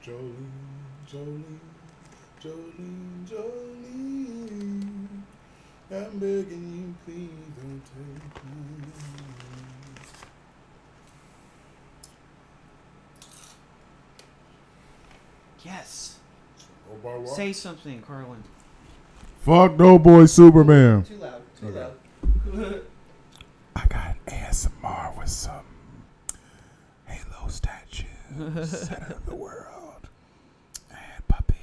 Jolene, Jolene, Jolene, Jolene. I'm begging you, please don't take me. Yes. Oh, by what? Say something, Karlin. Fuck no boy Superman. Too loud. Too Okay. loud. I got ASMR with some Halo statues, center of the world, and puppies.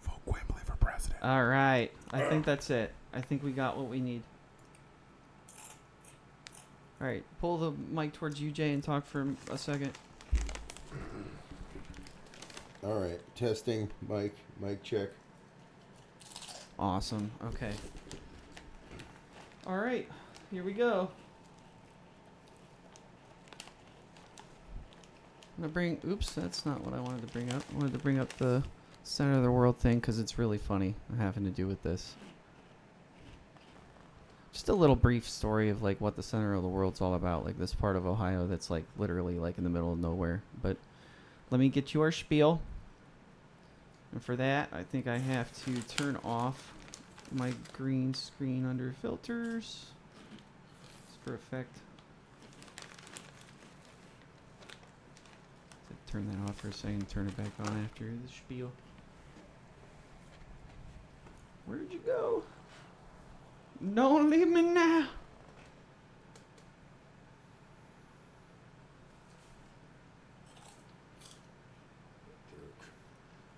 Vote Wembley for president. All right. I think that's it. I think we got what we need. All right. Pull the mic towards you, Jay, and talk for a second. All right, testing, mic check. Awesome. Okay. All right. Here we go. I'm gonna bring. Oops, that's not what I wanted to bring up. I wanted to bring up the center of the world thing because it's really funny having to do with this. Just a little brief story of like what the center of the world's all about, like this part of Ohio that's like literally like in the middle of nowhere. But let me get you our spiel. And for that, I think I have to turn off my green screen under filters. Just for effect. Turn that off for a second, turn it back on after the spiel. Where'd you go? Don't leave me now.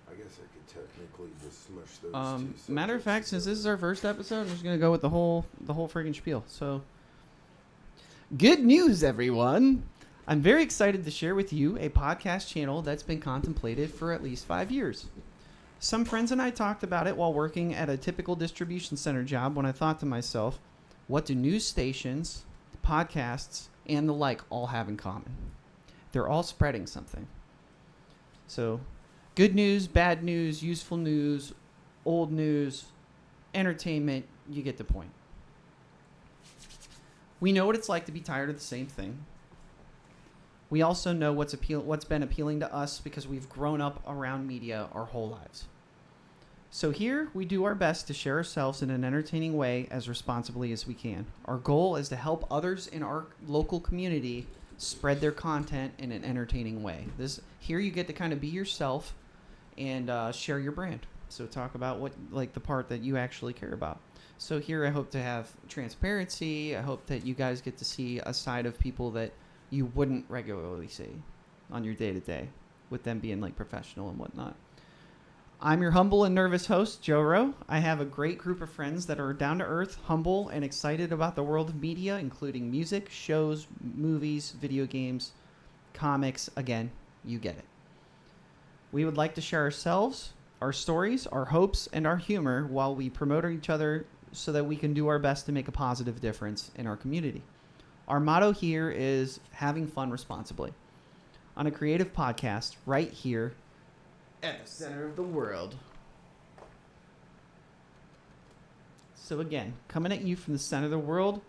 I guess I could technically just smush those two. Matter of fact, since this is our first episode, I'm just gonna go with the whole friggin' spiel. So, good news, everyone! I'm very excited to share with you a podcast channel that's been contemplated for at least 5 years. Some friends and I talked about it while working at a typical distribution center job when I thought to myself, what do news stations, podcasts, and the like all have in common? They're all spreading something. So, good news, bad news, useful news, old news, entertainment, you get the point. We know what it's like to be tired of the same thing. We also know what's been appealing to us because we've grown up around media our whole lives. So here, we do our best to share ourselves in an entertaining way as responsibly as we can. Our goal is to help others in our local community spread their content in an entertaining way. Here you get to kind of be yourself and share your brand. So talk about what, like, the part that you actually care about. So here I hope to have transparency. I hope that you guys get to see a side of people that you wouldn't regularly see on your day-to-day, with them being like professional and whatnot. I'm your humble and nervous host, Joe. I have a great group of friends that are down to earth, humble, and excited about the world of media, including music, shows, movies, video games, comics. Again, you get it. We would like to share ourselves, our stories, our hopes, and our humor while we promote each other so that we can do our best to make a positive difference in our community. Our motto here is having fun responsibly on a creative podcast right here at the center of the world. So again, coming at you from the center of the world,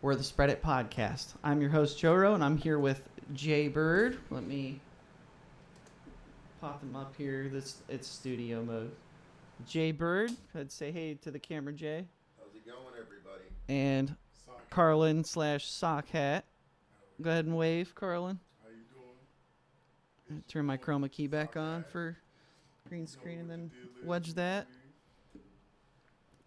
we're the Spread It Podcast. I'm your host, Joe, and I'm here with Jay Bird. Let me pop them up here. It's studio mode. Jay Bird, I'd say hey to the camera, Jay. How's it going, everybody? And Karlin / Sockhat. Go ahead and wave, Karlin. How you doing? Turn my chroma key back on for green screen and then wedge that.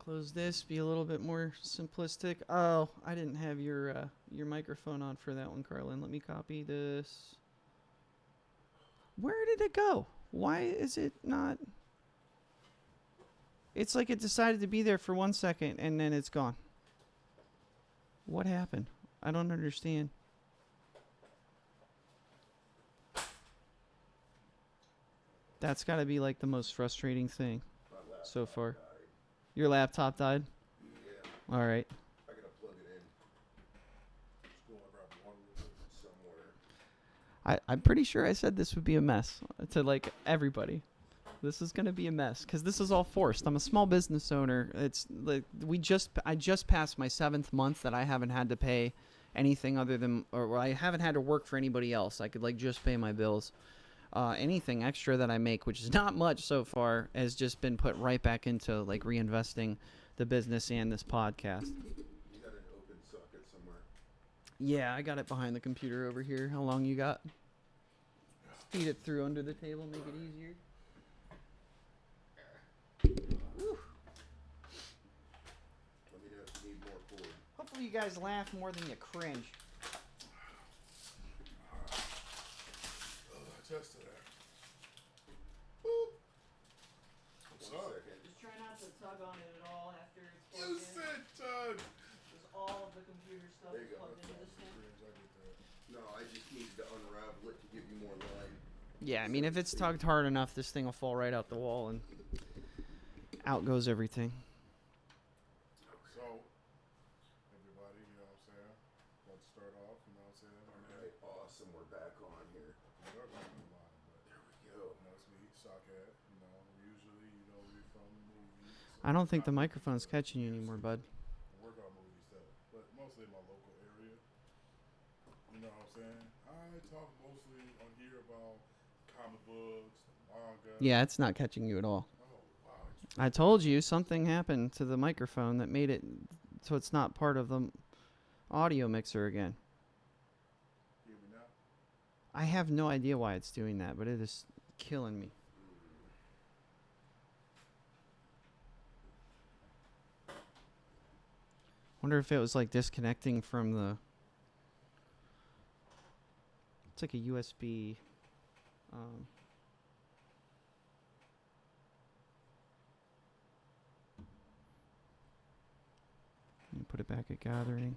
Close this, be a little bit more simplistic. Oh, I didn't have your microphone on for that one, Karlin. Let me copy this. Where did it go? Why is it not? It's like it decided to be there for 1 second and then it's gone. What happened? I don't understand. That's got to be like the most frustrating thing so far. Died. Your laptop died? Yeah, All right. I gotta plug it in. Just go and grab one somewhere. I'm pretty sure I said this would be a mess to like everybody. This is going to be a mess because this is all forced. I'm a small business owner. It's like I just passed my 7th month that I haven't had to pay anything other than, or I haven't had to work for anybody else. I could like just pay my bills. Anything extra that I make, which is not much so far, has just been put right back into like reinvesting the business and this podcast. You got an open socket somewhere. Yeah, I got it behind the computer over here. How long you got? Feed it through under the table, make it easier. Whew. Let me know if you need more cord. Hopefully you guys laugh more than you cringe. Just to that. Boop. What's One up? second. Just try not to tug on it at all after it's You plugged in. said tug. Because all of the computer stuff There is you go. plugged into this thing. I get that. No, I just needed to unravel it to give you more light. Yeah, I mean, if it's tugged hard enough, this thing will fall right out the wall and out goes everything. So, everybody, you know what I'm saying? Let's start off, you know what I'm saying? Alright, awesome. We're back on here. We are going live, but There we go. you know, it's me, Sockhat. You know, usually, you know, we're from movies. I don't think the microphone's catching you anymore, bud. I work on movies though, but mostly in my local area. You know what I'm saying? I talk mostly on here about comic books, manga. Yeah, it's not catching you at all. Oh wow. I told you something happened to the microphone that made it so it's not part of the audio mixer again. Hear me now? I have no idea why it's doing that, but it is killing me. Wonder if it was like disconnecting from the. It's like a USB. Let me put it back at gathering.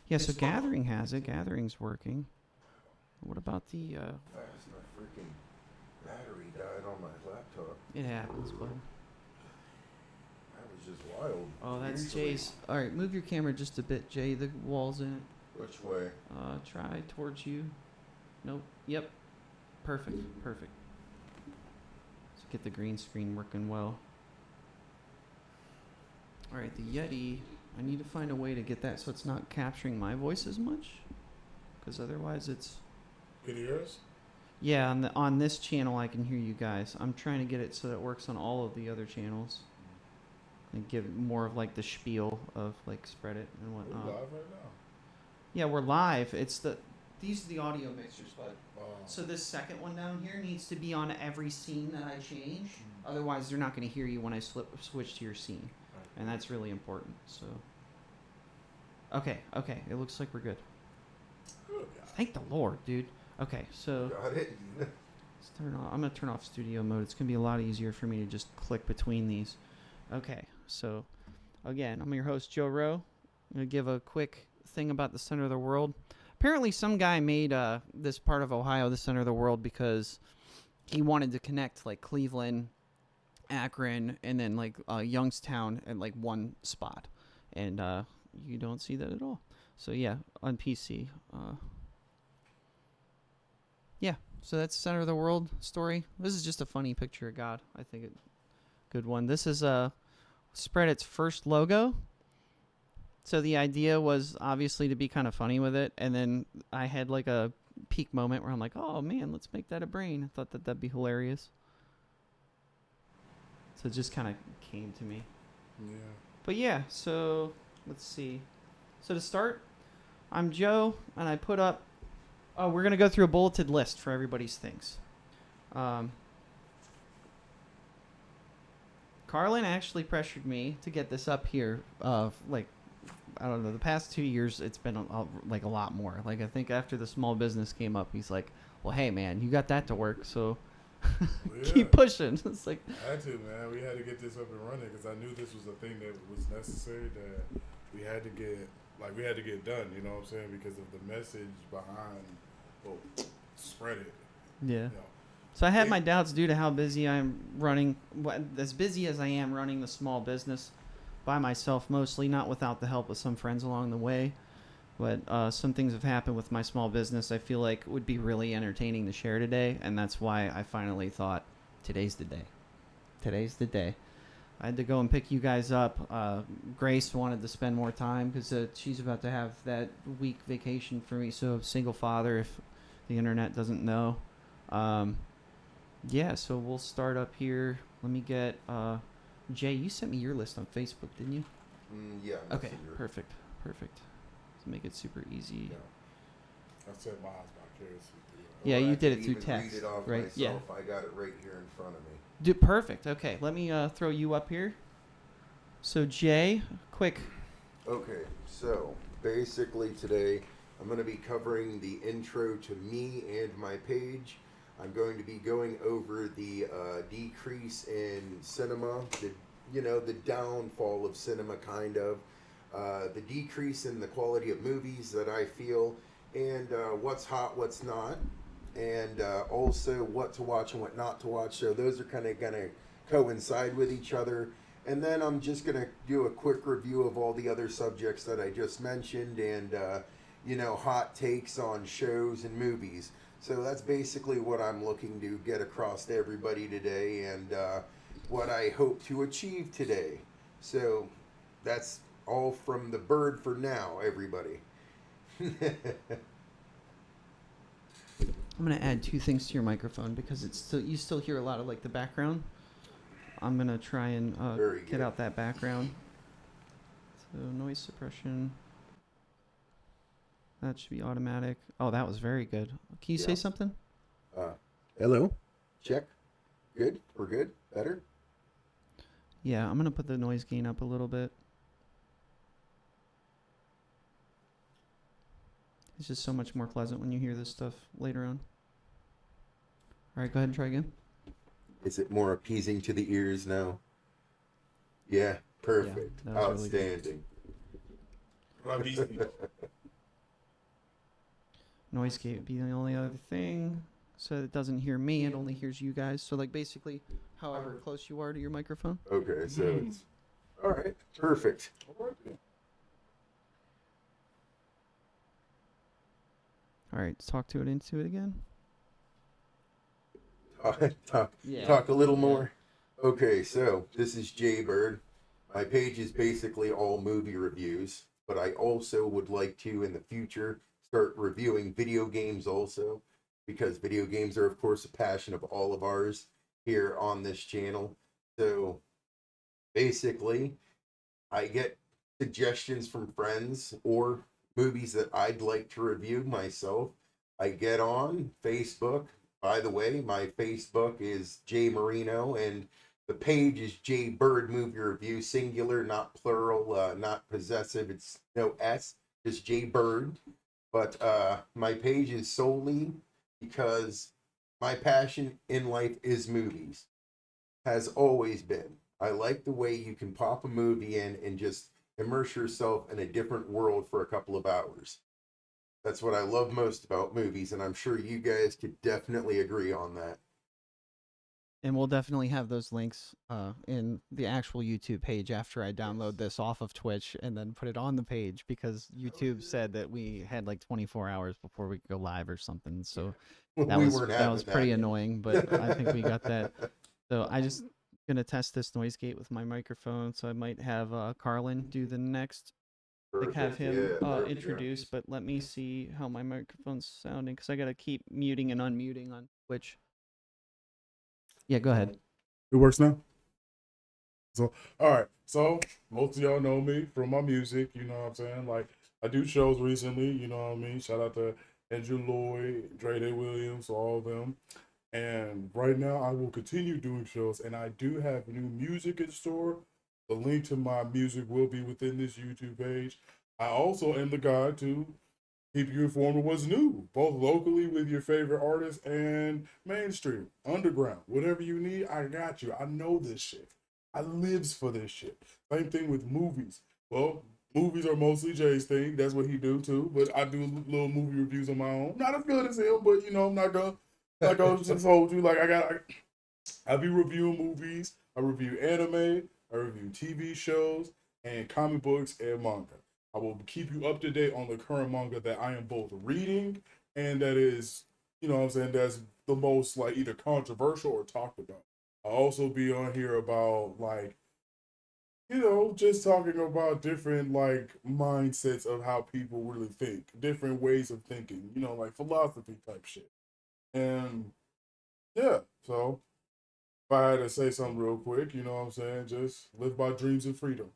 Yeah, so gathering has it. Gathering's working. What about the? Fast, my freaking battery died on my laptop. It happens, bud. That was just wild. Oh, that's Usually- Jay's. All right, move your camera just a bit, Jay. The wall's in it. Which way? Try towards you. Nope. Yep. Perfect. Perfect. Let's get the green screen working well. All right, the Yeti. I need to find a way to get that so it's not capturing my voice as much, because otherwise it's. Can you hear us? Yeah, on this channel I can hear you guys. I'm trying to get it so that it works on all of the other channels, and give it more of like the spiel of like spread it and We're whatnot. live right now. Yeah, we're live. These are the audio mixers, bud. Wow. So this second one down here needs to be on every scene that I change. Otherwise, they're not going to hear you when I switch to your scene, and that's really important. So. Okay. It looks like we're good. Good God. Thank the Lord, dude. Okay, so Got it. let's turn off. I'm gonna turn off studio mode. It's gonna be a lot easier for me to just click between these. Okay, so again, I'm your host Joe Rowe. I'm gonna give a quick thing about the center of the world. Apparently, some guy made this part of Ohio the center of the world because he wanted to connect like Cleveland, Akron, and then like Youngstown at like one spot, and you don't see that at all. So yeah, on PC. Yeah, so that's center of the world story. This is just a funny picture of God. I think it good one. This is spread its first logo. So the idea was obviously to be kind of funny with it, and then I had like a peak moment where I'm like, "Oh man, let's make that a brain." I thought that'd be hilarious. So it just kind of came to me. Yeah. But yeah, so let's see. So to start, I'm Joe, and I put up. Oh, we're gonna go through a bulleted list for everybody's things. Karlin actually pressured me to get this up here. Like, I don't know, the past 2 years, it's been like a lot more. Like, I think after the small business came up, he's like, "Well, hey man, you got that to work, so keep pushing." It's like, Had to, man. We had to get this up and running because I knew this was a thing that was necessary that we had to get done. You know what I'm saying? Because of the message behind, spread it. yeah. You know. So I had my doubts due to how busy I'm running, as busy as I am running the small business by myself mostly, not without the help of some friends along the way. But some things have happened with my small business I feel like would be really entertaining to share today, and that's why I finally thought today's the day. Today's the day. I had to go and pick you guys up. Grace wanted to spend more time because she's about to have that week vacation for me. So single father, if the internet doesn't know. Yeah, so we'll start up here. Let me get Jay. You sent me your list on Facebook, didn't you? Yeah. Okay, Messenger. perfect. To make it super easy. Yeah. I said mine's vicariously through. Yeah, Or you I did can it through even text, read it off right? Yeah. myself. I got it right here in front of me. Perfect. Okay, let me throw you up here. So Jay, quick. Okay, so basically today I'm going to be covering the intro to me and my page. I'm going to be going over the decrease in cinema, the downfall of cinema, kind of, the decrease in the quality of movies that I feel, and what's hot, what's not, and also what to watch and what not to watch. So those are kind of going to coincide with each other. And then I'm just going to do a quick review of all the other subjects that I just mentioned and, hot takes on shows and movies. So that's basically what I'm looking to get across to everybody today and what I hope to achieve today. So that's all from the bird for now, everybody. I'm gonna add two things to your microphone because it's still you still hear a lot of like the background. I'm gonna try and get out that background. So noise suppression. That should be automatic. Oh, that was very good. Can you say something? Hello? Check. Good? We're good? Better? Yeah, I'm gonna put the noise gain up a little bit. It's just so much more pleasant when you hear this stuff later on. All right, go ahead and try again. Is it more appeasing to the ears now? Yeah, perfect. Yeah, that was outstanding. Really noise gate would be the only other thing. So it doesn't hear me, it only hears you guys. So like basically however close you are to your microphone. Okay, so it's all right, perfect. All right, let's talk to it into it again. Talk a little more. Okay, so this is Jay Bird. My page is basically all movie reviews, but I also would like to in the future start reviewing video games also, because video games are of course a passion of all of ours here on this channel. So basically I get suggestions from friends or movies that I'd like to review myself. I get on Facebook. By the way, my Facebook is Jay Marino, and the page is Jay Bird Movie Review, singular, not plural, not possessive. It's no S, just Jay Bird. But my page is solely because my passion in life is movies. Has always been. I like the way you can pop a movie in and just immerse yourself in a different world for a couple of hours. That's what I love most about movies, and I'm sure you guys could definitely agree on that. And we'll definitely have those links in the actual YouTube page after I download this off of Twitch and then put it on the page because YouTube said that we had like 24 hours before we could go live or something. So that was pretty annoying, but I think we got that. So I just gonna test this noise gate with my microphone. So I might have Karlin do the next. Like have him introduce, but let me see how my microphone's sounding because I gotta keep muting and unmuting on Twitch. Yeah, go ahead. It works now. So, all right. So, most of y'all know me from my music. You know what I'm saying? Like, I do shows recently. You know what I mean? Shout out to Andrew Lloyd, Dre Day Williams, all of them. And right now, I will continue doing shows. And I do have new music in store. The link to my music will be within this YouTube page. I also am the guy to keep you informed of what's new, both locally with your favorite artists and mainstream, underground, whatever you need. I got you. I know this shit. I lives for this shit. Same thing with movies. Well, movies are mostly Jay's thing. That's what he do too. But I do little movie reviews on my own. Not as good as him, but I'm not gonna like I just told you. Like I be reviewing movies. I review anime. I review TV shows and comic books and manga. I will keep you up to date on the current manga that I am both reading and that is, what I'm saying, that's the most like either controversial or talked about. I'll also be on here about like you know, just talking about different like mindsets of how people really think, different ways of thinking, you know, like philosophy type shit. And yeah, so if I had to say something real quick, you know what I'm saying, just live by dreams and freedom.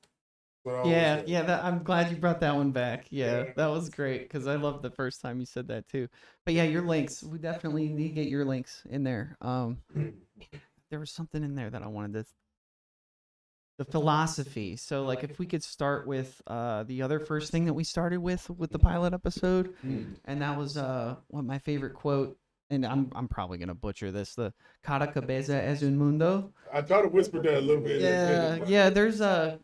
That's what I always Yeah, say. yeah. That I'm glad you brought that one back. Yeah, Yeah. that was great because I loved the first time you said that too. But yeah, your links. We definitely need to get your links in there. There was something in there that I wanted to. The philosophy. So like, if we could start with the other first thing that we started with the pilot episode, and that was what my favorite quote. And I'm probably gonna butcher this. The "Cada cabeza es un mundo." I try to whisper that a little bit. Yeah, yeah. There's a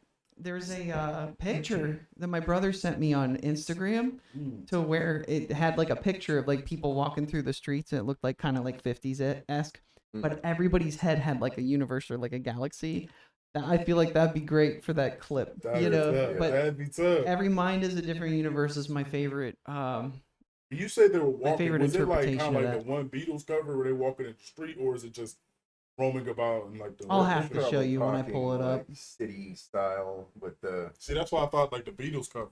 picture that my brother sent me on Instagram to where it had like a picture of like people walking through the streets and it looked like kind of like 50s esque, but everybody's head had like a universe or like a galaxy. I feel like that'd be great for that clip, That you is know. tough. But That'd be tough. every mind is a different universe is my favorite. You said they were My walking. favorite Was it like interpretation kind of of like the one Beatles cover where they walking in the street, or is it just roaming about in like the? I'll have to Probably show you when I pull it up. like city style with the. See, that's why I thought like the Beatles cover.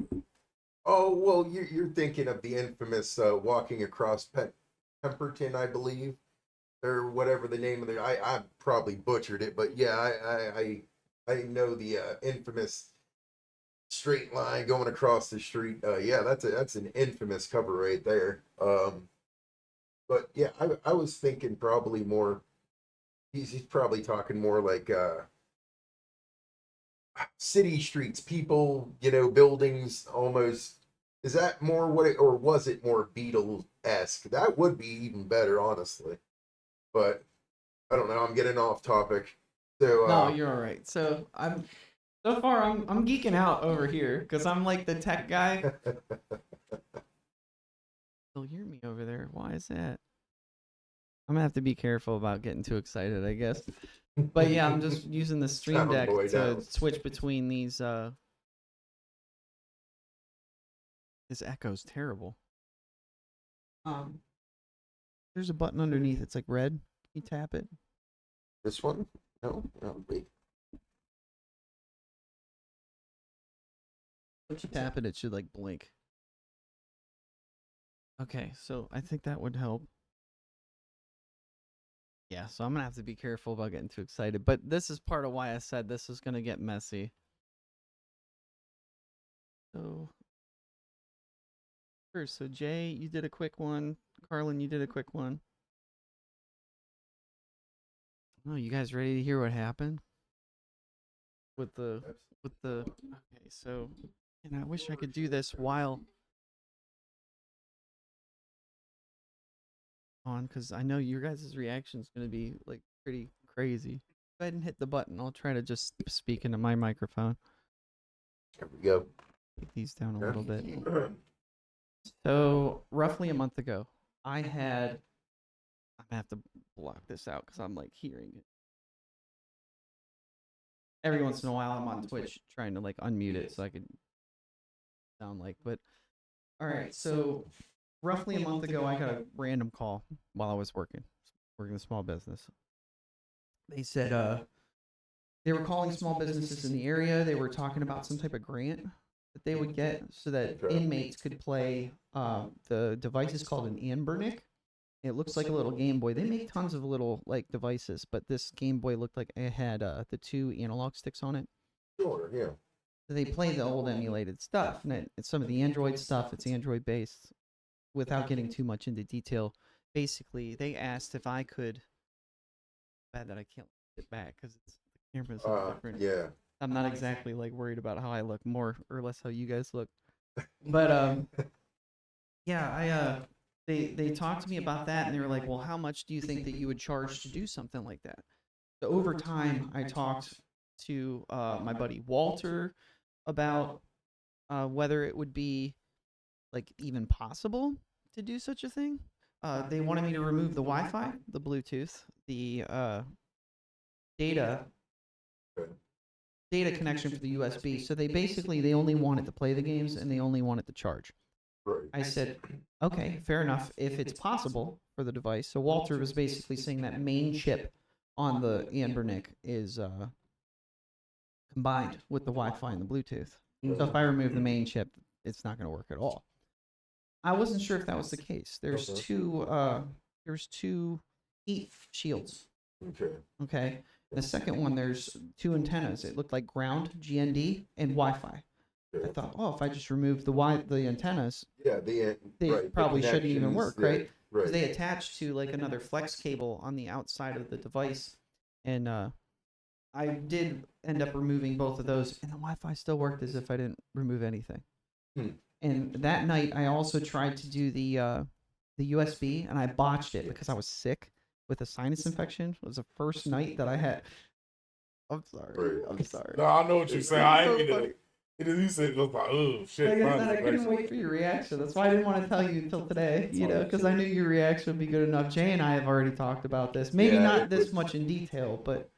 Oh well, you're thinking of the infamous walking across Pemberton, I believe, or whatever the name of the. I probably butchered it, but yeah, I know the infamous straight line going across the street. Yeah, that's an infamous cover right there. But yeah, I was thinking probably more. He's probably talking more like city streets, people, buildings almost. Is that more what it, or was it more Beatles esque? That would be even better, honestly. But I don't know. I'm getting off topic. So No, you're all right. So far I'm geeking out over here because I'm like the tech guy. You'll hear me over there. Why is that? I'm gonna have to be careful about getting too excited, I guess. But yeah, I'm just using the Stream Sound Deck boy to down. switch between these. This echo's terrible. There's a button underneath. It's like red. Can you tap it? This one? No, no, wait. Once you tap it, it should like blink. Okay, so I think that would help. Yeah, so I'm gonna have to be careful about getting too excited. But this is part of why I said this is gonna get messy. So first, so Jay, you did a quick one. Karlin, you did a quick one. Oh, you guys ready to hear what happened? With the okay, so and I wish I could do this while on because I know your guys' reaction is gonna be like pretty crazy. Go ahead and hit the button. I'll try to just speak into my microphone. There we go. Take these down a little bit. Yeah. So roughly a month ago, I'm gonna have to block this out because I'm like hearing it. Every once in a while, I'm on Twitch trying to like unmute it so I could sound like. But all right, so roughly a month ago, I got a random call while I was working a small business. They said they were calling small businesses in the area. They were talking about some type of grant that they would get so that inmates could play. The device is called an Anbernic. It looks like a little Game Boy. They make tons of little like devices, but this Game Boy looked like it had the 2 analog sticks on it. Sure, yeah. So they play the old emulated stuff, and it's some of the Android stuff. It's Android based. Without getting too much into detail, basically they asked if I could. Bad that I can't get back because the camera's different. Yeah. I'm not exactly like worried about how I look, more or less how you guys look. But yeah, they talked to me about that, and they were like, "Well, how much do you think that you would charge to do something like that?" So over time, I talked to my buddy Walter about whether it would be like even possible to do such a thing. They wanted me to remove the Wi-Fi, the Bluetooth, the data connection for the USB. So they only wanted to play the games and they only wanted to charge. Right. I said, okay, fair enough, if it's possible for the device. So Walter was basically saying that main chip on the Anbernic is combined with the Wi-Fi and the Bluetooth. So if I remove the main chip, it's not going to work at all. I wasn't sure if that was the case. There's two heat shields. Okay. Okay. The second one, there's two antennas. It looked like ground, GND, and Wi-Fi. I thought, oh, if I just remove the antennas, Yeah, they right, probably shouldn't even work, connections, right? yeah, Because they attach to like another flex cable on the outside of the device, and I did end up removing both of those, and the Wi-Fi still worked as if I didn't remove anything. And that night, I also tried to do the USB, and I botched it because I was sick with a sinus infection. It was the first night that I had. I'm sorry. I'm sorry. No, I know what you're saying. I ain't so mean to. You said it was like, oh shit. Like I said, I finally, couldn't wait for your reaction. That's why I didn't want to tell you until today, because I knew your reaction would be good enough. Jay and I have already talked about this. Maybe not this much in detail, but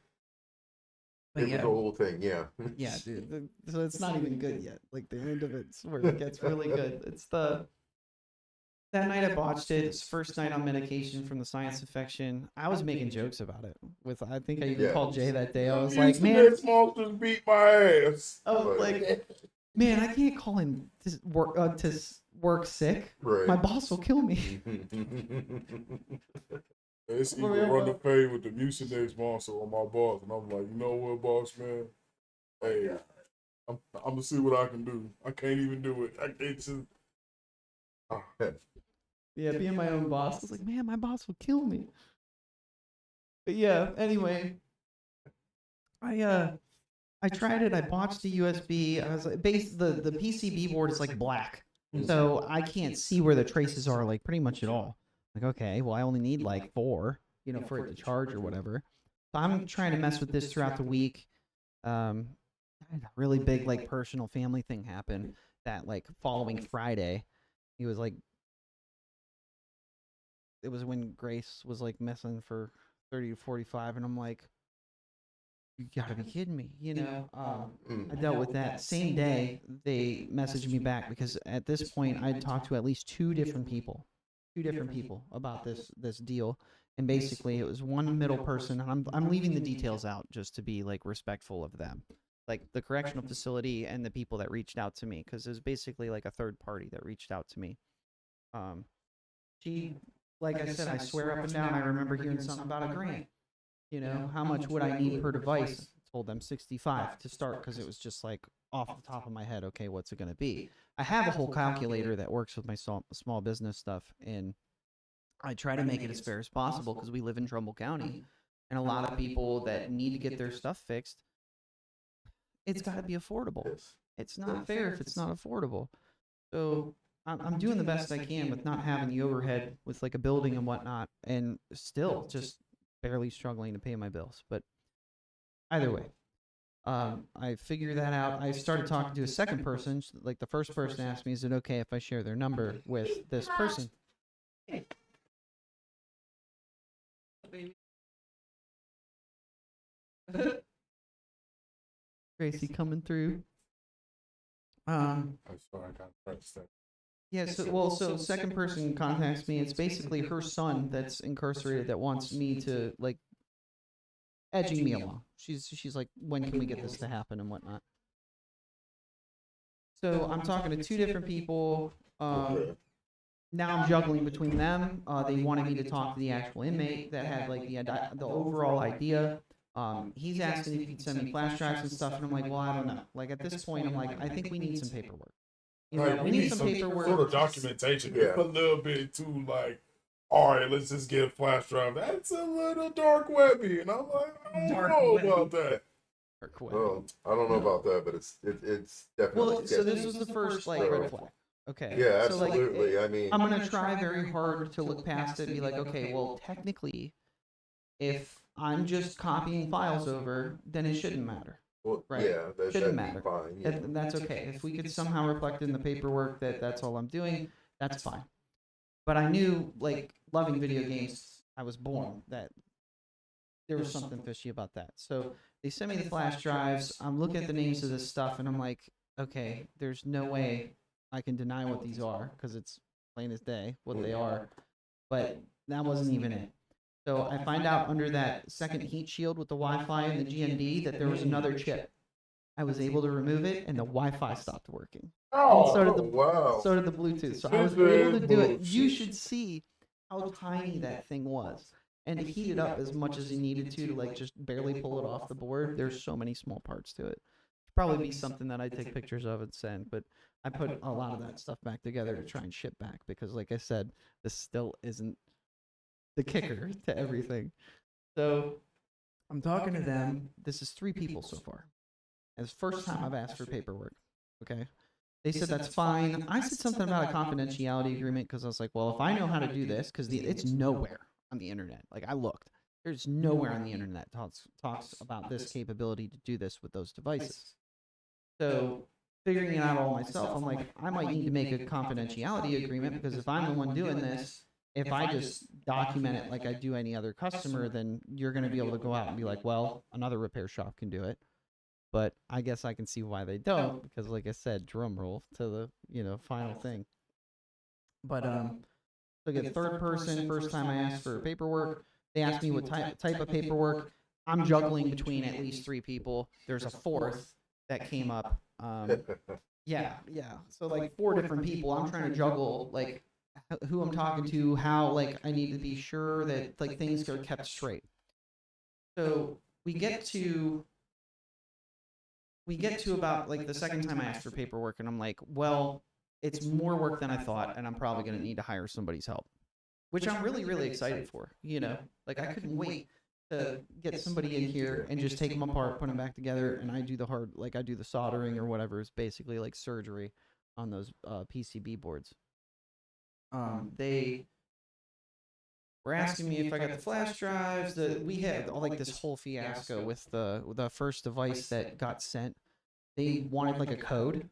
it was the whole thing, yeah. Yeah, dude. So it's not even good yet. Like the end of it's where it gets really good. It's that night I botched it. It's first night on medication from the sinus infection. I was making jokes about it. I think I even called Jay that day. I was like, man, monsters beat my ass. I was like, man, I can't call in to work sick. Right. My boss will kill me. It's even run the fade with the Mucinex monster on my boss, and I'm like, you know what, boss man? Hey, I'm gonna see what I can do. I can't even do it. I can't just. Yeah, being my own boss, I was like, man, my boss will kill me. But yeah, anyway, I tried it. I botched the USB. I was like, the PCB board is like black, so I can't see where the traces are, like pretty much at all. Like, okay, well, I only need like 4, for it to charge or whatever. So I'm trying to mess with this throughout the week. I had a really big like personal family thing happen that like following Friday. He was like, it was when Grace was like missing for 30 to 45, and I'm like, you gotta be kidding me, I dealt with that same day. They messaged me back because at this point I'd talked to at least two different people about this deal, and basically it was one middle person, and I'm leaving the details out just to be like respectful of them, like the correctional facility and the people that reached out to me, because it was basically like a third party that reached out to me. She, like I said, I swear up and down, I remember hearing something about a grant. How much would I need per device? I told them 65 to start, because it was just like off the top of my head, okay, what's it going to be? I have a whole calculator that works with my small business stuff, and I try to make it as fair as possible because we live in Trumbull County, and a lot of people that need to get their stuff fixed, it's got to be affordable. It's not fair if it's not affordable. So I'm doing the best I can with not having the overhead with like a building and whatnot, and still just barely struggling to pay my bills. But either way, I figured that out. I started talking to a second person. Like the first person asked me, is it okay if I share their number with this person? Hey. Gracie coming through. I'm sorry, I got pressed that. Yeah, so second person contacts me. It's basically her son that's incarcerated that wants me to, like, edging me along. She's like, when can we get this to happen and whatnot? So I'm talking to two different people. Now I'm juggling between them. They wanted me to talk to the actual inmate that had like the overall idea. He's asking if he could send me flash drives and stuff, and I'm like, well, I don't know. Like at this point, I'm like, I think we need some paperwork. We need some paperwork, sort of documentation. Yeah. A little bit too like, all right, let's just get a flash drive. That's a little dark webby, and I'm like, I don't know about that. Well, I don't know about that, but it's definitely. Well, so this was the first like red flag. Okay. Yeah, absolutely. So, like, I mean, I'm gonna try very hard to look past it and be like, okay, well, technically, if I'm just copying files over, then it shouldn't matter. Well, right? Yeah, that shouldn't matter. Be fine. Yeah. That's okay. If we could somehow reflect in the paperwork that that's all I'm doing, that's fine. But I knew, like, loving video games, I was born, that there was something fishy about that. So they sent me the flash drives. I'm looking at the names of this stuff, and I'm like, okay, there's no way I can deny what these are, because it's plain as day what they are. But that wasn't even it. So I find out under that second heat shield with the Wi-Fi and the GND that there was another chip. I was able to remove it, and the Wi-Fi stopped working. Oh, so did the wow. So did the Bluetooth. So I was This able is to do it. You bullshit. should see how tiny that thing was. And to heat it up as much as you needed to like just barely pull it off the board, there's so many small parts to it. Probably be something that I take pictures of and send, but I put a lot of that stuff back together to try and ship back because, like I said, this still isn't the kicker to everything. So I'm talking to them. This is 3 people so far. It's the first time I've asked for paperwork. Okay. They said that's fine. I said something about a confidentiality agreement because I was like, well, if I know how to do this, because it's nowhere on the internet. Like I looked, there's nowhere on the internet talks about this capability to do this with those devices. So figuring it out all myself, I'm like, I might need to make a confidentiality agreement because if I'm the one doing this, if I just document it like I do any other customer, then you're going to be able to go out and be like, well, another repair shop can do it. But I guess I can see why they don't because, like I said, drum roll to the final thing. But so again, third person, first time I asked for paperwork. They asked me what type of paperwork. I'm juggling between at least 3 people. There's a fourth that came up. Yeah. So like 4 different people. I'm trying to juggle like who I'm talking to, how like I need to be sure that like things are kept straight. So we get to about like the second time I asked for paperwork, and I'm like, well, it's more work than I thought, and I'm probably going to need to hire somebody's help, which I'm really, really excited for. Like I couldn't wait to get somebody in here and just take them apart, put them back together, and I do the hard, like I do the soldering or whatever is basically like surgery on those PCB boards. They were asking me if I got the flash drives. We had like this whole fiasco with the first device that got sent. They wanted like a code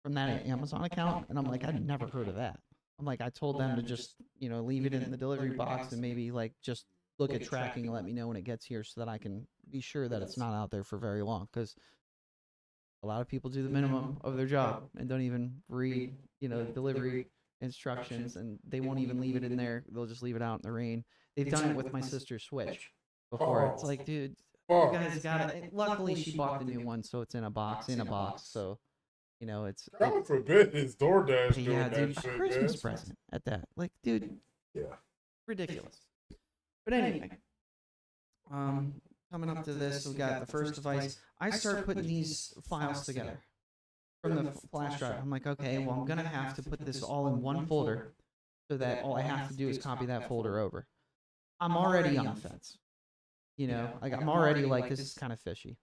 from that Amazon account, and I'm like, I'd never heard of that. I'm like, I told them to just leave it in the delivery box and maybe like just look at tracking and let me know when it gets here so that I can be sure that it's not out there for very long, because a lot of people do the minimum of their job and don't even read delivery instructions, and they won't even leave it in there. They'll just leave it out in the rain. They've done it with my sister's Switch before. It's like, dude, you guys got it. Luckily, she bought the new one, so it's in a box. So, it's. God forbid his DoorDash doing Yeah, that dude, shit, Christmas man. present at that. Like, dude, Yeah. ridiculous. But anyway, coming up to this, we got the first device. I start putting these files together from the flash drive. I'm like, okay, well, I'm gonna have to put this all in one folder so that all I have to do is copy that folder over. I'm already on the fence. Like I'm already like, this is kind of fishy.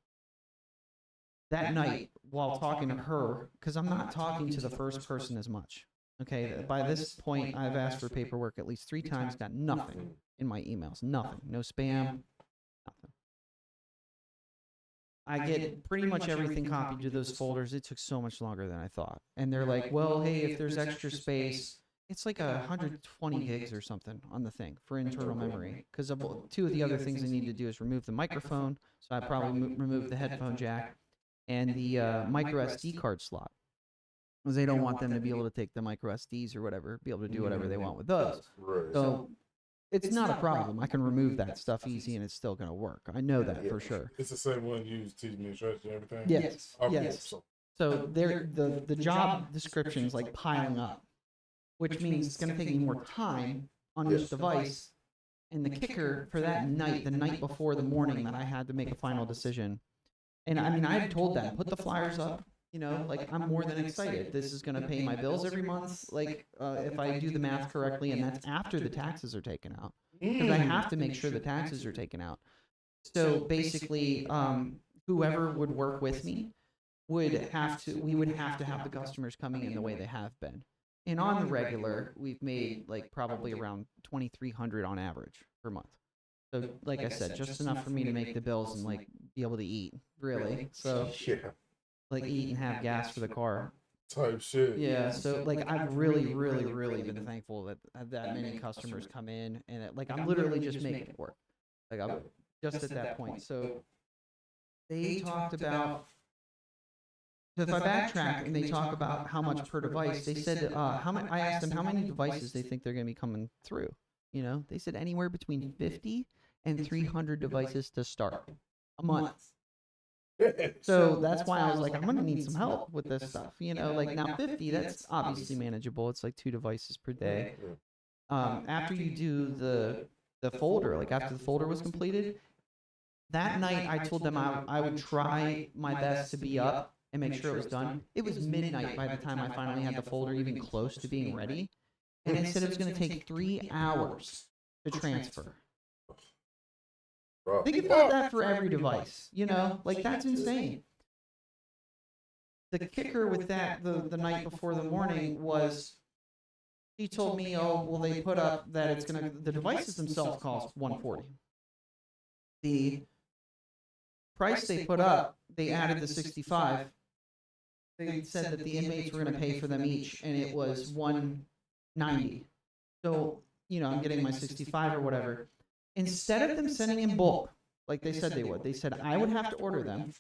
That night, while talking to her, because I'm not talking to the first person as much. Okay, by this point, I've asked for paperwork at least 3 times, got nothing in my emails. Nothing. No spam, nothing. I get pretty much everything copied to those folders. It took so much longer than I thought. And they're like, well, hey, if there's extra space, it's like 120 gigs or something on the thing for internal memory. Because 2 of the other things I need to do is remove the microphone. So I probably remove the headphone jack and the micro SD card slot. Because they don't want them to be able to take the micro SDs or whatever, be able to do whatever they want with those. Right. So it's not a problem. I can remove that stuff easy and it's still going to work. I know that for sure. It's the same one you use teaching the instruction and everything? Yes. Okay, Yes. So the job description is like piling up, which means it's going to take me more time on each device. And the kicker for that night, the night before the morning that I had to make a final decision. And I mean, I had told them, put the flyers up. Like I'm more than excited. This is going to pay my bills every month. Like if I do the math correctly, and that's after the taxes are taken out, because I have to make sure the taxes are taken out. So basically, whoever would work with me we would have to have the customers coming in the way they have been. And on the regular, we've made like probably around 2,300 on average per month. So like I said, just enough for me to make the bills and like be able to eat, really. So Yeah. like eat and have gas for the car type shit. Yeah, so like I've really, really, really been thankful that that many customers come in, and like I'm literally just making it work. Like I'm just at that point. So they talked about, if I backtrack and they talk about how much per device, they said how many. I asked them how many devices they think they're going to be coming through. They said anywhere between 50 and 300 devices to start a month. So that's why I was like, I'm gonna need some help with this stuff. You know, like now 50, that's obviously manageable. It's like 2 devices per day. After you do the folder, like after the folder was completed, that night I told them I would try my best to be up and make sure it was done. It was midnight by the time I finally had the folder even close to being ready. And they said it was going to take 3 hours to transfer. Think about that for every device, you know? Like, that's insane. The kicker with that, the night before the morning, was he told me, oh, well, they put up that it's going to, the devices themselves cost $140. The price they put up, they added the 65. They said that the inmates were going to pay for them each, and it was $190. So, you know, I'm getting my 65 or whatever. Instead of them sending in bulk, like they said they would, they said I would have to order them.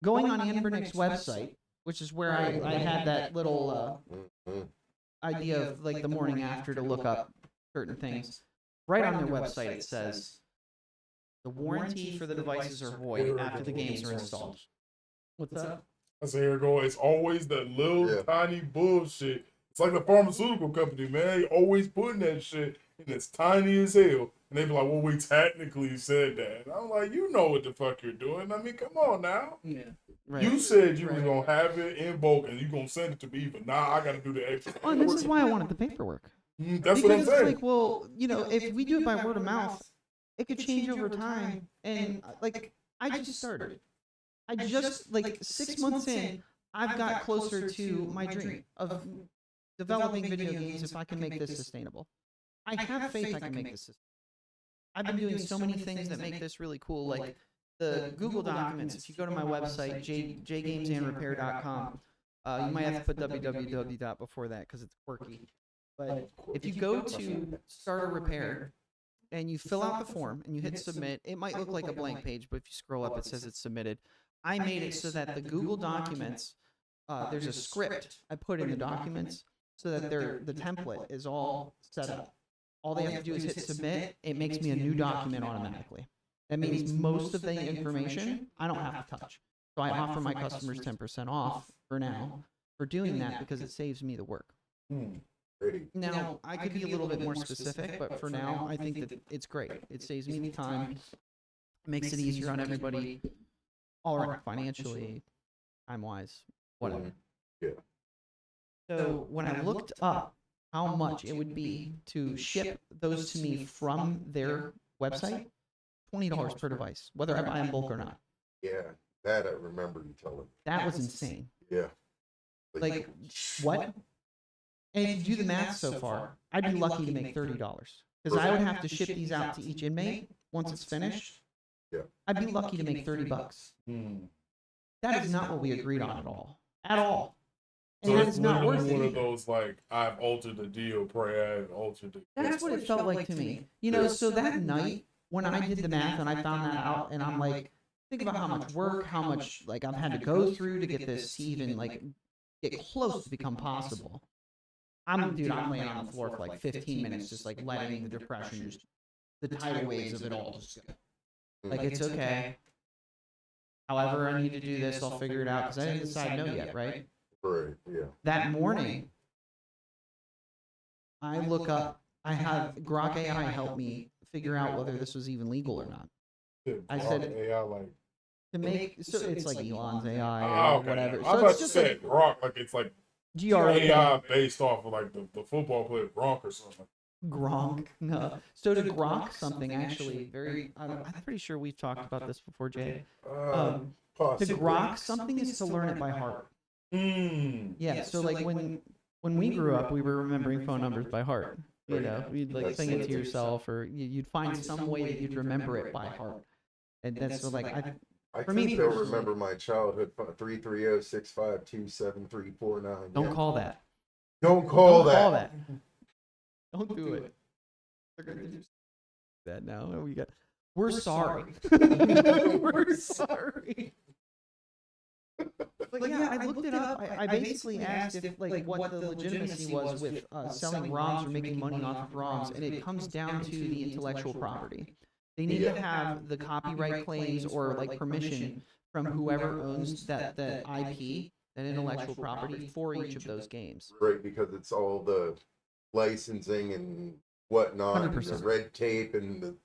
Going on Anbernick's website, which is where I had that little idea of like the morning after to look up certain things. Right on their website it says, the warranty for the devices are void after the games are installed. What's up? I say, here go. It's always that little tiny bullshit. It's like the pharmaceutical company, man. They always putting that shit, and it's tiny as hell. And they be like, well, we technically said that. And I'm like, you know what the fuck you're doing. I mean, come on now. Yeah. Right. You said you was going to have it in bulk, and you going to send it to me, but nah, I got to do the extra. Oh, and this is why I wanted the paperwork. That's what I'm saying. It's like, well, you know, if we do it by word of mouth, it could change over time. And, like, I just started. I just, like, 6 months in, I've got closer to my dream of developing video games if I can make this sustainable. I have faith I can make this sustainable. I've been doing so many things that make this really cool, like the Google Documents. If you go to my website, jgamesandrepair.com, you might have to put www before that because it's quirky. But if you go to Start a Repair and you fill out the form and you hit submit, it might look like a blank page, but if you scroll up, it says it's submitted. I made it so that the Google Documents, there's a script I put in the documents so that the template is all set up. All they have to do is hit submit. It makes me a new document automatically. That means most of the information I don't have to touch. So I offer my customers 10% off for now for doing that because it saves me the work. Now, I could be a little bit more specific, but for now, I think that it's great. It saves me the time. It makes it easier on everybody. All right, financially, time-wise, whatever. Yeah. So when I looked up how much it would be to ship those to me from their website, $20 per device, whether I buy in bulk or not. Yeah, that I remember you telling me. That was insane. Yeah. Like, what? And if you do the math so far, I'd be lucky to make $30. Because I would have to ship these out to each inmate once it's finished. Yeah. I'd be lucky to make $30. That is not what we agreed on at all. At all. And So that it's is not worth literally one it. of those, like, I've altered the deal, pray I've altered the That's what it felt like to me. You know, so that night when I did the math and I found that out, and I'm like, think about how much work, how much like I've had to go through to get this to even like get close to become possible. I'm laying on the floor for like 15 minutes, just like letting the depression, just the tidal waves of it all just go. Like, it's okay. However I need to do this, I'll figure it out because I didn't decide no yet, right? Right, yeah. That morning, I look up, I have Grok AI help me figure out whether this was even legal or not. I said AI, like, to make, so it's like Elon's AI or okay. whatever. I So thought it's you just said Gronk, like it's like GROK. AI based off of like the football player Gronk or something. Gronk. No. So to Grok something actually very, I'm pretty sure we've talked about this before, Jay. To Possibly. Grok something is to learn it by heart. Yeah, so like when we grew up, we were remembering phone numbers by heart. You know, you'd like sing it to yourself, or you'd find some way that you'd remember it by heart. And that's so like I for think me they'll personally- remember my childhood 330-652-7349. don't call that. Don't call Don't that. call that. Don't do it. They're gonna do that now. We got. We're sorry. We're sorry. But yeah, I looked it up. I basically asked if like what the legitimacy was with selling ROMs or making money off of ROMs, and it comes down to the intellectual property. They need to have the copyright claims or like permission from whoever owns that IP, that intellectual property for each of those games. Right, because it's all the licensing and whatnot, and the 100%. red tape and the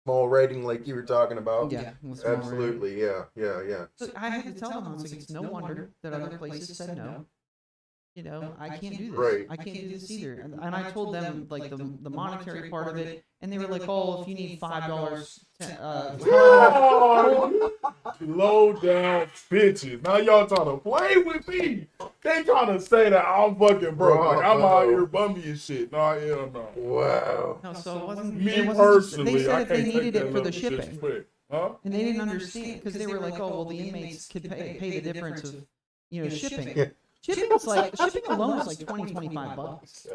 small writing like you were talking about. Yeah, with small writing. Absolutely, yeah. So I had to tell them, I was like, it's no wonder that other places said no. You know, I can't do this. Right. I can't do this either. And I told them like the monetary part of it, and they were like, "Oh, if you need $5, Low down bitches. Now y'all trying to play with me. They trying to say that I'm fucking broke. Like I'm out here bummy and shit. No, hell no. Wow. no." So it wasn't. Me it wasn't personally, they said I if can't they take needed that it for the level of shipping, disrespect. Huh? and they didn't understand because they were like, "Oh, well, the inmates could pay the difference of shipping." Yeah. Shipping alone is like $25.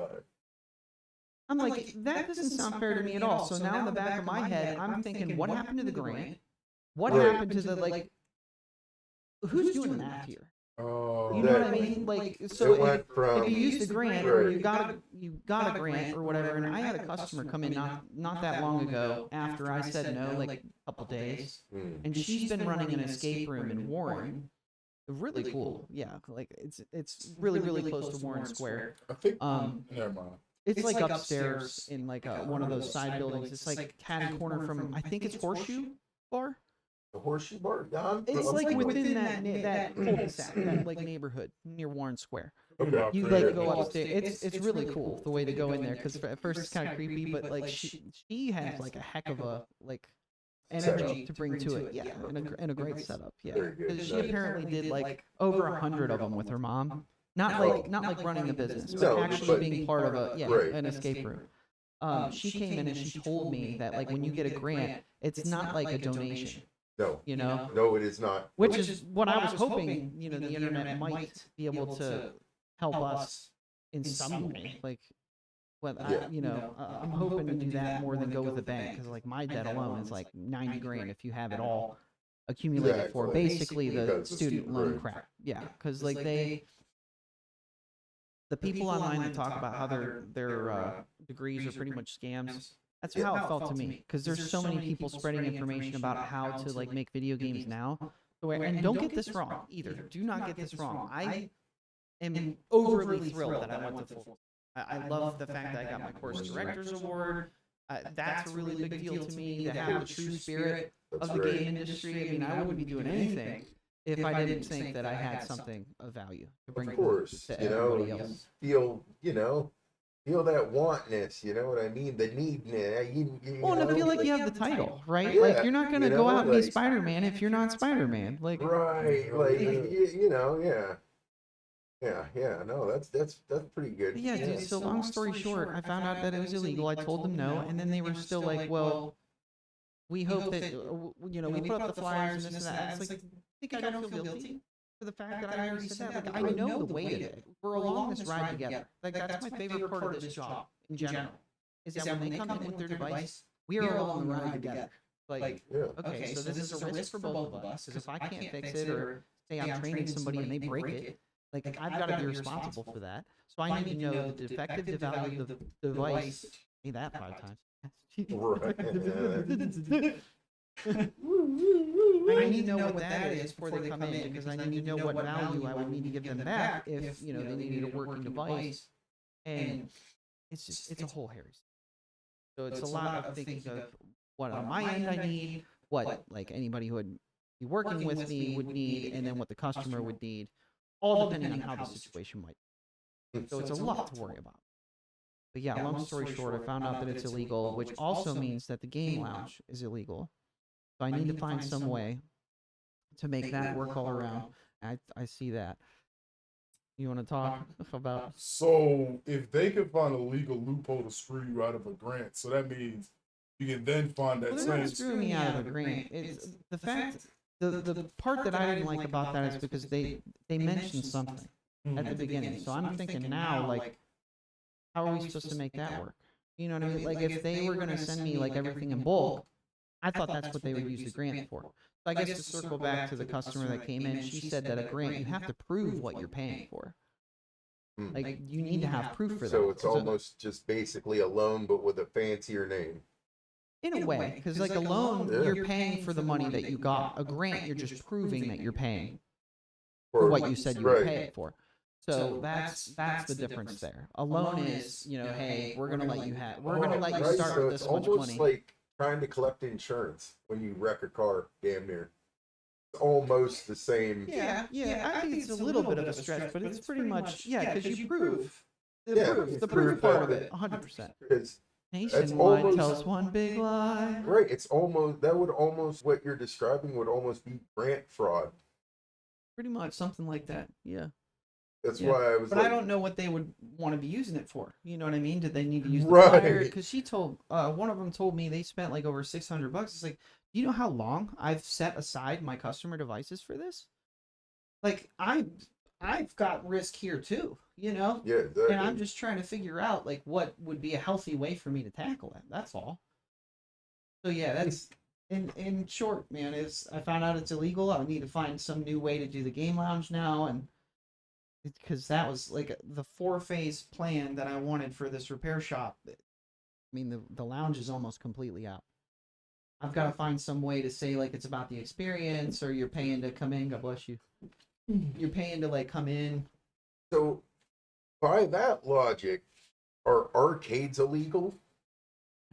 I'm like, that doesn't sound fair to me at all. So now in the back of my head, I'm thinking, what happened to the grant? What Right. happened to the like? Who's doing the math here? Oh, You know what I Exactly. mean? Like, It so went if from you use the grant or right. you got a grant or whatever, and I had a customer come in not that long ago after I said no, like a couple days, and she's been running an escape room in Warren. Really cool, yeah. Like it's really close to Warren Square. I think. It's Never mind. like upstairs in like one of those side buildings. It's like catty corner from I think it's Horseshoe Bar. The Horseshoe Bar, Don? It's like within that cul-de-sac, that like neighborhood near Warren Square. Okay. You like go upstairs. It's really cool the way to go in there because at first it's kind of creepy, but like she has like a heck of a like energy to bring to it. Yeah, and a great setup. Yeah, Very good. 'cause she apparently did like over 100 of them with her mom. Not like running the business, but No, actually but- being part of Right. an escape room. She came in and she told me that like when you get a grant, it's not like a donation. No. You know, No, it is not. which is what I was hoping. You know, the internet might be able to help us in some way. Like, Yeah. I'm hoping to do that more than go with a bank because like my debt alone is like 90 grand if you have it all accumulated for Exactly. basically the Because the student loan right. crap. Yeah, because like the people online that talk about how their degrees are pretty much scams. That's how it felt to me because there's so many people spreading information about how to like make video games now. And don't get this wrong either. Do not get this wrong. I am overly thrilled that I went to full. I love the fact that I got my course director's award. That's a really big deal to me to have the true spirit That's of the right. game industry. I mean, I wouldn't be doing anything if I didn't think that I had something of value to bring Of course, to you know, everybody you else. feel that wantness, you know what I mean? The needness. Well, and I feel like you have the title, right? Like you're not gonna go out and be like- Spider-Man if you're not Spider-Man. Like, Right, like yeah. No, that's pretty good. yeah, dude. So long story short, I found out that it was illegal. I told them no, and then they were still like, "Well, we hope that we put up the flyers and this and that." It's like, I think I don't feel guilty for the fact that I already said that. Like, I know the weight of it. We're along this ride together. Like, that's my favorite part of this job in general. Is that when they come in with their device, we are all on the ride together. Like, Yeah. okay, so this is a risk for both of us. Because if I can't fix it, or say I'm training somebody and they break it, like I've got to be responsible for that. So I need to know the defective value of the device. Say that 5 times. I need to know what that is before they come in because I need to know what value I would need to give them back if they needed a working device. And it's a whole hairy. So it's a lot of thinking of what on my end I need, what like anybody who would be working with me would need, and then what the customer would need, all depending on how the situation might be. So it's a lot to worry about. But yeah, long story short, I found out that it's illegal, which also means that the game lounge is illegal. So I need to find some way to make that work all around. I see that. You want to talk about? So if they can find a legal loophole to screw you out of a grant, so that means you can then find that Well, they're not same. screwing me out of a grant. It's the fact. The part that I didn't like about that is because they mentioned something at the beginning. So I'm thinking now, like, how are we supposed to make that work? You know what I mean? Like, if they were going to send me like everything in bulk, I thought that's what they would use the grant for. So I guess to circle back to the customer that came in, she said that a grant, you have to prove what you're paying for. Like, you need to have proof for that. So it's almost just basically a loan, but with a fancier name. In a way, because like a loan, Yeah. you're paying for the money that you got. A grant, you're just proving that you're paying for for what you said you would right. pay it for. So that's the difference there. A loan is, hey, we're gonna let you Right, start so with it's this much almost money. like trying to collect insurance when you wreck a car, damn near. It's almost the same. Yeah. I think it's a little bit of a stretch, but it's pretty much because you prove You the prove proof part of that- it, 100%. Because Nationwide almost- tells one big lie. right, it's almost that would almost what you're describing would almost be grant fraud. Pretty much something like that. Yeah. That's Yeah. why I was. But like, I don't know what they would want to be using it for. You know what I mean? Did they need to use the Right. flyer? Because she told one of them told me they spent like over $600. It's like, do you know how long I've set aside my customer devices for this? Like I've got risk here too. Yeah, exactly. And I'm just trying to figure out like what would be a healthy way for me to tackle it. That's all. So yeah, that's in short, man. Is I found out it's illegal. I need to find some new way to do the game lounge now, and because that was like the 4-phase plan that I wanted for this repair shop. I mean, the lounge is almost completely out. I've got to find some way to say like it's about the experience, or you're paying to come in. God bless you. You're paying to like come in. So, by that logic, are arcades illegal?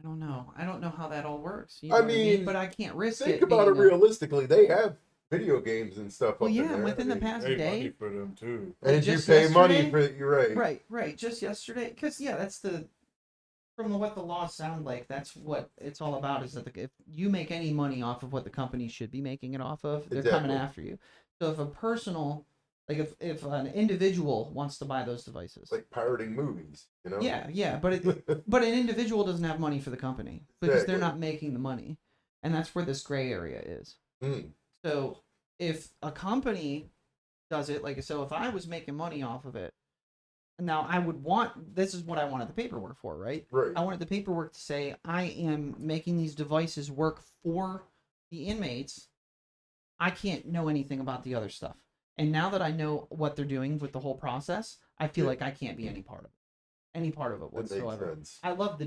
I don't know. I don't know how that all works. You I know what mean, but I can't risk Think it. about it being a- realistically. They have video games and stuff Well, up in yeah, there. within the past Pay money day. for them too. Like, and you just pay money yesterday? for it. You're right. Right. Just yesterday, because that's from what the laws sound like. That's what it's all about. Is that if you make any money off of what the company should be making it off of, they're coming Exactly. after you. So if a personal, like if an individual wants to buy those devices, It's like pirating movies, you know? yeah, but an individual doesn't have money for the company because they're Exactly. not making the money, and that's where this gray area is. Mm. So if a company does it, like, so if I was making money off of it, now I would want, this is what I wanted the paperwork for, right? Right. I wanted the paperwork to say, I am making these devices work for the inmates. I can't know anything about the other stuff. And now that I know what they're doing with the whole process, I feel Yeah. like I can't be any part of it. Any part of it That makes whatsoever. sense. I love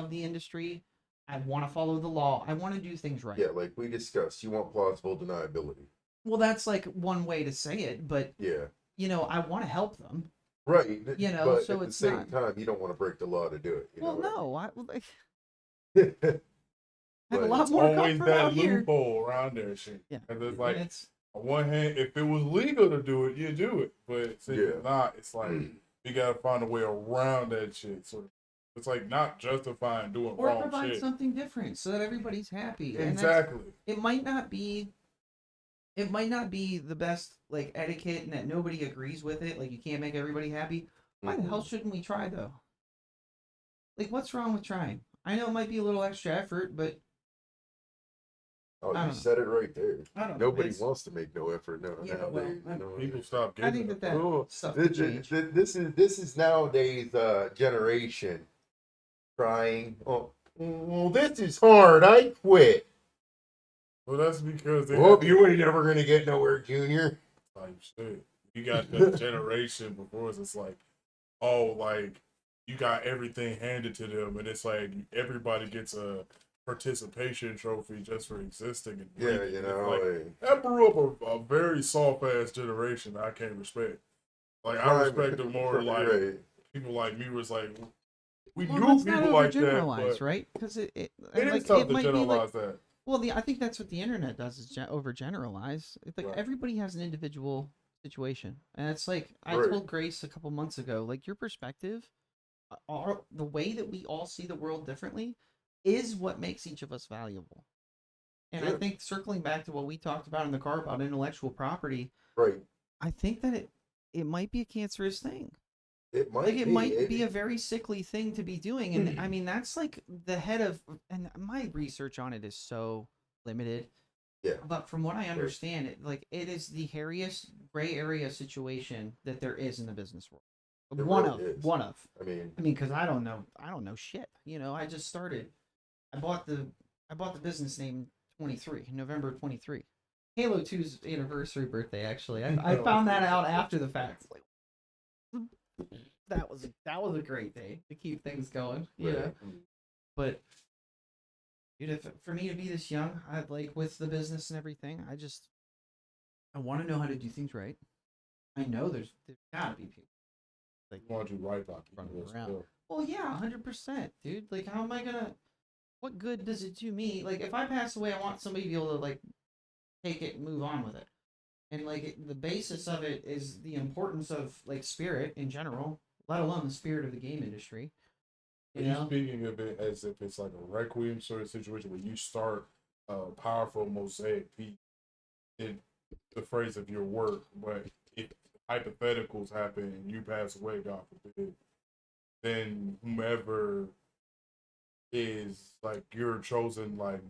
the industry. I want to follow the law. I want to do things right. Yeah, like we discussed, you want plausible deniability. Well, that's like one way to say it, but Yeah. I want to help them. Right. So but at the it's same not- time, you don't want to break the law to do it. You Well, know no, I have Right. a lot It's more always comfort that out here. loophole around there, shit. Yeah, And it's like, and it's on one hand, if it was legal to do it, you do it. But since it's Yeah. not, it's like you gotta find a way around that shit. So it's like not justifying doing or wrong provide shit. something different so that everybody's happy. And Exactly. it might not be the best like etiquette, and that nobody agrees with it. Like you can't make everybody happy. Why the hell shouldn't we try though? Like what's wrong with trying? I know it might be a little extra effort, but Oh, I you don't said it right there. I don't know. Nobody It's- wants to make no effort now. Yeah, nowadays, well, you know? People stop I getting think it. that stuff This, could change. this is nowadays generation crying. Oh, well, this is hard. I quit. Well, that's because they Well, have you ain't never gonna get nowhere, Junior. type shit. You got the generation before us. It's like, oh, like you got everything handed to them, and it's like everybody gets a participation trophy just for existing. And Yeah, breathing. you It's know. like, that grew up a very soft ass generation that I can't respect. Like I respect them more. Like right. people like me was like, we Well, knew let's people not like that, overgeneralize, but right? Because it it like, is tough it to might be like, generalize that. well, I think that's what the internet does is overgeneralize. It's like Right. everybody has an individual situation, and it's like I Right. told Grace a couple months ago, like your perspective, the way that we all see the world differently, is what makes each of us valuable. And I Sure. think circling back to what we talked about in the car about intellectual property, Right. I think that it might be a cancerous thing. It might Like it be. might be a very sickly thing to be doing, and I mean that's like the head of. And my research on it is so limited. Yeah. But from what I understand, it is the hairiest gray area situation that there is in the business world. It One really of is. one of. I mean, Because I don't know shit. I just started. I bought the business name 23 November 23. Halo 2's anniversary birthday actually. I found that out after the fact. Like, that was a great day to keep things going. right. But Dude, if for me to be this young, I'd like with the business and everything, I want to know how to do things right. I know there's gotta be people like You want to do right by running people as around. well. Well, yeah, 100%, dude. Like, how am I gonna? What good does it do me? Like, if I pass away, I want somebody to be able to like take it and move on with it. And like the basis of it is the importance of like spirit in general, let alone the spirit of the game industry. Are You you know? speaking of it as if it's like a requiem sort of situation where you start a powerful mosaic piece in the phrase of your work, but if hypotheticals happen and you pass away, God forbid, then whomever is like your chosen like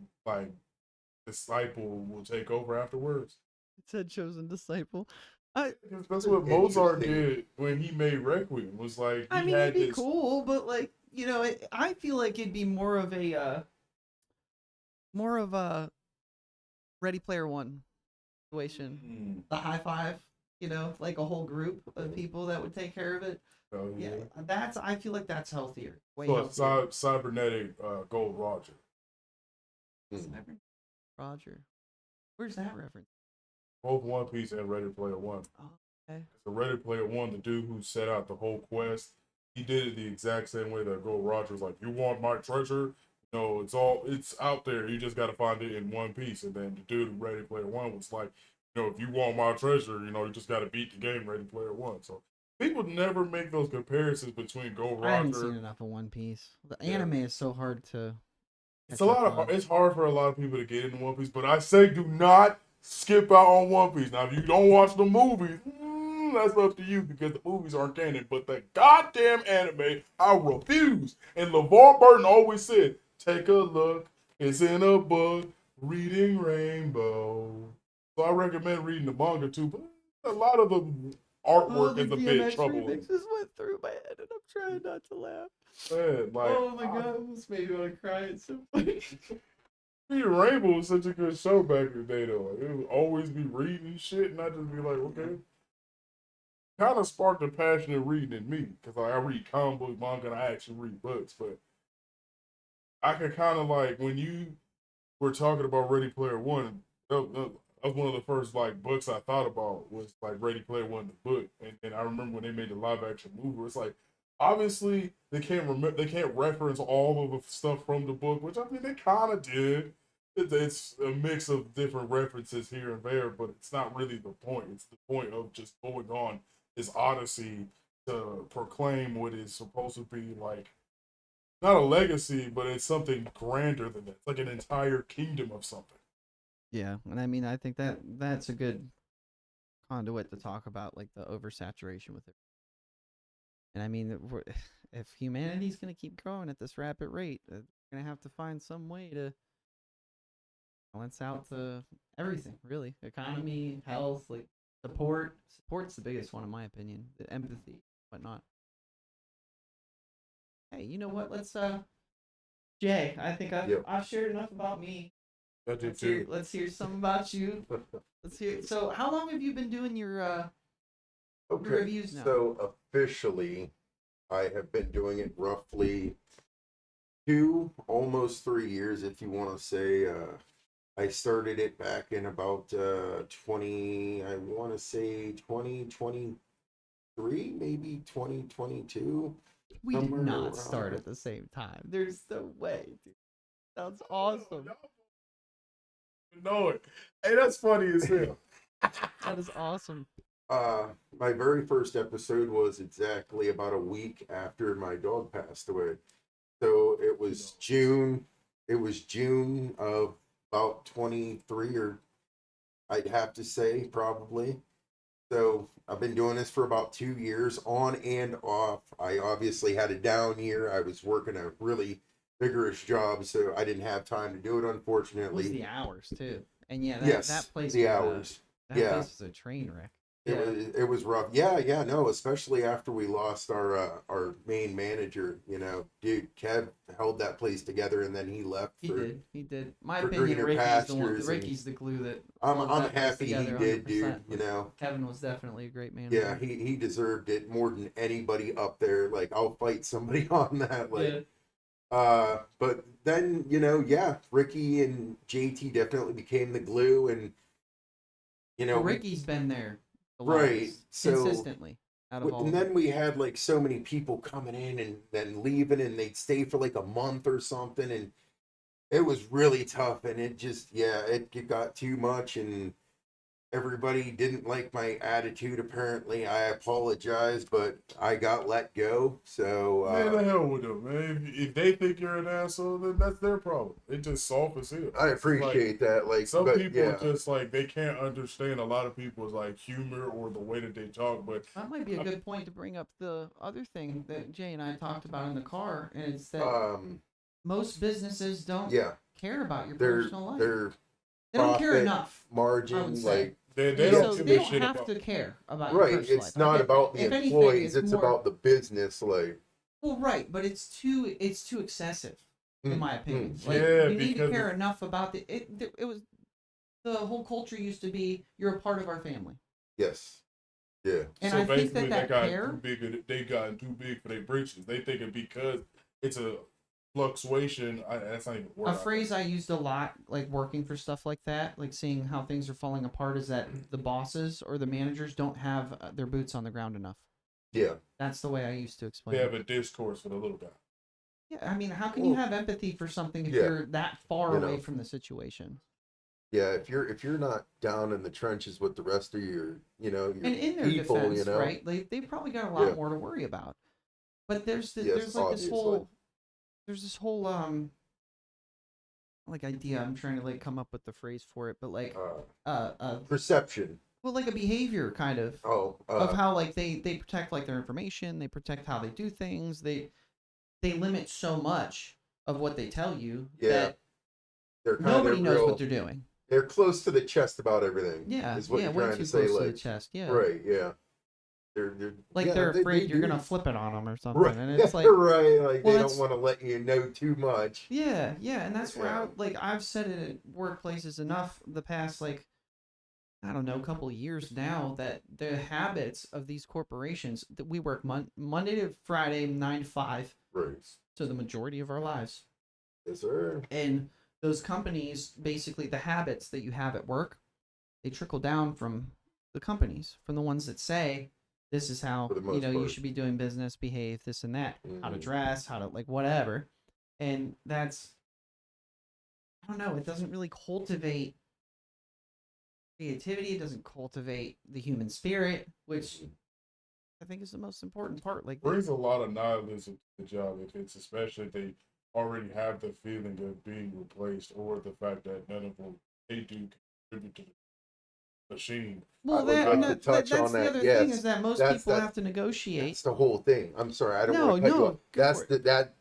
disciple will take over afterwards. It said chosen disciple. I That's what Mozart Interesting. did when he made Requiem. Was like I he mean, it'd had be this. cool, but like I feel like it'd be more of a Ready Player One situation. Mm, The high five, like a whole group of people that would take care of it. oh Yeah, yeah. I feel like that's healthier, way So a healthier. cybernetic Gold Roger. Hmm. Roger, where's that reference? Both One Piece and Ready Player One. Oh, okay. So Ready Player One, the dude who set out the whole quest, he did it the exact same way that Gold Roger was like, "You want my treasure? No, it's out there. You just got to find it in One Piece." And then the dude who Ready Player One was like, if you want my treasure, you just got to beat the game Ready Player One. So people never make those comparisons between Gold I haven't seen Roger. enough of One Piece. The Yeah, anime is so hard to it's a catch up lot of on. it's hard for a lot of people to get into One Piece, but I say do not skip out on One Piece. Now, if you don't watch the movies, that's up to you because the movies aren't canon. But the goddamn anime, I refuse. And LeVar Burton always said, "Take a look, it's in a book, Reading Rainbow." So I recommend reading the manga too. But a lot of the Oh, artwork the is a bit DMX troubling. remixes went through my head, and I'm trying not to laugh. Man, like, Oh my god, almost made me want to cry. It's so funny. Reading Rainbow was such a good show back in the day, though. Like, it would always be reading shit, and I just be like, okay. Kind of sparked a passion in reading in me, because like, I read comic book manga and I actually read books, but I could kind of like, when you were talking about Ready Player One, that was one of the first like books I thought about was like Ready Player One, the book, and I remember when they made the live action movie, it's like obviously they can't reference all of the stuff from the book, which I mean they kind of did. It's a mix of different references here and there, but it's not really the point. It's the point of just going on this odyssey to proclaim what is supposed to be like not a legacy, but it's something grander than that. It's like an entire kingdom of something. Yeah, and I mean, I think that's a good conduit to talk about like the oversaturation with it. And I mean, if humanity's gonna keep growing at this rapid rate, they're gonna have to find some way to balance out the everything, really. Economy, health, like support. Support's the biggest one in my opinion. The empathy, whatnot. Hey, you know what? Let's Jay, I think Yep. I've shared enough about me. I did too. Let's hear some about you. Let's hear. So, how long have you been doing your Okay, reviews now? so officially, I have been doing it roughly almost 3 years, if you want to say. I started it back in about 20, I want to say 2023, maybe 2022. We did Somewhere not around start there. at the same time. There's no way, dude. Sounds awesome. Know it. Hey, that's funny as hell. That is awesome. My very first episode was exactly about a week after my dog passed away. So it was June. It was June of about 23, or I'd have to say probably. So I've been doing this for about 2 years, on and off. I obviously had a down year. I was working a really vigorous job, so I didn't have time to do it, It was unfortunately. the hours too, and yeah, Yes, that place the was hours. that Yeah. place was a train wreck. It Yeah, was rough. Yeah, no, especially after we lost our main manager. Dude, Kev held that place together, and then he left he did. My for opinion, greener Ricky's the one. pastures. And Ricky's the glue that I'm held I'm that place happy he together did, dude. 100%. But Kevin was definitely a great manager. Yeah, he deserved it more than anybody up there. Like, I'll fight somebody on that. Like, Yeah. But then, yeah, Ricky and JT definitely became the glue, and Well, Ricky's been there the right. longest, So, consistently, out of all and of them. then we had like so many people coming in and then leaving, and they'd stay for like a month or something, and it was really tough, and it just, yeah, it got too much, and everybody didn't like my attitude. Apparently, I apologize, but I got let go. So, Man, the hell with them, man. If they think you're an asshole, then that's their problem. It just soft as hell. I It's like appreciate that. Like, some but people yeah, just like they can't understand a lot of people's like humor or the way that they talk. But That might be a good point to bring up the other thing that Jay and I talked about in the car, and it's that um, most businesses don't yeah, care about your their personal life. their They don't care profit enough, I margin, would say. like, they Yeah. don't So give they a don't shit have about. to care about your right. personal It's life. not If, about the if anything, employees; it's it's more about the business. Like, well, right, but it's too excessive, in my opinion. Like Yeah, you need to because care enough about it was the whole culture used to be you're a part of our family, yes, yeah, and so I think basically that they got too care. big. They gotten too big for their britches. They think it because it's a fluctuation. That's not even a word. A phrase I used a lot, like working for stuff like that, like seeing how things are falling apart, is that the bosses or the managers don't have their boots on the ground enough. yeah. That's the way I used to They explain have it. a discourse for the little guy. Yeah, I mean, how can you Well, have empathy for something if yeah, you're that far you away know, from the situation? yeah. If you're not down in the trenches with the rest of your And in their people, defense, right? They've probably got a lot yeah, more to worry about. But yes, there's like this obviously, whole there's this whole like idea. I'm trying to like come up with the phrase for it, but like uh, uh uh perception. well, like a behavior kind Oh, of how like they protect like their information, they protect how they do things, they limit so much of what they tell you yeah. that They're kind nobody of knows what real. they're doing. They're close to the chest about everything. Yeah, Is what yeah, you're way trying to too say? close to the Like, chest. Yeah, right? Yeah. They're like yeah. they're They afraid you're do. gonna flip it on them or something, Right. and Yeah. it's like, Right. Like well, they don't that's want to let you know too much. yeah, yeah, and that's where Yeah. I've said it at workplaces enough the past like I don't know couple of years now that the habits of these corporations that we work Monday to Friday 9 to 5, Right. so the majority of our lives, Yes, sir. and those companies basically the habits that you have at work they trickle down from the companies, from the ones that say this is For how the you most you part. should be doing business, behave, this and that, how to Hmm. dress, how to like whatever, and that's I don't know. It doesn't really cultivate creativity. It doesn't cultivate the human spirit, which I think is the most important part. Like Brings a lot of nihilism to the job if it's especially if they already have the feeling of being replaced or the fact that none of them they do contribute to the machine. I well, would that, like and to that touch on that's the that. other thing is Yes, that most that's people that. have to negotiate. That's the whole thing. I'm sorry, I don't No, want to cut you off. no, go That's for it.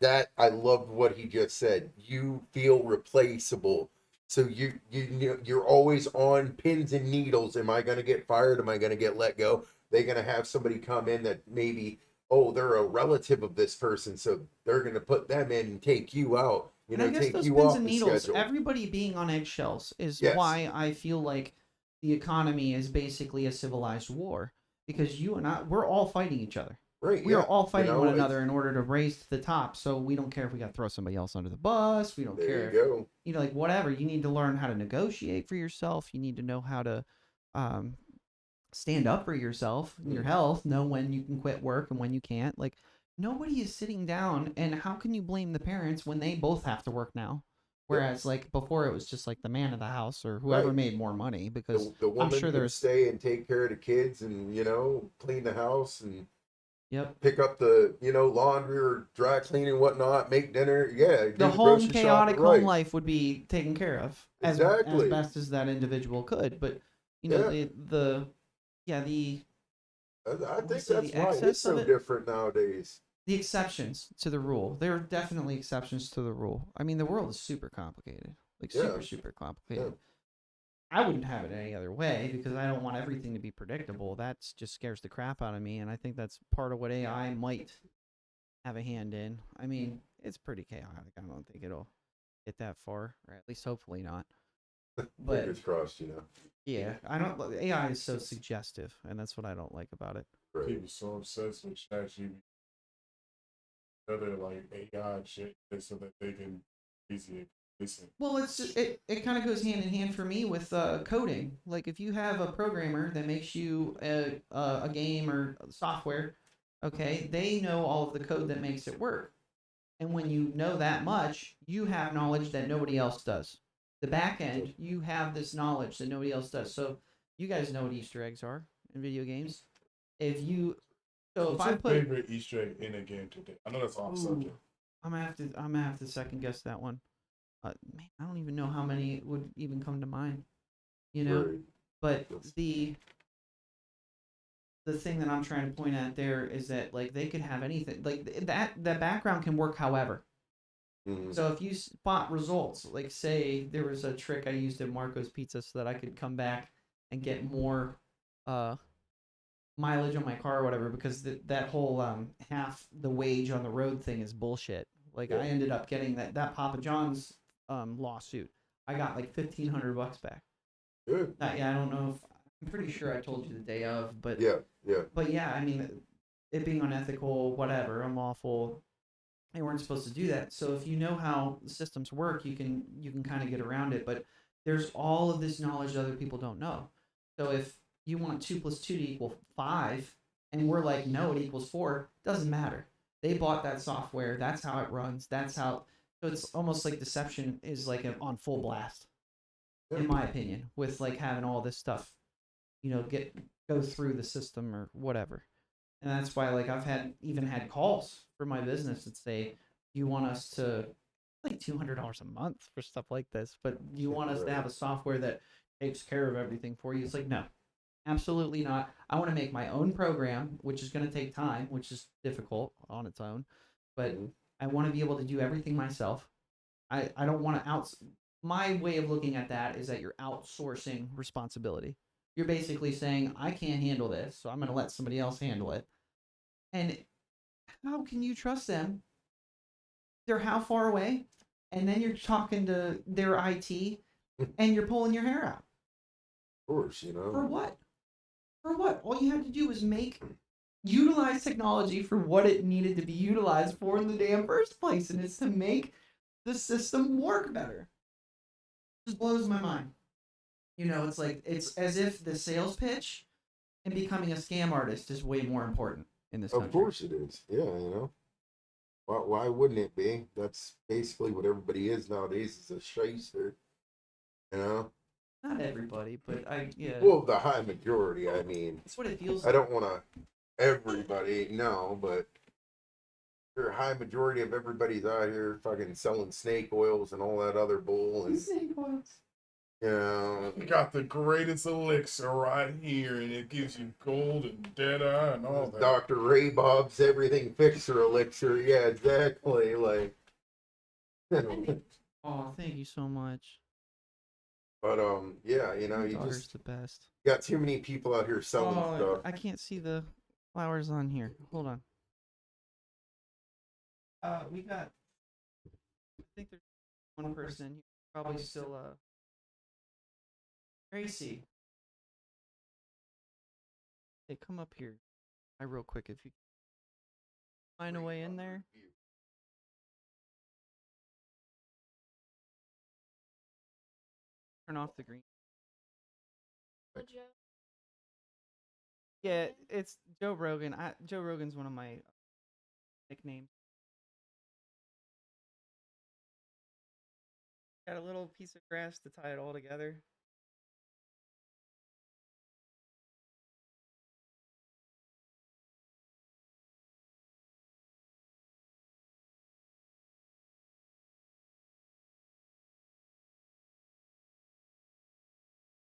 that I loved what he just said. You feel replaceable. So you're always on pins and needles. Am I going to get fired? Am I going to get let go? They're going to have somebody come in that maybe, oh, they're a relative of this person, so they're going to put them in and take you out. And I guess Take those you pins off and the needles, schedule. everybody being on eggshells is Yes. why I feel like the economy is basically a civilized war. Because you and I, we're all fighting each other. Right. We are Yeah. all fighting one It's, another in order to raise to the top. So we don't care if we got to throw somebody else under the bus. We don't there care you if, go. like whatever. You need to learn how to negotiate for yourself. You need to know how to um, stand up for yourself, your health, know when you can quit work and when you can't. Like nobody is sitting down, and how can you blame the parents when they both have to work now? Whereas like before it was just like the man of the house or whoever Right. made more money because The I'm woman sure can there's stay and take care of the kids and clean the house and yep. pick up the laundry or dry cleaning and whatnot, make dinner, yeah, do The the home grocery shopping, chaotic home right? life would be taken care of as Exactly. best as that individual could. But Yeah, the yeah I I want to think say that's the why it's excess of so it, different nowadays. the exceptions to the rule. There are definitely exceptions to the rule. I mean, the world is super complicated, like Yeah, super yeah, complicated. I wouldn't have it any other way because I don't want everything to be predictable. That just scares the crap out of me, and I think that's part of what AI might have a hand in. I mean, it's pretty chaotic. I don't think it'll get that far, or at least hopefully not. But fingers crossed, yeah, I don't. AI is so suggestive, and that's what I don't like about it. right? People so obsessed with ChatGPT. other like AI shit so that they can easily listen. Well, it kind of goes hand in hand for me with coding. Like if you have a programmer that makes you a game or software, okay, they know all of the code that makes it work. And when you know that much, you have knowledge that nobody else does. The back end, you have this knowledge that nobody else does. So you guys know what Easter eggs are in video games. If you so if What's I your put favorite Easter egg in a game today? I know that's off subject. I'm gonna have to second guess that one. Man, I don't even know how many would even come to mind. You know, Right. but the thing that I'm trying to point at there is that like they could have anything like that background can work however. Mhm. So if you spot results, like say there was a trick I used at Marco's Pizza so that I could come back and get more uh mileage on my car or whatever because that whole half the wage on the road thing is bullshit. Like I ended up getting that Papa John's lawsuit. I got like $1,500 back. Good. Yeah, I don't know if I'm pretty sure I told you the day of, but Yeah. yeah, I mean it being unethical, whatever, unlawful. They weren't supposed to do that. So if you know how the systems work, you can kind of get around it. But there's all of this knowledge that other people don't know. So if you want 2 + 2 to equal 5, and we're like, no, it equals 4, doesn't matter. They bought that software. That's how it runs. That's how. So it's almost like deception is like on full blast, in my opinion, with like having all this stuff, go through the system or whatever. And that's why like I've even had calls for my business that say, you want us to like $200 a month for stuff like this, but you want us to have a software that takes care of everything for you? It's like, no, absolutely not. I want to make my own program, which is going to take time, which is difficult on its own, but I want to be able to do everything myself. I don't want to my way of looking at that is that you're outsourcing responsibility. You're basically saying, I can't handle this, so I'm going to let somebody else handle it. And how can you trust them? They're how far away? And then you're talking to their IT and you're pulling your hair out. Of course, For what? For what? All you had to do was utilize technology for what it needed to be utilized for in the damn first place, and it's to make the system work better. It just blows my mind. It's like it's as if the sales pitch and becoming a scam artist is way more important in this country. Of course it is. Yeah, Why wouldn't it be? That's basically what everybody is nowadays, is a shyster. Not everybody, but yeah. Well, the high majority, I mean. That's what it feels I like. don't want to everybody, no, but a high majority of everybody's out here fucking selling snake oils and all that other bull. And, snake oils. We got the greatest elixir right here, and it gives you gold and dead eye and all that. Dr. Ray Bob's everything fixer elixir. Yeah, exactly. Like. Oh, thank you so much. But yeah, you Daughter's just the best. got too many people out here selling stuff. I can't see the flowers on here. Hold on. We got. I think there's one person here, probably still Gracie. Hey, come up here. Real quick, if you find a way in there. Turn off the green. Yeah, it's Joe Rogan. Joe Rogan's one of my nicknames. Got a little piece of grass to tie it all together.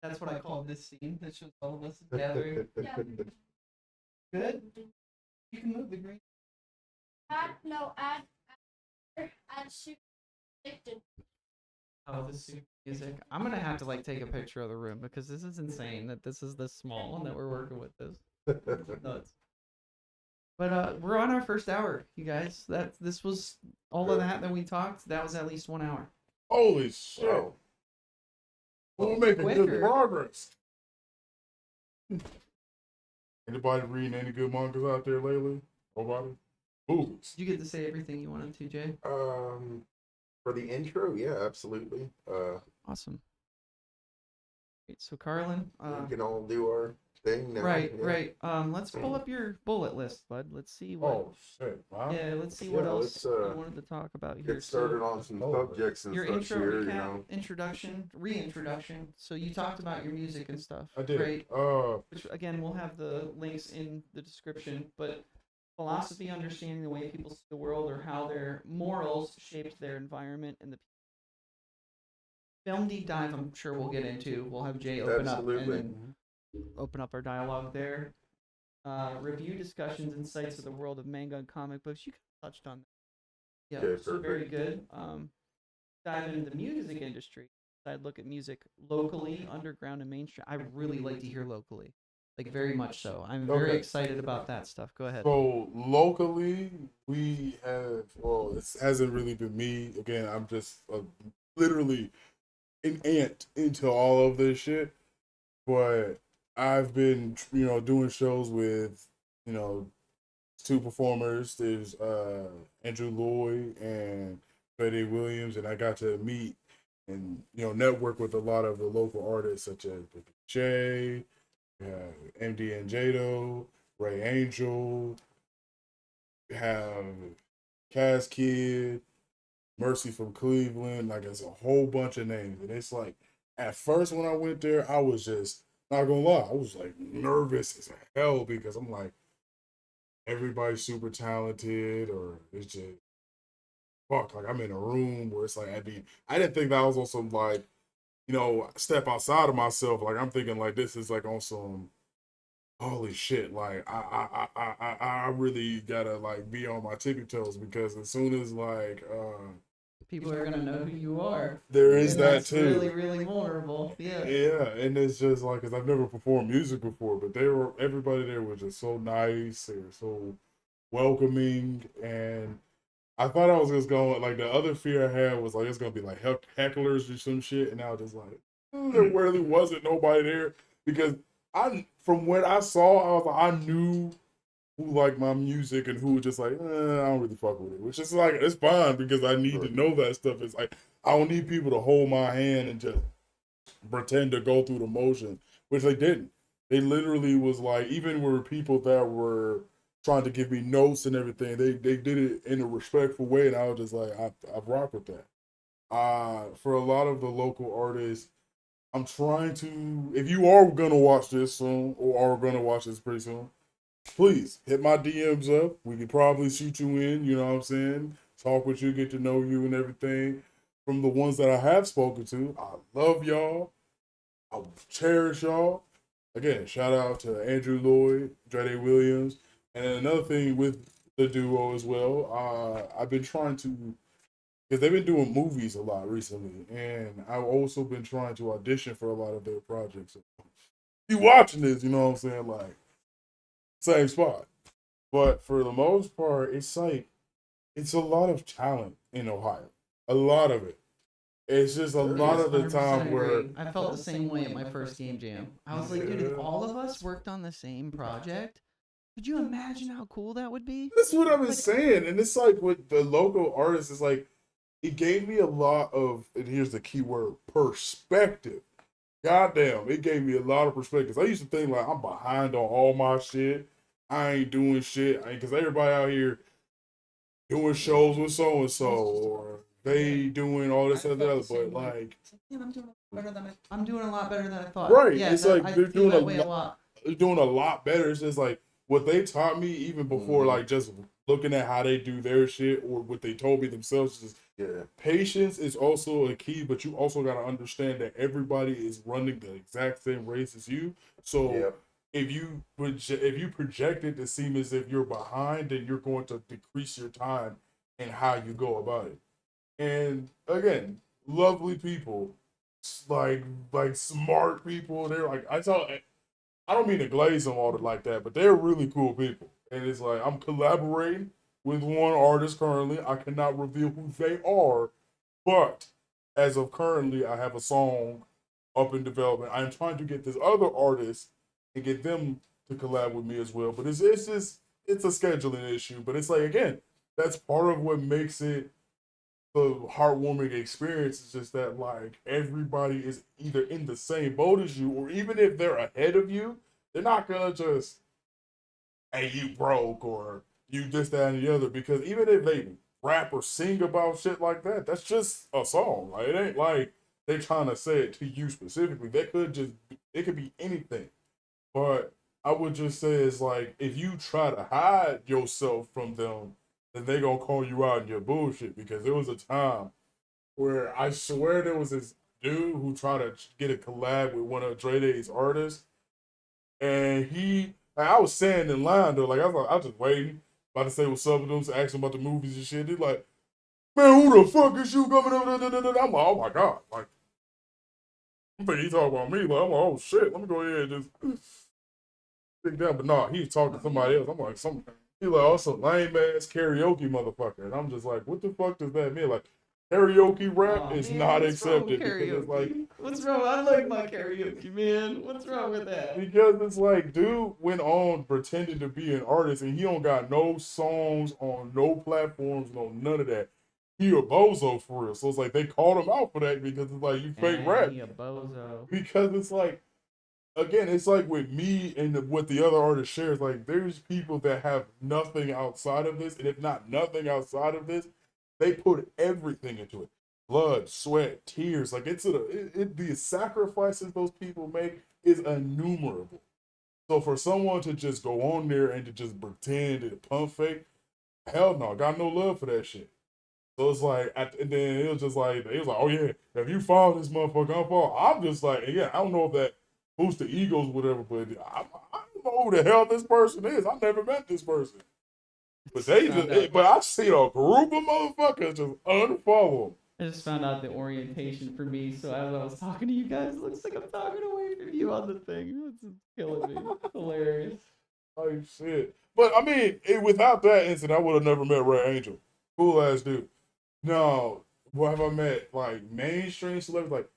That's what I call this scene. That shows all of us gathering. Good? You can move the green. Add super addicted. Oh, the super music. I'm gonna have to like take a picture of the room because this is insane that this is this small and that we're working with this. Nuts. But we're on our first hour, you guys. This was all of that we talked. That was at least 1 hour. Holy shit! Wow. We're making Quicker. good progress. Anybody reading any good mangas out there lately? Nobody? movies. Did you get to say everything you wanted to, Jay? For the intro, yeah, absolutely. Awesome. Great. So, Karlin, We can all do our thing now. right, yeah. right. Let's pull up your bullet list, bud. Let's see what. Oh shit! Wow. Yeah, let's see what Yeah, else let's, you wanted to talk about here. Get started So, on some Oh, subjects and your such intro here, recap, introduction, reintroduction. So you talked about your music and stuff, I did. right? Which again, we'll have the links in the description. But philosophy, understanding the way people see the world, or how their morals shaped their environment, and the film deep dive. I'm sure we'll get into. We'll have Jay open Absolutely. up and then open up our dialogue there. Review discussions, insights of the world of manga and comic books. You kind of touched on that. Yeah, Okay, so very perfect. good. Dive into the music industry. I'd look at music locally, underground, and mainstream. I really like to hear locally, like very much so. I'm very Okay. excited about that stuff. Go ahead. So locally, we have. Well, it hasn't really been me. Again, I'm just literally an ant into all of this shit. But I've been, doing shows with, you know, two performers. There's Andrew Lloyd and Freddie Williams, and I got to meet and network with a lot of the local artists such as Jay, MD and Jado, Ray Angel, have Cass Kid, Mercy from Cleveland. Like it's a whole bunch of names, and it's like at first when I went there, I was just not gonna lie, I was like nervous as hell because I'm like everybody's super talented, or it's just fuck. Like I'm in a room where it's like I didn't think that was on some like step outside of myself. Like I'm thinking like this is like on some holy shit. Like I really gotta like be on my tippy toes because as soon as like People are gonna know who you are. there is And that that's too. really, really vulnerable. Yeah. Yeah, and it's just like, cause I've never performed music before, but everybody there was just so nice. They were so welcoming, and I thought I was just going like the other fear I had was like it's gonna be like hecklers or some shit, and I was just like there really wasn't nobody there because from what I saw I was like I knew who liked my music and who was just like I don't really fuck with it, which is like it's fine because I need to know that stuff. It's like I don't need people to hold my hand and just pretend to go through the motions, which they didn't. They literally was like, even were people that were trying to give me notes and everything, they did it in a respectful way, and I was just like, I rock with that. For a lot of the local artists, I'm trying to. If you are gonna watch this soon, or are gonna watch this pretty soon, please hit my DMs up. We could probably shoot you in. You know what I'm saying? Talk with you, get to know you, and everything. From the ones that I have spoken to, I love y'all. I cherish y'all. Again, shout out to Andrew Lloyd, Dre Williams, and then another thing with the duo as well. I've been trying to because they've been doing movies a lot recently, and I've also been trying to audition for a lot of their projects. So, you watching this, you know what I'm saying? Like same spot, but for the most part, it's like it's a lot of talent in Ohio. A lot of it. It's just a lot of the 100% time where agree. I felt the same way at my first game jam. I was like, dude, if all of us worked on the same project, could you imagine how cool that would be? that's what I was Like, saying, and it's like with the local artists, it's like it gave me a lot of, and here's the key word, perspective. Goddamn, it gave me a lot of perspectives. I used to think like I'm behind on all my shit. I ain't doing shit because everybody out here doing shows with so and so, or they doing all this and that. But like, damn, I'm doing a lot better than I thought. right? Yeah, It's that, like I they're feel doing that way a lot. they're doing a lot better. It's just like what they taught me even before, like just looking at how they do their shit or what they told me themselves. Is Yeah. patience is also a key, but you also got to understand that everybody is running the exact same race as you. So Yep. if you project it to seem as if you're behind, then you're going to decrease your time and how you go about it. And again, lovely people, like smart people. They're like I don't mean to glaze them all like that, but they're really cool people. And it's like I'm collaborating with one artist currently. I cannot reveal who they are, but as of currently, I have a song up in development. I'm trying to get this other artist and get them to collab with me as well. But it's just it's a scheduling issue, but it's like again, that's part of what makes it the heartwarming experience. Is just that like everybody is either in the same boat as you, or even if they're ahead of you, they're not gonna just hey you broke or you this that and the other because even if they rap or sing about shit like that, that's just a song. Like it ain't like they trying to say it to you specifically. They could just it could be anything. But I would just say it's like if you try to hide yourself from them, then they gonna call you out in your bullshit. Because there was a time where I swear there was this dude who tried to get a collab with one of Dre Day's artists, and like, I was standing in line though, like I was just waiting, about to say what's up with them, to ask them about the movies and shit. They're like, man, who the fuck is you coming over? I'm like, oh my god, like I think he talking about me. Like I'm like, oh shit, let me go ahead and just sit down. But no, he's talking to somebody else. I'm like, he like, oh, some lame ass karaoke motherfucker. And I'm just like, what the fuck does that mean? Like, karaoke rap is man, not what's wrong with accepted because it's like, what's wrong? I like my karaoke, man. What's wrong with that? because it's like, dude went on pretending to be an artist and he don't got no songs on no platforms, no none of that. He a bozo for real. So it's like they called him out for that because it's like you fake rap. He a bozo. Because it's like again, it's like with me and what the other artist shares. Like, there's people that have nothing outside of this, and if not nothing outside of this, they put everything into it: blood, sweat, tears. Like the sacrifices those people make is innumerable. So for someone to just go on there and to just pretend and pump fake, hell no, got no love for that shit. So it's like, and then it was just like, it was like, oh yeah, if you follow this motherfucker, I'm follow. I'm just like, yeah, I don't know if that boosts the egos, whatever, but I don't know who the hell this person is. I never met this person. But they just, but I see a group of motherfuckers just unfollow. I just found out the orientation for me, so as I was talking to you guys, it looks like I'm talking away from you on the thing. It's killing me. It's hilarious. Like shit. But I mean, without that incident, I would have never met Ray Angel. Cool ass dude. No, what have I met? Like mainstream celebrities, like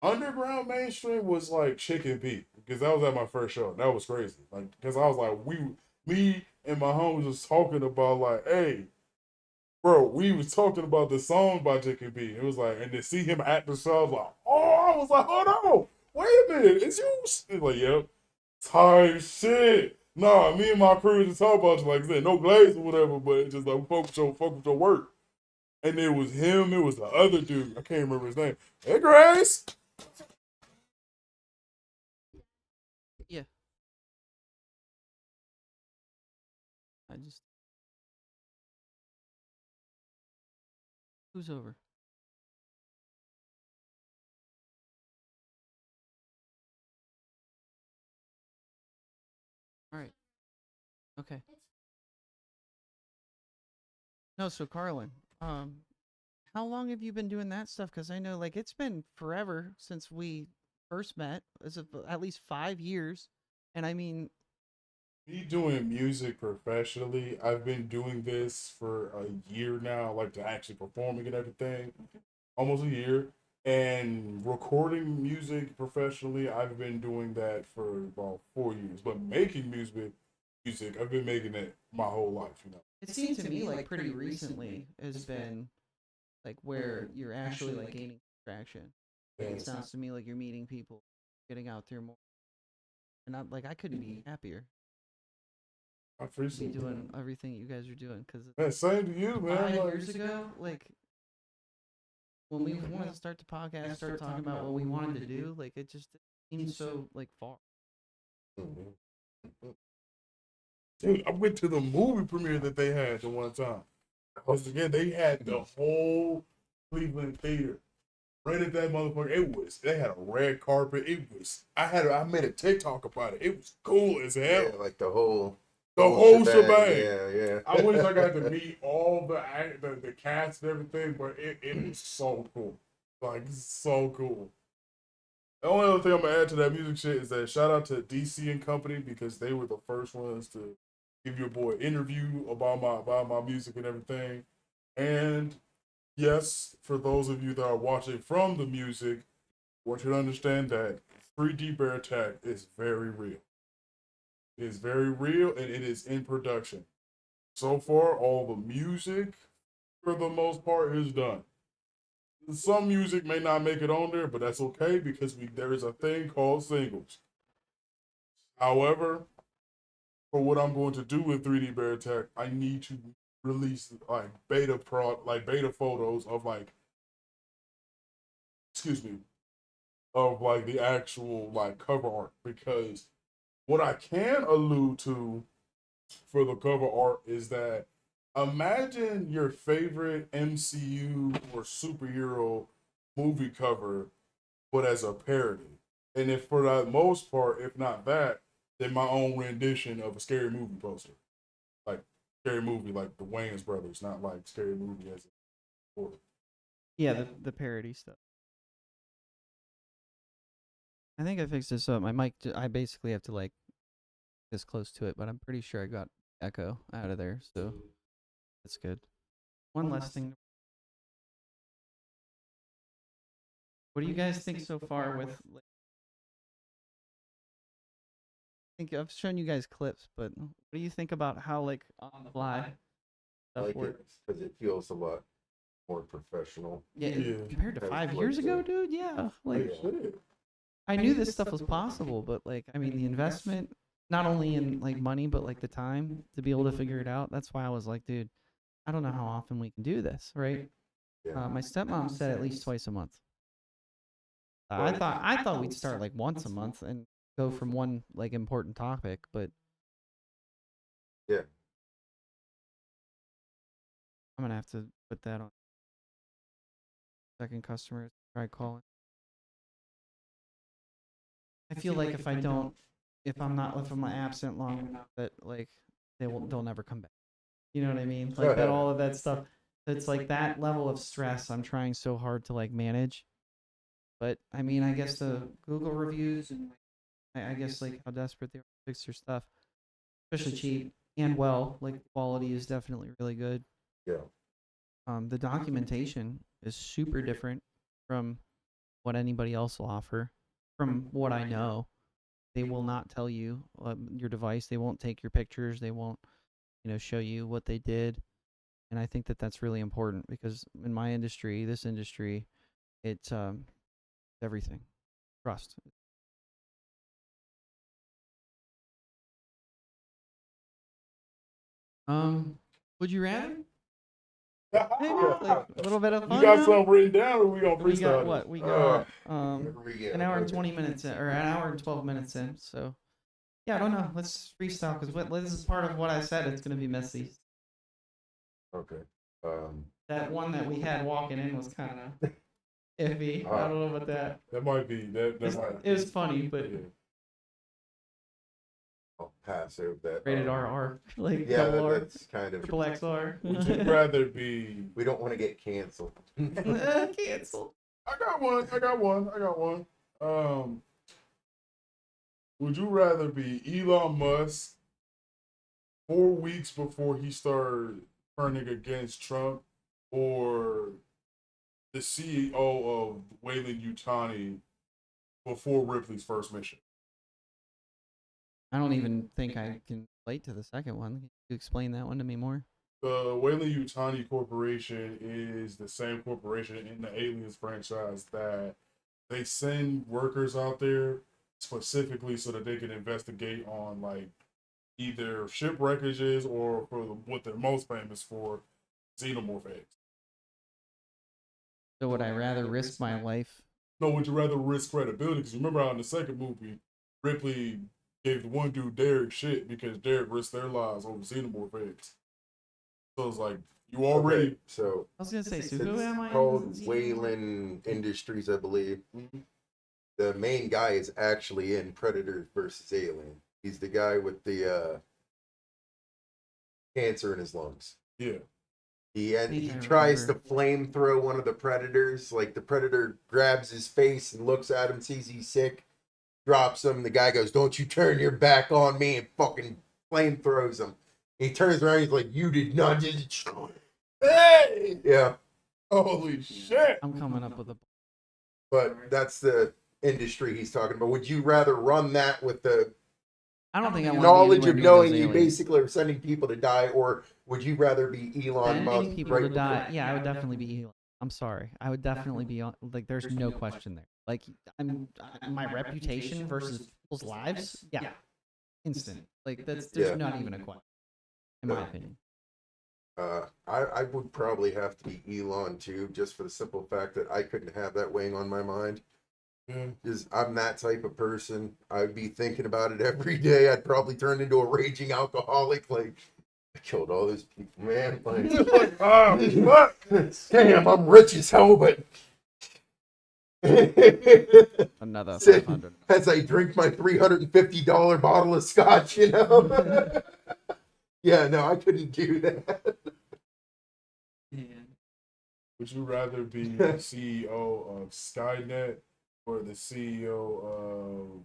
underground mainstream was like Chicken Pete because that was at my first show. That was crazy. Like because I was like, me and my homies was talking about like, hey, bro, we was talking about the song by Chicken Pete. It was like, and to see him at the show, I was like, oh, I was like, hold on, wait a minute, it's you? He's like, yep, type shit. Nah, me and my crew just talk about you like I said, no glaze or whatever, but it's just like fuck with your work. And it was him, it was the other dude. I can't remember his name. Hey, Grace. Yeah. I just. Who's over? All right. Okay. No, so Karlin, how long have you been doing that stuff? Because I know, like, it's been forever since we first met. Is it at least 5 years? And I mean, Me doing music professionally, I've been doing this for a year now, like to actually performing and everything, almost a year. And recording music professionally, I've been doing that for about 4 years. But making music, I've been making it my whole life. it seemed to me like pretty recently has been like where you're actually like gaining traction. Like, it sounds to me like you're meeting people, getting out there more, and I'm like I couldn't be happier. I To be appreciate doing everything you guys are doing because Man, same to you, man. 5 years ago, like when we wanted to start the podcast, start talking about what we wanted to do, like it just seemed so like far. Dude, I went to the movie premiere that they had the one time. Because again, they had the whole Cleveland theater. Rented that motherfucker. They had a red carpet. I made a TikTok about it. It was cool as hell. Yeah, like the whole shebang. Yeah. I wish I got to meet all the cast and everything, but it was so cool. Like, so cool. The only other thing I'm gonna add to that music shit is that shout out to DC and Company because they were the first ones to give your boy an interview about my music and everything. And yes, for those of you that are watching from the music, I want you to understand that 3D Bear Attack is very real. It is very real, and it is in production. So far, all the music, for the most part, is done. Some music may not make it on there, but that's okay because there is a thing called singles. However, for what I'm going to do with 3D Bear Tech, I need to release like beta photos of like, excuse me, of like the actual like cover art, because what I can allude to for the cover art is that imagine your favorite MCU or superhero movie cover, but as a parody. And if for the most part, if not that, then my own rendition of a scary movie poster. Like scary movie like the Wayans brothers, not like scary movie as a Yeah, the parody stuff. I think I fixed this up. My mic, I basically have to like this close to it, but I'm pretty sure I got echo out of there, so that's good. One less thing. What do you guys think so far with? Like, I think I've shown you guys clips, but what do you think about how like on the fly I stuff like works? it because it feels a lot more professional. Yeah, Yeah. compared to Has, 5 years like, ago, the- dude. Yeah, like shit. I knew this stuff was possible, but like I mean, the investment, not only in like money, but like the time to be able to figure it out. That's why I was like, dude, I don't know how often we can do this, right? Yeah. My stepmom said at least twice a month. Right. I thought we'd start like once a month and go from one like important topic, but Yeah. I'm gonna have to put that on second customer. Try calling. I feel like if I don't, if I'm absent long enough, that like they'll never come back. You know what I mean? Like that, all of that stuff. It's like that level of stress I'm trying so hard to like manage. But I mean, I guess the Google reviews and I guess like how desperate they are to fix their stuff, especially cheap and well. Like quality is definitely really good. Yeah. The documentation is super different from what anybody else will offer. From what I know, they will not tell you your device. They won't take your pictures. They won't, show you what they did. And I think that that's really important because in my industry, this industry, it's everything. Trust. Would you rather? Maybe like a little bit of fun. You got now? something written down, or we gonna We got freestyle what? it? We got Whatever we get. an hour and 20 minutes in, or an hour and 12 minutes in. So yeah, I don't know. Let's freestyle because this is part of what I said. It's gonna be messy. Okay. That one that we had walking in was kind of iffy. I don't know about that. That might be that. It was funny, but Yeah. I'll pass over that. rated RR, like Yeah, double R, that's kind of. triple XR. Would you rather be? We don't want to get canceled. Cancel. I got one. Would you rather be Elon Musk 4 weeks before he started turning against Trump, or the CEO of Wayland Yutani before Ripley's first mission? I don't even think I can relate to the second one. Can you explain that one to me more? The Wayland Yutani Corporation is the same corporation in the Aliens franchise that they send workers out there specifically so that they can investigate on like either shipwreckages or for what they're most famous for, xenomorph eggs. So would I rather risk my life? No, would you rather risk credibility? Because remember how in the second movie, Ripley gave the one dude Derek shit because Derek risked their lives over xenomorph eggs. So it's like you already. Okay, so I was gonna say, so it's who am I? called Wayland Industries, I believe. Mhm. The main guy is actually in Predator versus Alien. He's the guy with the cancer in his lungs. Yeah. He I tries to remember. flamethrow one of the predators. Like the predator grabs his face and looks at him, sees he's sick, drops him. The guy goes, "Don't you turn your back on me!" and fucking flamethrows him. He turns around, he's like, "You did not just." Hey! Yeah, Holy shit! I'm coming up with a. but that's the industry he's talking about. Would you rather run that with the I don't think I want knowledge to of be anywhere knowing near you those aliens. basically are sending people to die, or would you rather be Elon Musk? Sending people to die. Yeah, I would definitely be Elon. I'm sorry. I would definitely be on. Like, there's no question there. Like, my reputation versus people's lives. Yeah, instant. Like, there's Yeah. not even a question, in my opinion. I would probably have to be Elon too, just for the simple fact that I couldn't have that weighing on my mind. Because I'm that type of person. I'd be thinking about it every day. I'd probably turn into a raging alcoholic. Like, I killed all those people, man. Like, fuck. Damn, I'm rich as hell, but Another Said- 500. as I drink my $350 bottle of scotch, you know. Yeah, no, I couldn't do that. Would you rather be the CEO of Skynet or the CEO of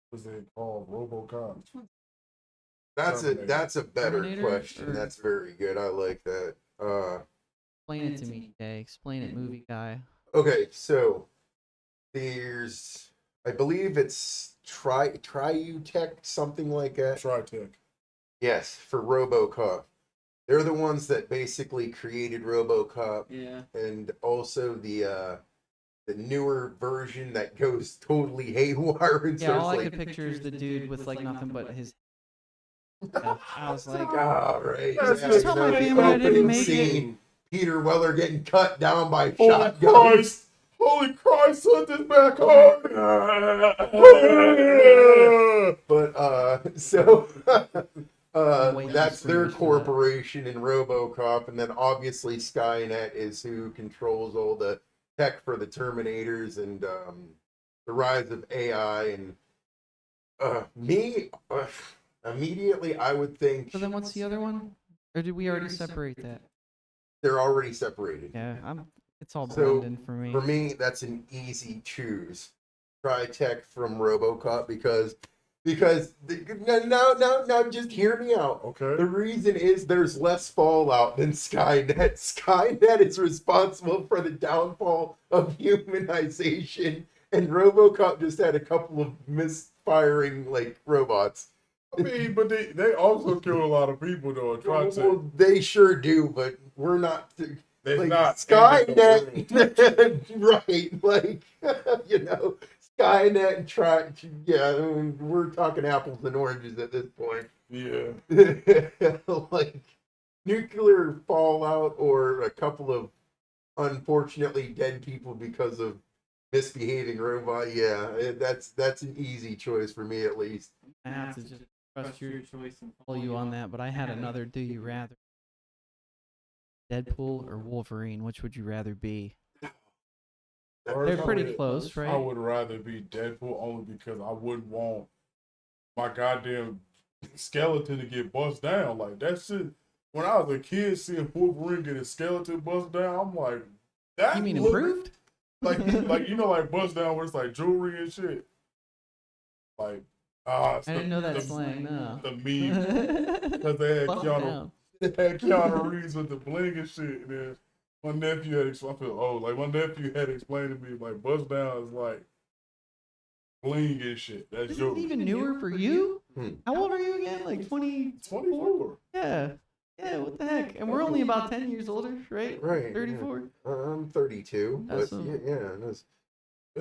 what's it called, RoboCop? That's a better Terminator, question. or- That's very good. I like that. Explain it to me, Jay. Explain it, movie guy. Okay, so there's, I believe it's Triutech, something like that. Tritech. Yes, for RoboCop. They're the ones that basically created RoboCop, Yeah. and also the newer version that goes totally haywire and Yeah, all starts I like, could picture is the dude with like nothing but his. Yeah, I was like, all right. That's yeah, just tell you my know, the family I didn't opening make it. scene, Peter Weller getting cut down by Holy shotgun. Christ! Holy Christ! Set this back on! But so Wait, that's their screamers for that. corporation in RoboCop, and then obviously Skynet is who controls all the tech for the Terminators and the rise of AI. And immediately I would think So then, what's the other one? Or did we already separate that? they're already separated. Yeah, it's all So, blending for me. For me, that's an easy choose. Try tech from RoboCop because no, just hear me out. Okay. The reason is there's less fallout than Skynet. Skynet is responsible for the downfall of humanization, and RoboCop just had a couple of misfiring like robots. I mean, but they also kill a lot of people though. Tritech. Well, they sure do, but we're not. They're Like not Skynet, right? Like, you know, Skynet and yeah, we're talking apples and oranges at this point. Yeah. Like nuclear fallout or a couple of unfortunately dead people because of misbehaving robot. Yeah, that's an easy choice for me at least. I have to just trust your choice and follow you on that. But I had another. Do you rather? Deadpool or Wolverine? Which would you rather be? They're pretty close, right? I would rather be Deadpool only because I wouldn't want my goddamn skeleton to get bust down. Like that shit. When I was a kid, seeing Wolverine get his skeleton bust down, I'm like, that. You mean look- improved? Like you know, like bust down where it's like jewelry and shit. Like I didn't know that slang. No. The meme because they had Bust Keanu. down. They had Keanu Reeves with the bling and shit. And then my nephew had explained, I feel old. Like my nephew had explained to me, like bust down is like bling and shit. That's This jewelry. is even newer for you. Hmm. How old are you again? Like 20? 24. Yeah. Yeah. What the heck? And we're only about 10 years older, right? Right. 34. I'm 32, but Awesome.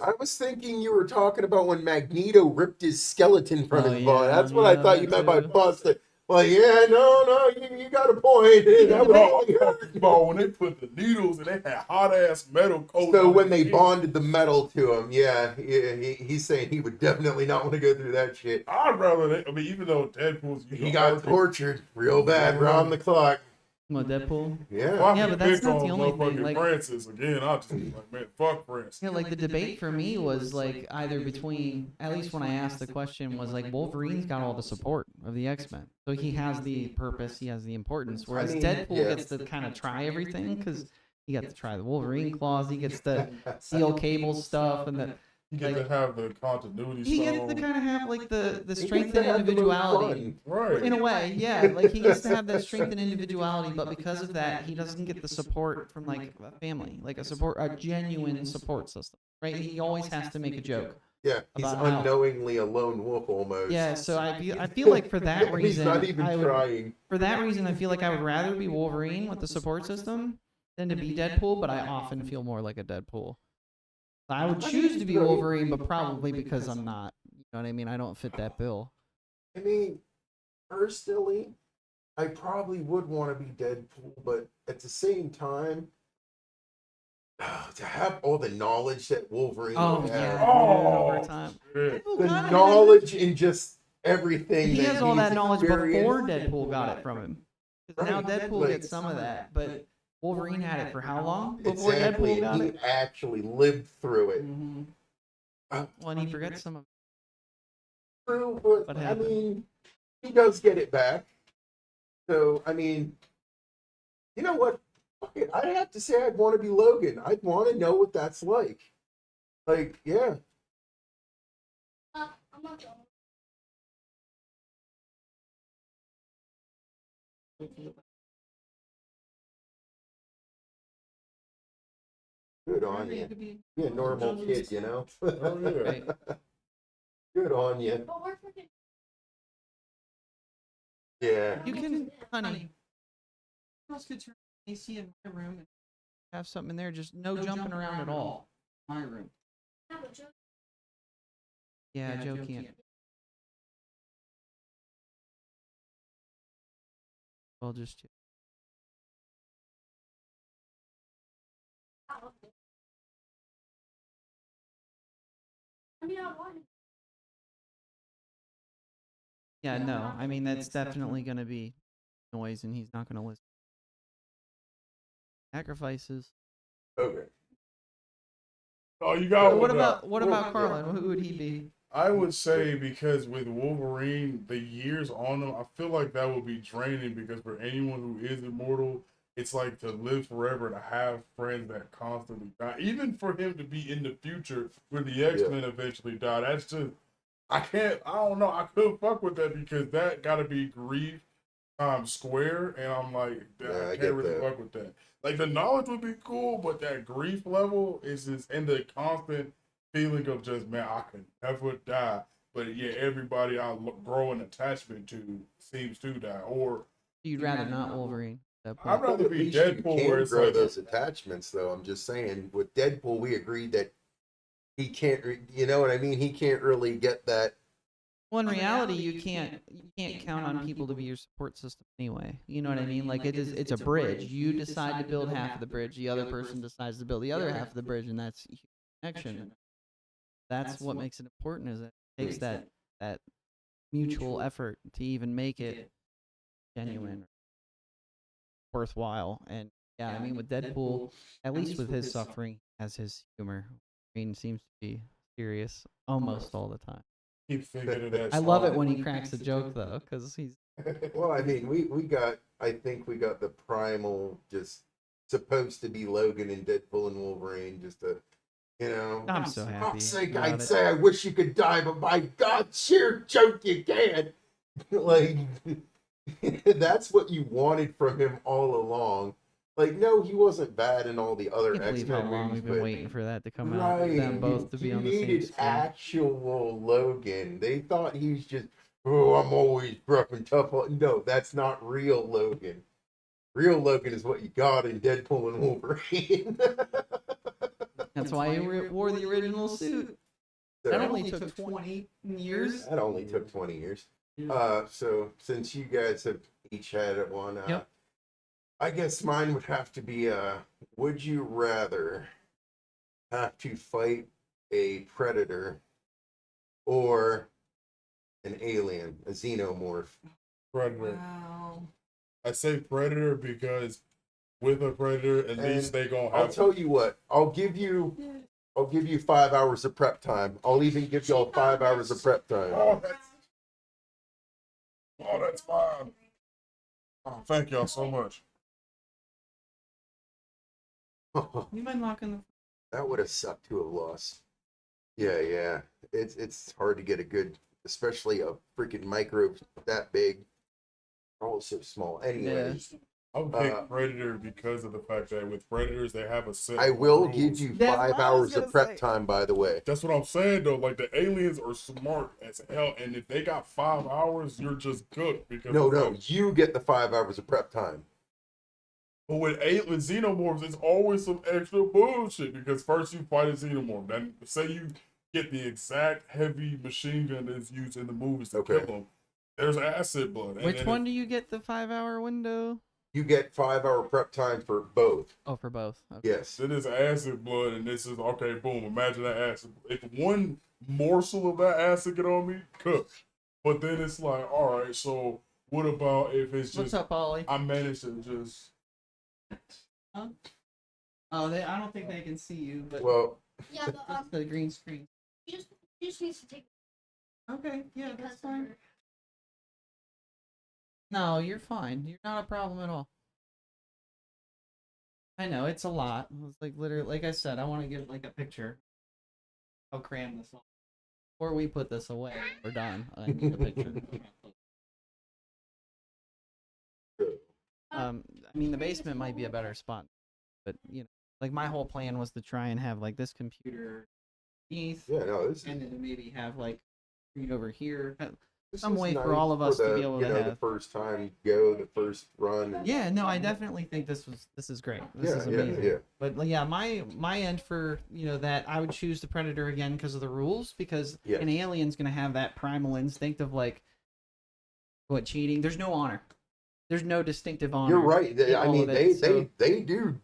I was thinking you were talking about when Magneto ripped his skeleton from Oh, his body. yeah, That's what I yeah, thought you that meant by too. busted. Like, yeah, no, you got a point. That would No, really I'm hurt. talking about when they put the needles and they had hot ass metal coats. So on when his they skin. bonded the metal to him, he's saying he would definitely not want to go through that shit. I'd rather. I mean, even though Deadpool's He got tortured real bad round the clock. What, Deadpool? Yeah. Yeah, but that's not the only thing, like- Francis again. I'll just be like, man, fuck Francis. Yeah, like the debate for me was like either between, at least when I asked the question, was like Wolverine's got all the support of the X-Men. So he has the purpose, he has the importance. Whereas Deadpool gets to kind of try everything because he got to try the Wolverine claws, he gets the steel cable stuff, and the You get to have the continuity. he gets to stone. kind of have like the He strength gets to and have the most individuality. fun. Right. In a way, yeah. Like he gets to have that strength and individuality, but because of that, he doesn't get the support from like a family, like a genuine support system, right? He always has to make a joke Yeah, he's About how- unknowingly a lone wolf almost. Yeah, so I feel like for that He's reason, not even I would, trying. for that reason, I feel like I would rather be Wolverine with the support system than to be Deadpool, but I often feel more like a Deadpool. I would choose to be Wolverine, but probably because I'm not. You know what I mean? I don't fit that bill. I mean, personally, I probably would want to be Deadpool, but at the same time, to have all the knowledge that Wolverine Oh would yeah, have, over time. shit. Deadpool the got it. knowledge in just everything. He has all he's that knowledge experienced. before Deadpool got it from him. 'Cause now Right, Deadpool like- gets some of that, but Wolverine had it for how long before Exactly, Deadpool got he it? actually lived through it. Mm-hmm. Uh, Well, and he forgets some of True, What but I happened? mean, he does get it back. So, I mean, you know what? Fuck it. I'd have to say I'd want to be Logan. I'd want to know what that's like. Like, yeah. I'm not going. Good on you. Be a normal kid, you know? Oh, yeah. Right. Good on you. But we're freaking. Yeah. You can, honey. Who else could turn AC in my room and have something in there? Just no jumping around at all. My room. Yeah, but Joe- Yeah, Joe can't. Well, just I mean, I wanted. yeah, no. I mean, that's definitely going to be noise, and he's not going to listen. Sacrifices. Okay. Oh, you got So what one about up. what about Karlin? Who would he be? I would say because with Wolverine, the years on him, I feel like that would be draining because for anyone who is immortal, it's like to live forever, to have friends that constantly die. Even for him to be in the future where the X-Men eventually die, that's just, I don't know, I couldn't fuck with that because that gotta be grief times square, and I'm like, Yeah, I I can't get really that. fuck with that. Like the knowledge would be cool, but that grief level is just, and the constant feeling of just, man, I could never die. But yeah, everybody I grow an attachment to seems to die. Or You'd rather not Wolverine at that I'd point. rather At be least you Deadpool where can it's grow like, those attachments, though. I'm just saying, with Deadpool, we agreed that he can't, you know what I mean? He can't really get that. Well, in reality, you can't count on people to be your support system anyway. You know what I mean? Like it's a bridge. You decide to build half of the bridge, the other person decides to build the other half of the bridge, and that's connection. That's what makes it important. Is it takes that mutual effort to even make it genuine, worthwhile. And yeah, I mean with Deadpool, at least with his suffering, as his humor, Wolverine seems to be serious almost all the time. keep thinking of that. I love it song. when he cracks a joke though, because he's Well, I mean, we got, I think we got the primal, just supposed to be Logan and Deadpool and Wolverine, just to, you know. I'm so For happy. fuck's sake, about I'd it. say I wish you could die, but by God, sheer joke you can. Like, that's what you wanted from him all along. Like, no, he wasn't bad in all the other I can't believe how X-Men long movies, we've been but waiting for that to come out. right, Them both to be you on the same needed screen. actual Logan. They thought he was just, oh, I'm always rough and tough. No, that's not real Logan. Real Logan is what you got in Deadpool and Wolverine. That's why he wore the original suit. So, That only took 20 years. that only took 20 years. So since you guys have each had one, Yep. I guess mine would have to be, would you rather have to fight a predator or an alien, a xenomorph? Predator. Wow. I say Predator because with a Predator, at And least they gonna I'll have. tell you what, I'll give you 5 hours of prep time. I'll even give y'all 5 hours of prep time. That's fine. Oh, thank y'all so much. You mind locking the That would have sucked to have lost. Yeah. It's hard to get a good, especially a freaking microbe that big. Oh, so small. Anyway, I would pick Predator because of the fact that with Predators they have a set. I will rules. give you That's 5 what I was hours gonna of prep say. time, by the way. That's what I'm saying though. Like the aliens are smart as hell, and if they got 5 hours, you're just cooked because No, it's no, like- you get the 5 hours of prep time. But with xenomorphs, it's always some extra bullshit because first you fight a xenomorph. Then say you get the exact heavy machine gun that's used in the movies to Okay. kill them. There's acid blood. And Which then one do you get the 5-hour window? You get 5 hour prep time for both. Oh, for both. Okay. Yes. Then there's acid blood, and this is okay. Boom! Imagine that acid. If one morsel of that acid get on me, cooked. But then it's like, all right. So what about if it's What's just up, Ollie? I managed to just Huh? Oh, I don't think they can see you, but Well, Yeah, but it's the green screen. you just need to take Okay, yeah, because that's of fine. her. No, you're fine. You're not a problem at all. I know it's a lot. It's like literally, like I said, I want to get like a picture. I'll cram this on. Before we put this away, we're done. I need a picture. I mean, the basement might be a better spot, but you know, like my whole plan was to try and have like this computer beneath, yeah, no, this is, and then maybe have like screen over here. this some is way for nice all of us to the, be able you to know, the have- first time go, the first run. And, Yeah, no, I definitely think this is great. This is amazing. yeah. But like, yeah, my end for that I would choose the Predator again because of the rules, because Yeah. an alien's gonna have that primal instinct of like what cheating. There's no honor. There's no distinctive honor. You're right. in I all mean, of it, so- they do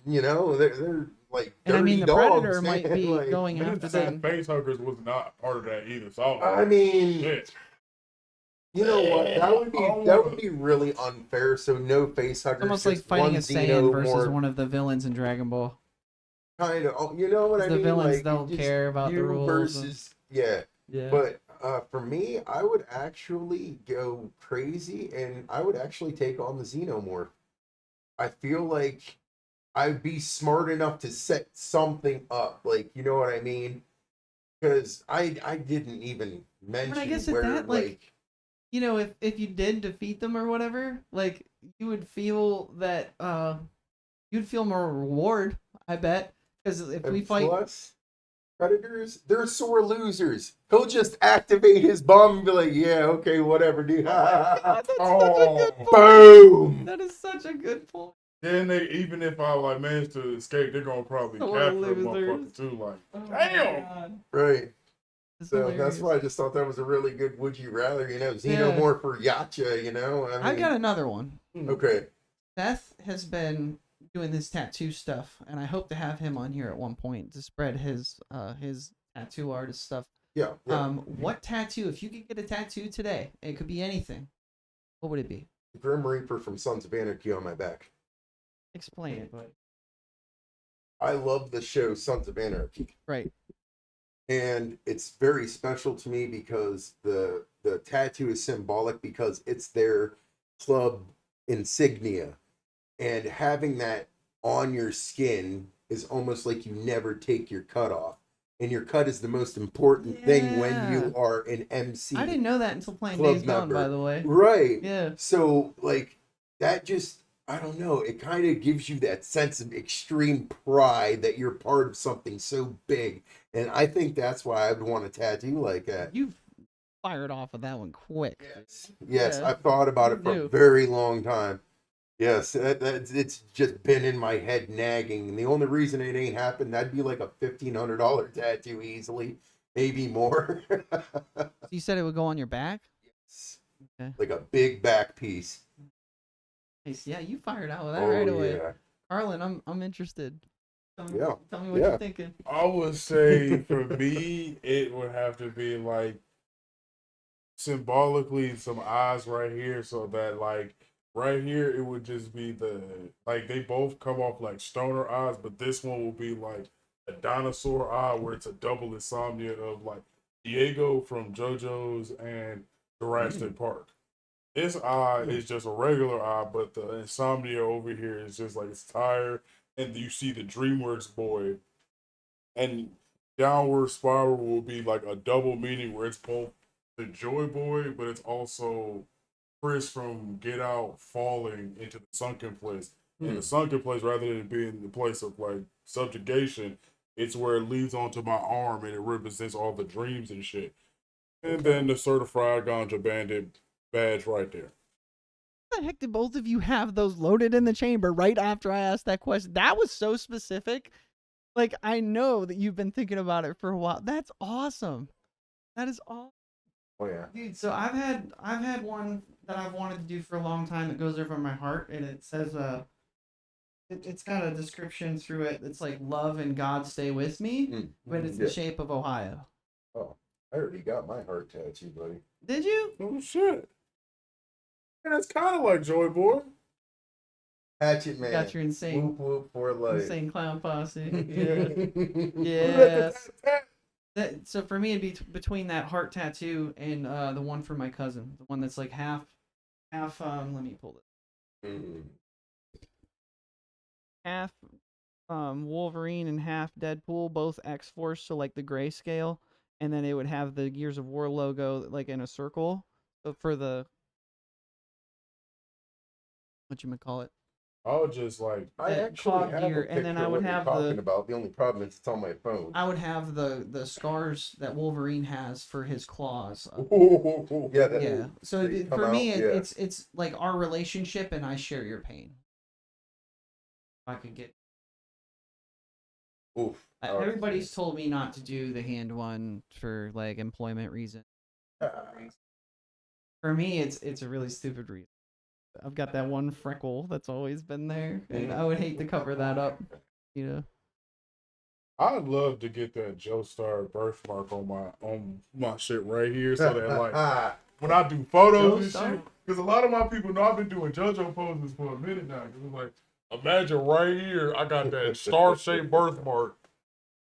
you know, they're like And I mean, dirty the Predator dogs, might man, be like, going I after didn't say them. face huggers was not part of that either. So I was I like, mean, shit. you know what? That would be really unfair. So no face huggers. Almost like just fighting one a Saiyan versus xenomorph, one of the villains in Dragon Ball. kind of. You know what I The mean? villains Like, don't just care about the you rules and- versus yeah. Yeah. But for me, I would actually go crazy, and I would actually take on the xenomorph. I feel like I'd be smart enough to set something up, like, you know what I mean? Because I didn't even mention guess at where that, like, if you did defeat them or whatever, like you would feel that you'd feel more reward. I bet, because if we and fight, plus predators, they're sore losers. He'll just activate his bomb and be like, "Yeah, okay, whatever, dude." that's such a Oh. good point. Boom. That is such a good point. Then they, even if I like manage to escape, they're gonna probably Sore capture the losers. motherfucker too. Like, Oh my damn. God. Right. That's So hilarious. that's why I just thought that was a really good would you rather, xenomorph or Yacha, I I've mean, got another one. okay. Seth has been doing this tattoo stuff, and I hope to have him on here at one point to spread his tattoo artist stuff. Yeah. What tattoo? If you could get a tattoo today, it could be anything. What would it be? Grim Reaper from Sons of Anarchy on my back. Explain it, but I love the show Sons of Anarchy. right. And it's very special to me because the tattoo is symbolic because it's their club insignia, and having that on your skin is almost like you never take your cut off, and your cut is the most important thing when you are an MC. I didn't know that until playing club Days Gone, member. by the way. Right. Yeah. So like that just, I don't know, it kind of gives you that sense of extreme pride that you're part of something so big. And I think that's why I'd want a tattoo like that. You fired off of that one quick. Yes, Yeah, I've thought about you it for do. a very long time. Yes, it's just been in my head nagging. And the only reason it ain't happened, that'd be like a $1,500 tattoo easily, maybe more. So you said it would go on your back? Okay. Like a big back piece. Nice. Yeah, you fired out with that Oh, right away. yeah. Karlin, I'm interested. Tell me, Yeah, tell me what yeah. you're thinking. I would say for me, it would have to be like symbolically some eyes right here, so that like right here it would just be the like they both come off like stoner eyes, but this one will be like a dinosaur eye where it's a double insomnia of like Diego from JoJo's and Jurassic Park. This eye is just a regular eye, but the insomnia over here is just like it's tired, and you see the DreamWorks boy, and downward spiral will be like a double meaning where it's both the joy boy, but it's also Chris from Get Out falling into the sunken place. And Hmm. the sunken place, rather than being the place of like subjugation, it's where it leads onto my arm and it represents all the dreams and shit. And then the certified ganja bandit badge right there. How the heck did both of you have those loaded in the chamber right after I asked that question? That was so specific. Like, I know that you've been thinking about it for a while. That's awesome. That is awesome. Oh yeah. Dude, so I've had one that I've wanted to do for a long time that goes over my heart, and it says it's got a description through it. It's like love and God stay with me, but it's the shape of Ohio. Oh, I already got my heart tattoo, buddy. Did you? Oh shit. And it's kind of like Joy Boy. Hatchet Man. Got your insane, Whoop whoop for life. insane clown posse. Yeah. Yes. So for me, it'd be between that heart tattoo and the one for my cousin, the one that's like half. Let me pull it. Half Wolverine and half Deadpool, both X-Force, so like the grayscale, and then it would have the Gears of War logo like in a circle. So for the whatchamacallit? I would just like I that actually cog have gear, a and then picture I of would what you're have talking the about. The only problem is it's on my phone. I would have the scars that Wolverine has for his claws. Yeah, that, Yeah. So they come for me, out, yeah. it's like our relationship, and I share your pain. If I could get. Oof. Everybody's told me not to do the hand one for like employment reasons. For me, it's a really stupid reason. I've got that one freckle that's always been there, and I would hate to cover that up. You know. I'd love to get that Joestar birthmark on my shit right here, so that like when I do photos and Joestar? shit, because a lot of my people know I've been doing JoJo poses for a minute now. Cause it's like, imagine right here, I got that star-shaped birthmark,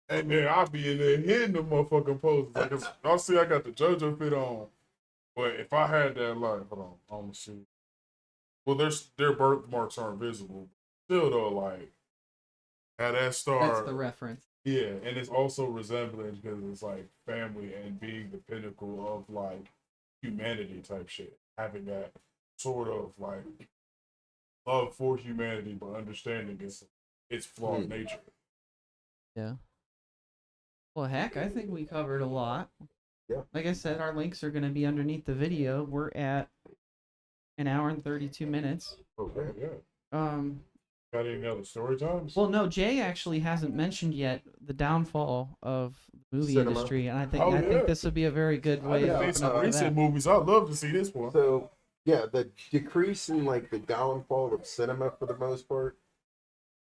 and then I'll be in there hitting the motherfucking poses. Like, I'll see I got the JoJo fit on, but if I had that, like, hold on, I'm gonna see. Well, their birthmarks aren't visible. Still though, like, had that star. That's the reference. Yeah, and it's also resembling because it's like family and being the pinnacle of like humanity type shit. Having that sort of like love for humanity, but understanding its flawed nature. Yeah. Well, heck, I think we covered a lot. Yeah. Like I said, our links are going to be underneath the video. We're at an hour and 32 minutes. Okay, yeah. Got any other story times? Well, no, Jay actually hasn't mentioned yet the downfall of the movie Cinema. industry, and I think Oh, yeah. this would be a very good I way didn't to think open some up for recent that. movies. I'd love to see this one. So yeah, the decrease in like the downfall of cinema for the most part.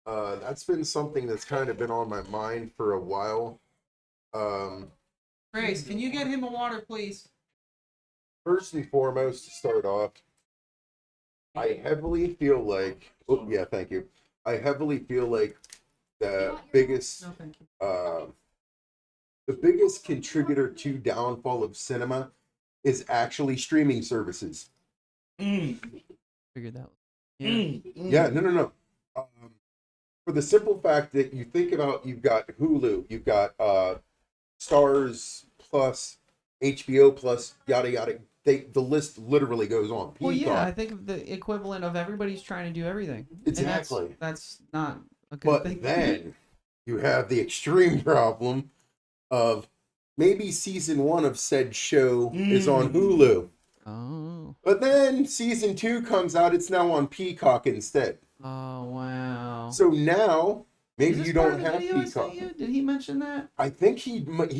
That's been something that's kind of been on my mind for a while. Grace, can you get him a water, please? First and foremost, to start off, I heavily feel like. Oh yeah, thank you. I heavily feel like the biggest No, thank you. the biggest contributor to downfall of cinema is actually streaming services. Figured that. Yeah. Yeah, no. For the simple fact that you think about, you've got Hulu, you've got Stars Plus, HBO Plus, yada yada. The list literally goes on. Well, yeah, Peacock. I think the equivalent of everybody's trying to do everything. Exactly. And that's not a good But thing. then you have the extreme problem of maybe season 1 of said show is on Hulu. Oh. But then season 2 comes out, it's now on Peacock instead. Oh, wow. So now Is maybe this you part don't of the have video I sent Peacock. you? Did he mention that? I think he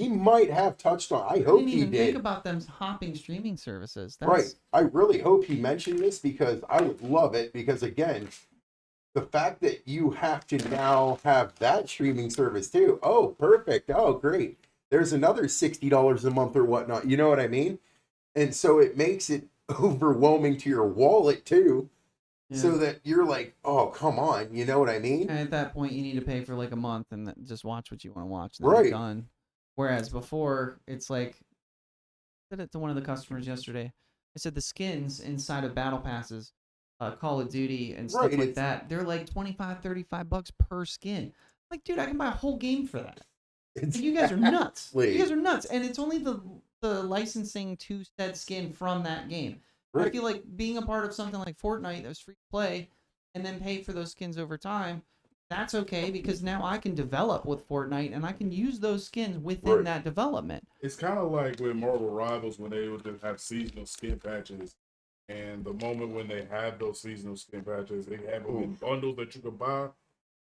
might have touched on. I I hope didn't he even did. think about them hopping streaming services. That's, Right. I really hope he mentioned this because I would love it. Because again, the fact that you have to now have that streaming service too. Oh, perfect. Oh, great. There's another $60 a month or whatnot. You know what I mean? And so it makes it overwhelming to your wallet too. Yeah. So that you're like, oh, come on. You know what I mean? And at that point, you need to pay for like a month and just watch what you want to watch. And then Right. you're done. Whereas before, it's like, I said it to one of the customers yesterday. I said the skins inside of battle passes, Call of Duty and stuff Right, like it's- that, they're like $25-$35 per skin. Like, dude, I can buy a whole game for that. Like, you guys are nuts. You guys are nuts. And it's only the licensing to said skin from that game. I Right. feel like being a part of something like Fortnite that was free to play and then pay for those skins over time, that's okay because now I can develop with Fortnite and I can use those skins within Right. that development. It's kind of like with Marvel Rivals when they would just have seasonal skin patches. And the moment when they have those seasonal skin patches, they have them in bundles that you can buy,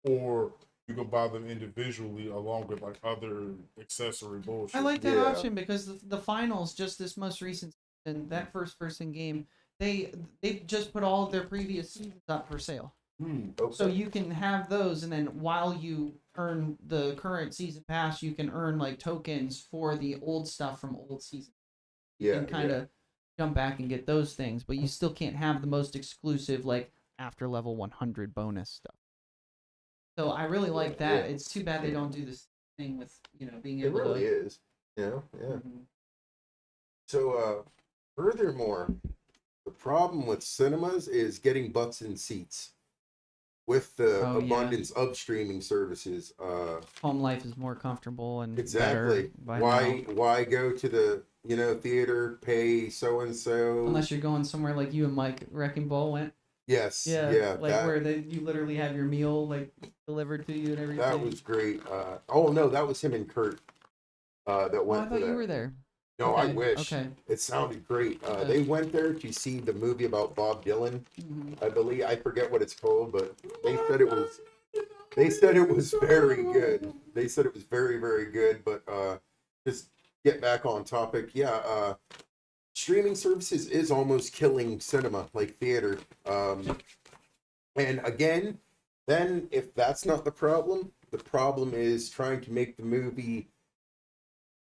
or you can buy them individually along with like other accessory bullshit. I like that Yeah. option because the finals, just this most recent season, that first person game, they just put all of their previous seasons up for sale. Okay. So you can have those, and then while you earn the current season pass, you can earn like tokens for the old stuff from old season. You Yeah, can kind of jump back and get those things, but you still can't have the most exclusive like after level 100 bonus stuff. So I really like that. Yeah. It's too bad they don't do this thing with being It able really to. is. Yeah. Mhm. So, furthermore, the problem with cinemas is getting butts in seats. With the Oh, yeah. abundance of streaming services, Home life is more comfortable and exactly. better by Why now. why go to the theater, pay so and so? Unless you're going somewhere like you and Mike Wrecking Ball went. Yes, Yeah, like that where you literally have your meal like delivered to you and everything. that was great. Oh no, that was him and Kurt. That Oh, went I to thought that. you were there. No, I Okay, wish. okay. It sounded great. Okay. They went there to see the movie about Bob Dylan. Mhm. I believe I forget what it's called, but they said it was. They said it was very good. They said it was very, very good. But just get back on topic. Yeah, streaming services is almost killing cinema, like theater. And again, then if that's not the problem is trying to make the movie.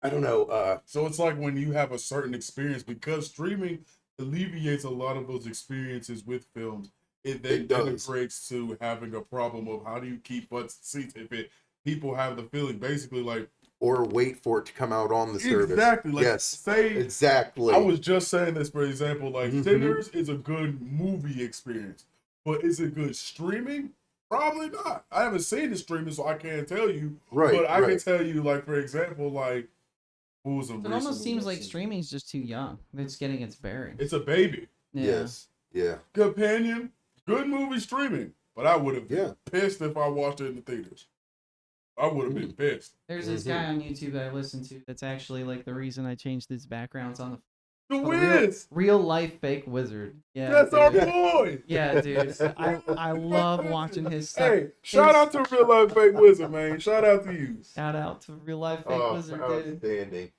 I don't know. So it's like when you have a certain experience, because streaming alleviates a lot of those experiences with films. It then It does. integrates to having a problem of how do you keep butts in seats if people have the feeling basically like Or wait for it to come out on the service. exactly like Yes, say exactly. I was just saying this for example like Mhm. Sinners is a good movie experience, but is it good streaming? Probably not. I haven't seen the streaming, so I can't tell you. Right, But I can right. tell you, like for example, like what was a It recent almost movie seems I've like seen? streaming's just too young. It's getting its bearings. It's a baby. Yeah. Yes. Yeah. Companion, good movie streaming. But I would have been Yeah. pissed if I watched it in the theaters. I would have been pissed. There's this guy on YouTube that I listen to that's actually like the reason I changed his backgrounds on The the Wiz! real life fake wizard. Yeah, That's our dude. boy! Yeah, dude. I love watching his stuff. Hey, shout out to Real Life Fake Wizard, man. Shout out to you. Shout out to real life fake Oh, wizard, dude. outstanding.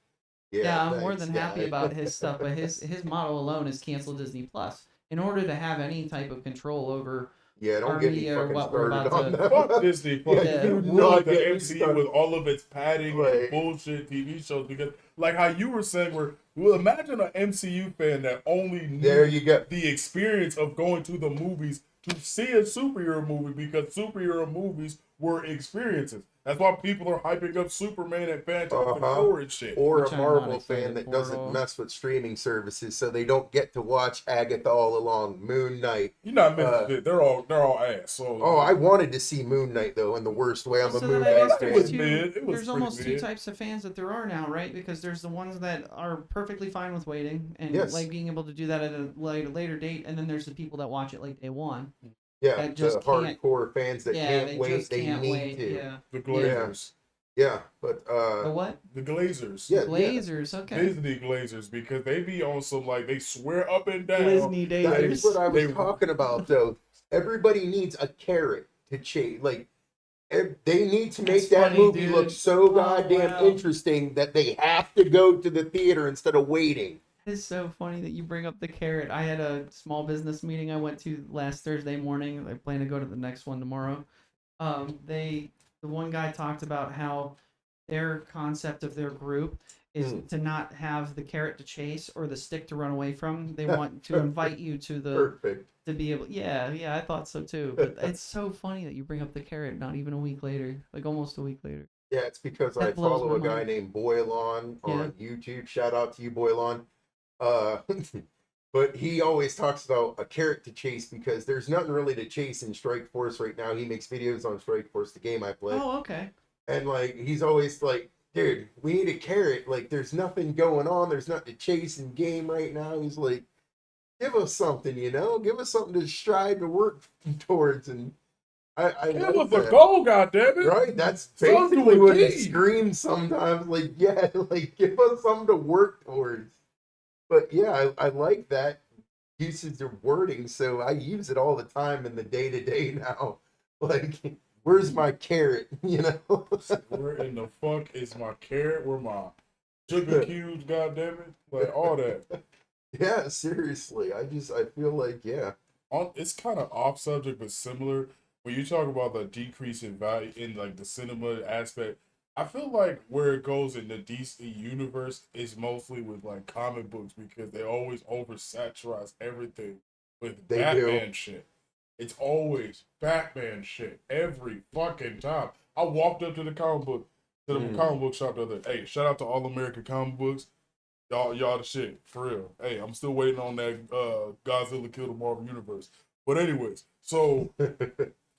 Yeah, I'm more thanks, than happy guy. about his stuff, but his model alone is cancel Disney Plus. In order to have any type of control over Yeah, don't our get me media or fucking what we're started about on to- that. Fuck Disney Plus. Yeah, You do know not the get me MCU started. with all of its padding Right. and bullshit TV shows because, like how you were saying, well, imagine an MCU fan that only knew There you go. the experience of going to the movies to see a superhero movie because superhero movies were experiences. That's why people are hyping up Superman and Fantastic Four and shit. Or Which a I'm not Marvel excited fan that for at doesn't all. mess with streaming services, so they don't get to watch Agatha all along. Moon Knight. You're not missing shit. They're all ass. So Oh, I wanted to see Moon Knight though, in the worst way. I'm a So Moon then I Knight guess It there's was fan. mid. It was there's pretty almost two mid. types of fans that there are now, right? Because there's the ones that are perfectly fine with waiting and Yes. like being able to do that at a later date, and then there's the people that watch it like day one. Yeah, that the just can't- hardcore fans that Yeah, can't they wait. just They can't need wait. to. Yeah. The Glazers. Yeah, but The what? The Glazers. yeah, Glazers. Okay. Disney Glazers because they be on some like they swear up and down. Disney that is Dazers. what I was They- talking about though. Everybody needs a carrot to chase. Like they need to make That's that funny, movie dude. look so Oh, goddamn wow. interesting that they have to go to the theater instead of waiting. It's so funny that you bring up the carrot. I had a small business meeting I went to last Thursday morning. I plan to go to the next one tomorrow. The one guy talked about how their concept of their group is to not have the carrot to chase or the stick to run away from. They want to invite you to the Perfect. to be able. Yeah, I thought so too. But it's so funny that you bring up the carrot not even a week later, like almost a week later. Yeah, it's because That I blows follow a my guy mind. named Boylon on YouTube. Shout out to you, Boylon. But he always talks about a carrot to chase because there's nothing really to chase in Strike Force right now. He makes videos on Strike Force, the game I play. Oh, okay. And like he's always like, dude, we need a carrot. Like there's nothing going on. There's nothing to chase in game right now. He's like, give us something, give us something to strive to work towards. And I Give like us a that. goal, goddammit. Right, that's Something to basically what he achieve. screams sometimes. Like, yeah, like give us something to work towards. But yeah, I like that usage of wording, so I use it all the time in the day to day now. Like, where's my carrot? Where in the fuck is my carrot? Where my sugar cubes, goddammit? Like, all that. Yeah, seriously. I feel like, yeah. It's kind of off subject, but similar. When you talk about the decrease in value in like the cinema aspect, I feel like where it goes in the DC universe is mostly with like comic books because they always oversaturize everything with They do. Batman shit. It's always Batman shit every fucking time. I walked up to the comic book shop the other day. Hey, shout out to All American Comic Books. Y'all the shit for real. Hey, I'm still waiting on that Godzilla Kill the Marvel Universe. But anyways, so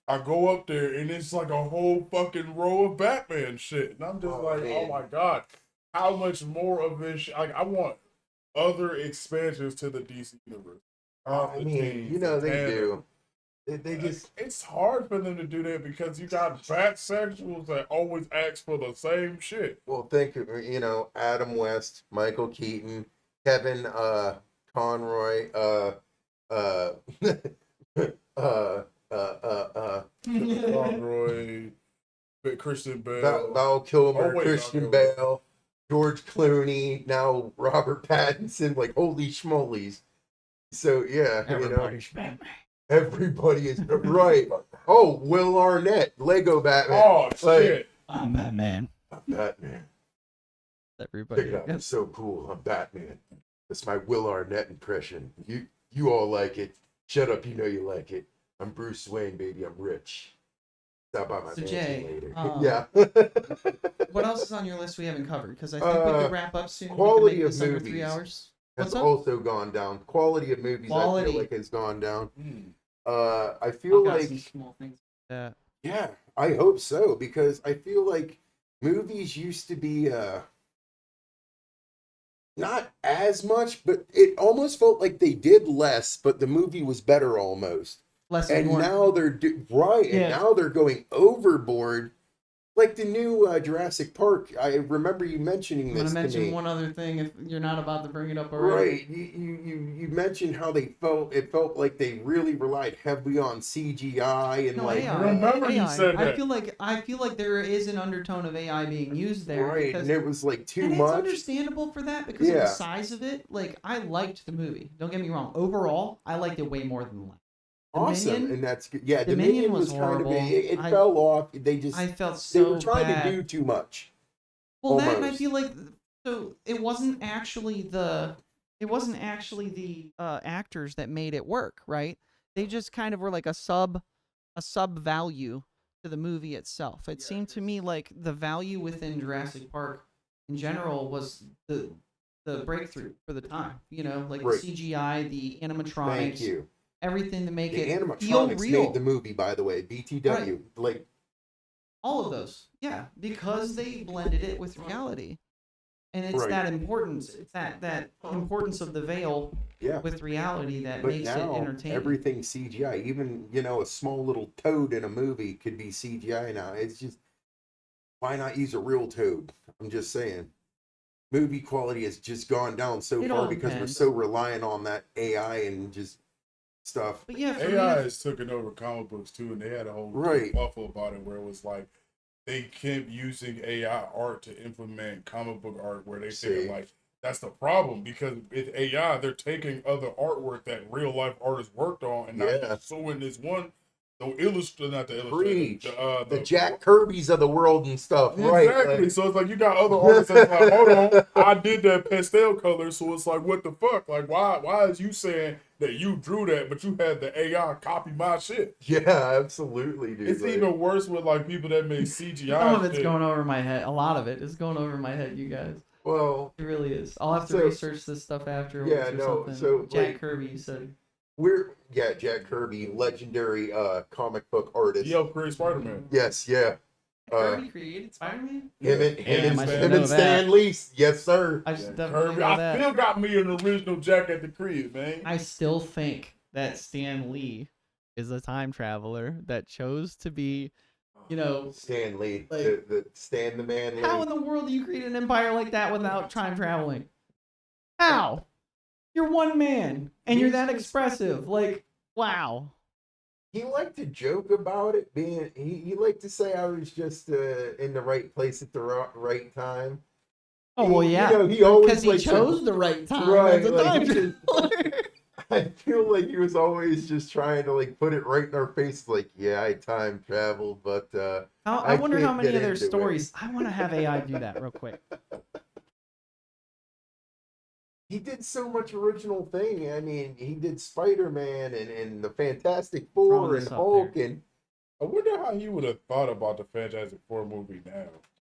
I go up there and it's like a whole fucking row of Batman shit, and I'm just like, man. oh my god, how much more of this? Like, I want other expansions to the DC universe. I mean, they do. They just. It's hard for them to do that because you got batsexuals that always ask for the same shit. Well, think of, Adam West, Michael Keaton, Kevin Conroy, uh, Conroy, Christian Bale, Val Kilmer, Oh, wait, Christian Val Kilmer. Bale, George Clooney, now Robert Pattinson. Like, holy schmolies. So, yeah, Everybody's Batman. everybody is right. Oh, Will Arnett, Lego Batman. Oh shit! I'm Batman. I'm Batman. Everybody. Check it out. I'm so cool. I'm Batman. That's my Will Arnett impression. You all like it. Shut up. You know you like it. I'm Bruce Wayne, baby. I'm rich. Stop by my So, mansion Jay, later. yeah. What else is on your list we haven't covered? Because I think we could wrap up soon. Quality we could make of this under movies 3 hours. has What's up? also gone down. Quality of movies, I Quality. feel like, has gone down. Mm. I feel I've got like, some small things. yeah, I hope so, because I feel like movies used to be not as much, but it almost felt like they did less, but the movie was better almost. Less And more. now they're right, and Yeah. now they're going overboard. Like the new Jurassic Park. I remember you mentioning I'm this gonna to mention me. one other thing if you're not about to bring it up already. Right. You mentioned how they felt. It felt like they really relied heavily on CGI and No, like. AI. Remember you AI. said that. I feel like there is an undertone of AI being used there. Right, because, and it was like too and it's much. understandable for that because of Yeah. the size of it. Like, I liked the movie. Don't get me wrong. Overall, I liked it way more than the last. Awesome, Dominion? and that's good. Yeah, Dominion Dominion was was kind of horrible. it fell off. They just I felt they so were trying bad. to do too much. Well, that and I almost. feel like so it wasn't actually the actors that made it work, right? They just kind of were like a sub value to the movie itself. It seemed to me like the value within Jurassic Park in general was the breakthrough for the time. Like Right. the CGI, the Thank animatronics, you. everything to make The it feel animatronics real. made the movie, by the way. BTW, like All of those, yeah, because they blended it with reality, and it's Right. that importance. It's that importance of the veil yeah. with reality that But makes it now entertaining. everything's CGI. Even a small little toad in a movie could be CGI now. It's just, why not use a real toad? I'm just saying. Movie quality has just gone down so It far all because depends. we're so reliant on that AI and just stuff. But yeah, for AI me, has taken over comic books too, and they had a whole Right. kerfuffle about it where it was like they kept using AI art to implement comic book art, where they See. said like that's the problem because with AI they're taking other artwork that real life artists worked on and Yeah. not suing this one. The illustrator, not the illustrator, Preach. the The Jack Kirby's of the world and stuff, right? Exactly. Like- So it's like you got other artists that's like, hold on, I did that pastel color, so it's like, what the fuck? Like, why is you saying that you drew that, but you had the AI copy my shit? Yeah, absolutely, dude. It's like- even worse with like people that make CGI. some of it's shit. going over my head. A lot of it is going over my head, you guys. Well, It really is. I'll have to So- research this stuff afterwards Yeah, or no, something. so, Jack like- Kirby, you said. Jack Kirby, legendary comic book artist. He helped create Spider-Man. Yes, yeah. Kirby created Spider-Man? Him and Damn, I should him know and that. Stan Lee. Yes, sir. I Yeah, should definitely Kirby, know I that. still got me an original Jack at the crib, man. I still think that Stan Lee is a time traveler that chose to be, you know, Stan Lee, like- the Stan the Man Lee. how in the world do you create an empire like that without time traveling? How? You're one man and you're that expressive. Like, wow. He liked to joke about it being. He liked to say I was just in the right place at the right time. Oh well, yeah. You know, he always because he liked to- chose the right time Right, as a like, time he just- traveler. I feel like he was always just trying to like put it right in our face. Like, yeah, I time traveled, but I wonder how can't many get of their into it. stories. I want to have AI do that real quick. He did so much original thing. I mean, he did Spider-Man and the Fantastic Four this and up Hulk there. and I wonder how he would have thought about the Fantastic Four movie now.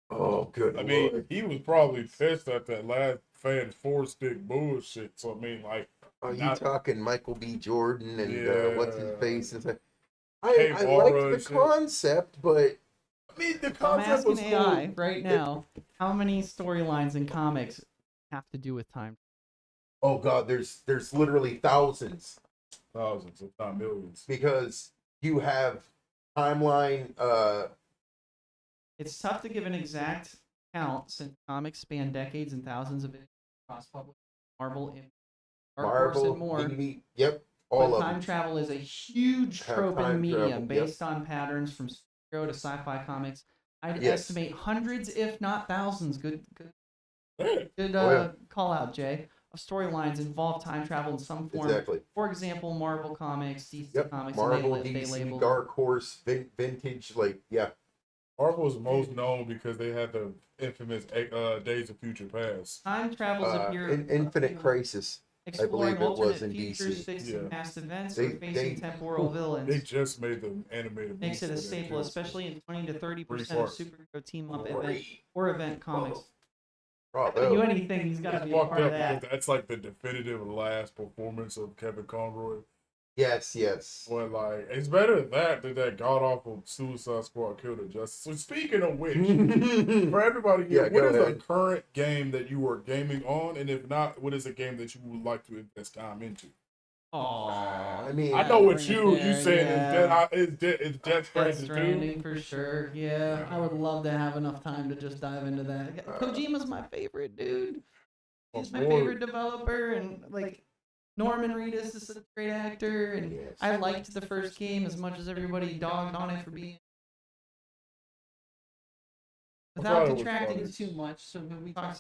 oh, good I mean, lord! he was probably pissed at that last Fan Four stick bullshit. So I mean, like, Are you not- talking Michael B. Jordan and what's his Yeah. face? And stuff? Hey, I Mara liked and the shit. concept, but I mean, the I'm concept was asking cool. AI right now how many storylines in comics have to do with time. oh god, there's literally thousands Thousands, if not millions. because you have timeline. It's tough to give an exact count since comics span decades and thousands of issues across public, Marvel, Dark Horse, Marvel, and more. yep, all But of time them. travel is a huge Have trope in the time medium travel, yep. based on patterns from superhero to sci-fi comics. I'd Yes. estimate hundreds, if not thousands. Good Yeah. Oh, yeah. call out, Jay. Of storylines involve time travel in some form. Exactly. For example, Marvel comics, DC Yep. comics, Marvel, and they DC, label Dark Horse, vintage, like yeah. Marvel was most known because they had the infamous Days of Future Past. time travels appear Infinite Crisis. exploring believe it was alternate in futures, DC. fixing Yeah. past events, They- or facing they- temporal villains. They just made the animated. Makes it movie a for that staple, shit. especially in 20 to 30% of parts. superhero team up event Great. or event comics. Bravo. You anything, he's got to It's be a fucked part of up that. because that's like the definitive last performance of Kevin Conroy. Yes. But like, it's better than that god awful Suicide Squad killed a Justice. So speaking of which, for everybody here, Yeah, what go is a ahead. current game that you are gaming on, and if not, what is a game that you would like to invest time into? Aww, I mean, I know bring it's it you. You there, saying yeah. it's Death Death Stranding too. Stranding for sure. Yeah, I would love to have enough time to just dive into that. Kojima's my favorite dude. He's my favorite developer, and like Norman Reedus is a great actor, and Yes. I liked the first game as much as everybody dogged on it for being. Without thought it was detracting funny. too much, so when we talk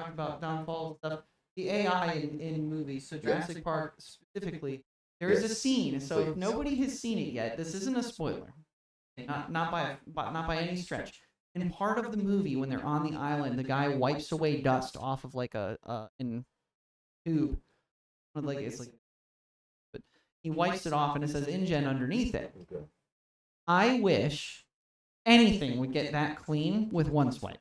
about downfall stuff, the AI in movies, so Jurassic Park specifically, there is a scene. So if nobody has seen it yet, this isn't a spoiler, not by any stretch. In part of the movie, when they're on the island, the guy wipes away dust off of like a tube, like it's like, but he wipes it off and it says InGen underneath it. Okay. I wish anything would get that clean with one swipe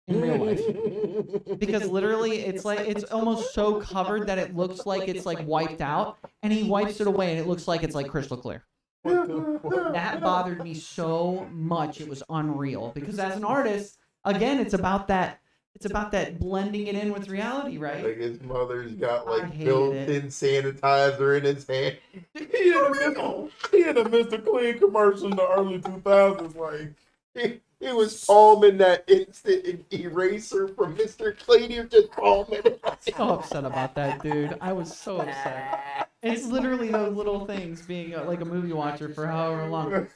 in real life. Because literally it's like it's almost so covered that it looks like it's like wiped out, and he wipes it away and it looks like it's like crystal clear. What the fuck? That bothered me so much. It was unreal because as an artist, again, it's about that blending it in with reality, right? Like his mother's got I like hated built-in sanitizer in his hand. He had a Mr. Clean commercial in the early 2000s. Like, He was palming that instant eraser from Mr. Clean. He was just palming it. So upset about that, dude. I was so upset. It's literally those little things being like a movie watcher for however long.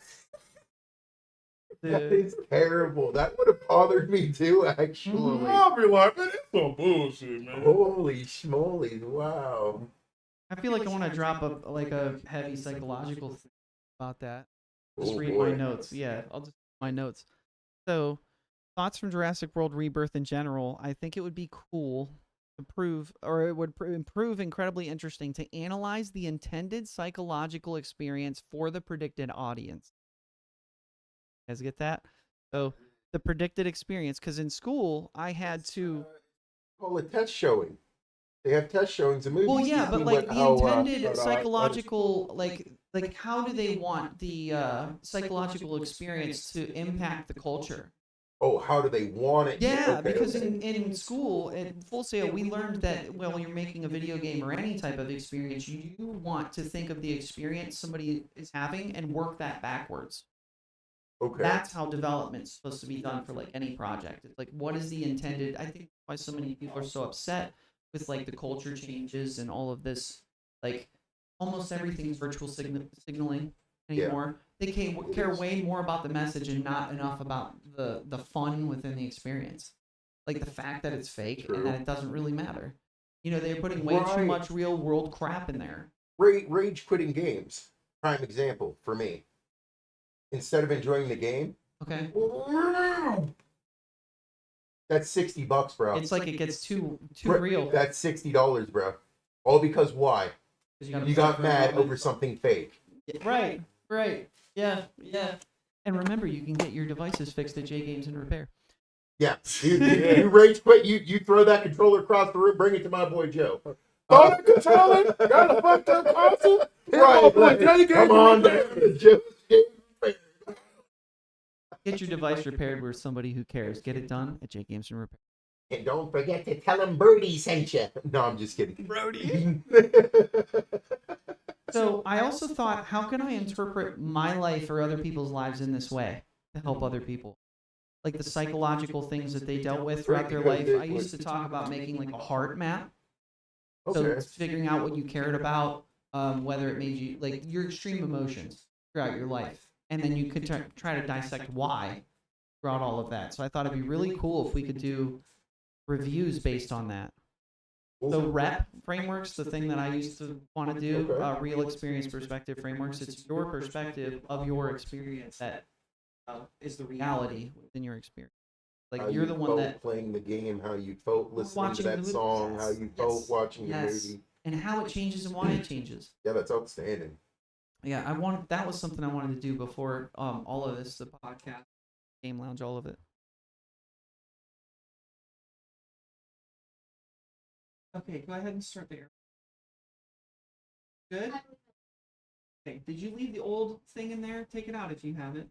That Dude. is terrible. That would have bothered me too, actually. I'll be like, man, it's some bullshit, man. Holy schmoly! Wow. I feel like I want to drop a heavy psychological thing about that. Just Oh, read boy. my notes. Yeah, I'll just read my notes. So, thoughts from Jurassic World Rebirth in general. I think it would be cool to prove, or it would prove incredibly interesting to analyze the intended psychological experience for the predicted audience. You guys get that? So, the predicted experience, because in school I had to. Call it test showing. They have test showings of movies. Well, to yeah, see but like what- the how, intended how the psychological, like like how do they want the psychological experience to impact the culture? Oh, how do they want it? Yeah, Okay, because okay. in school at Full Sail we learned that while you're making a video game or any type of experience, you want to think of the experience somebody is having and work that backwards. Okay. That's how development's supposed to be done for like any project. It's like what is the intended? I think why so many people are so upset with like the culture changes and all of this, like almost everything's virtual signaling anymore. They care way more about the message and not enough about the fun within the experience. Like the fact that it's fake and that it doesn't really matter. You know, they're putting way too much real world crap in there. Rage quitting games. Prime example for me. Instead of enjoying the game, Okay. that's $60, bro. It's like it gets too real. That's $60, bro. All because why? You got mad over something fake. Right. Yeah. And remember, you can get your devices fixed at J Games and Repair. Yeah. You rage quit, you throw that controller across the room, bring it to my boy Joe. Throw the controller, got a fucked up console. Right, like, come on down to Joe's Game Repair. Get your device repaired with somebody who cares. Get it done at J Games and Repair. And don't forget to tell him Birdie sent you. No, I'm just kidding. Brody. So I also thought, how can I interpret my life or other people's lives in this way to help other people? Like the psychological things that they dealt with throughout their life. I used to talk about making like a heart map. So Okay. figuring out what you cared about, whether it made you like your extreme emotions throughout your life, and then you could try to dissect why throughout all of that. So I thought it'd be really cool if we could do reviews based on that. So rep frameworks, the thing that I used to want to do, real experience perspective frameworks. It's your perspective of your experience that is the reality within your experience. Like How you're the you one felt that playing the game, how you felt listening watching to the that movie. song, Yes, how you felt yes, watching the yes. movie. And how it changes and why it changes. Yeah, that's outstanding. Yeah, that was something I wanted to do before all of this, the podcast, Game Lounge, all of it. Okay, go ahead and start there. Good? Okay, did you leave the old thing in there? Take it out if you have it.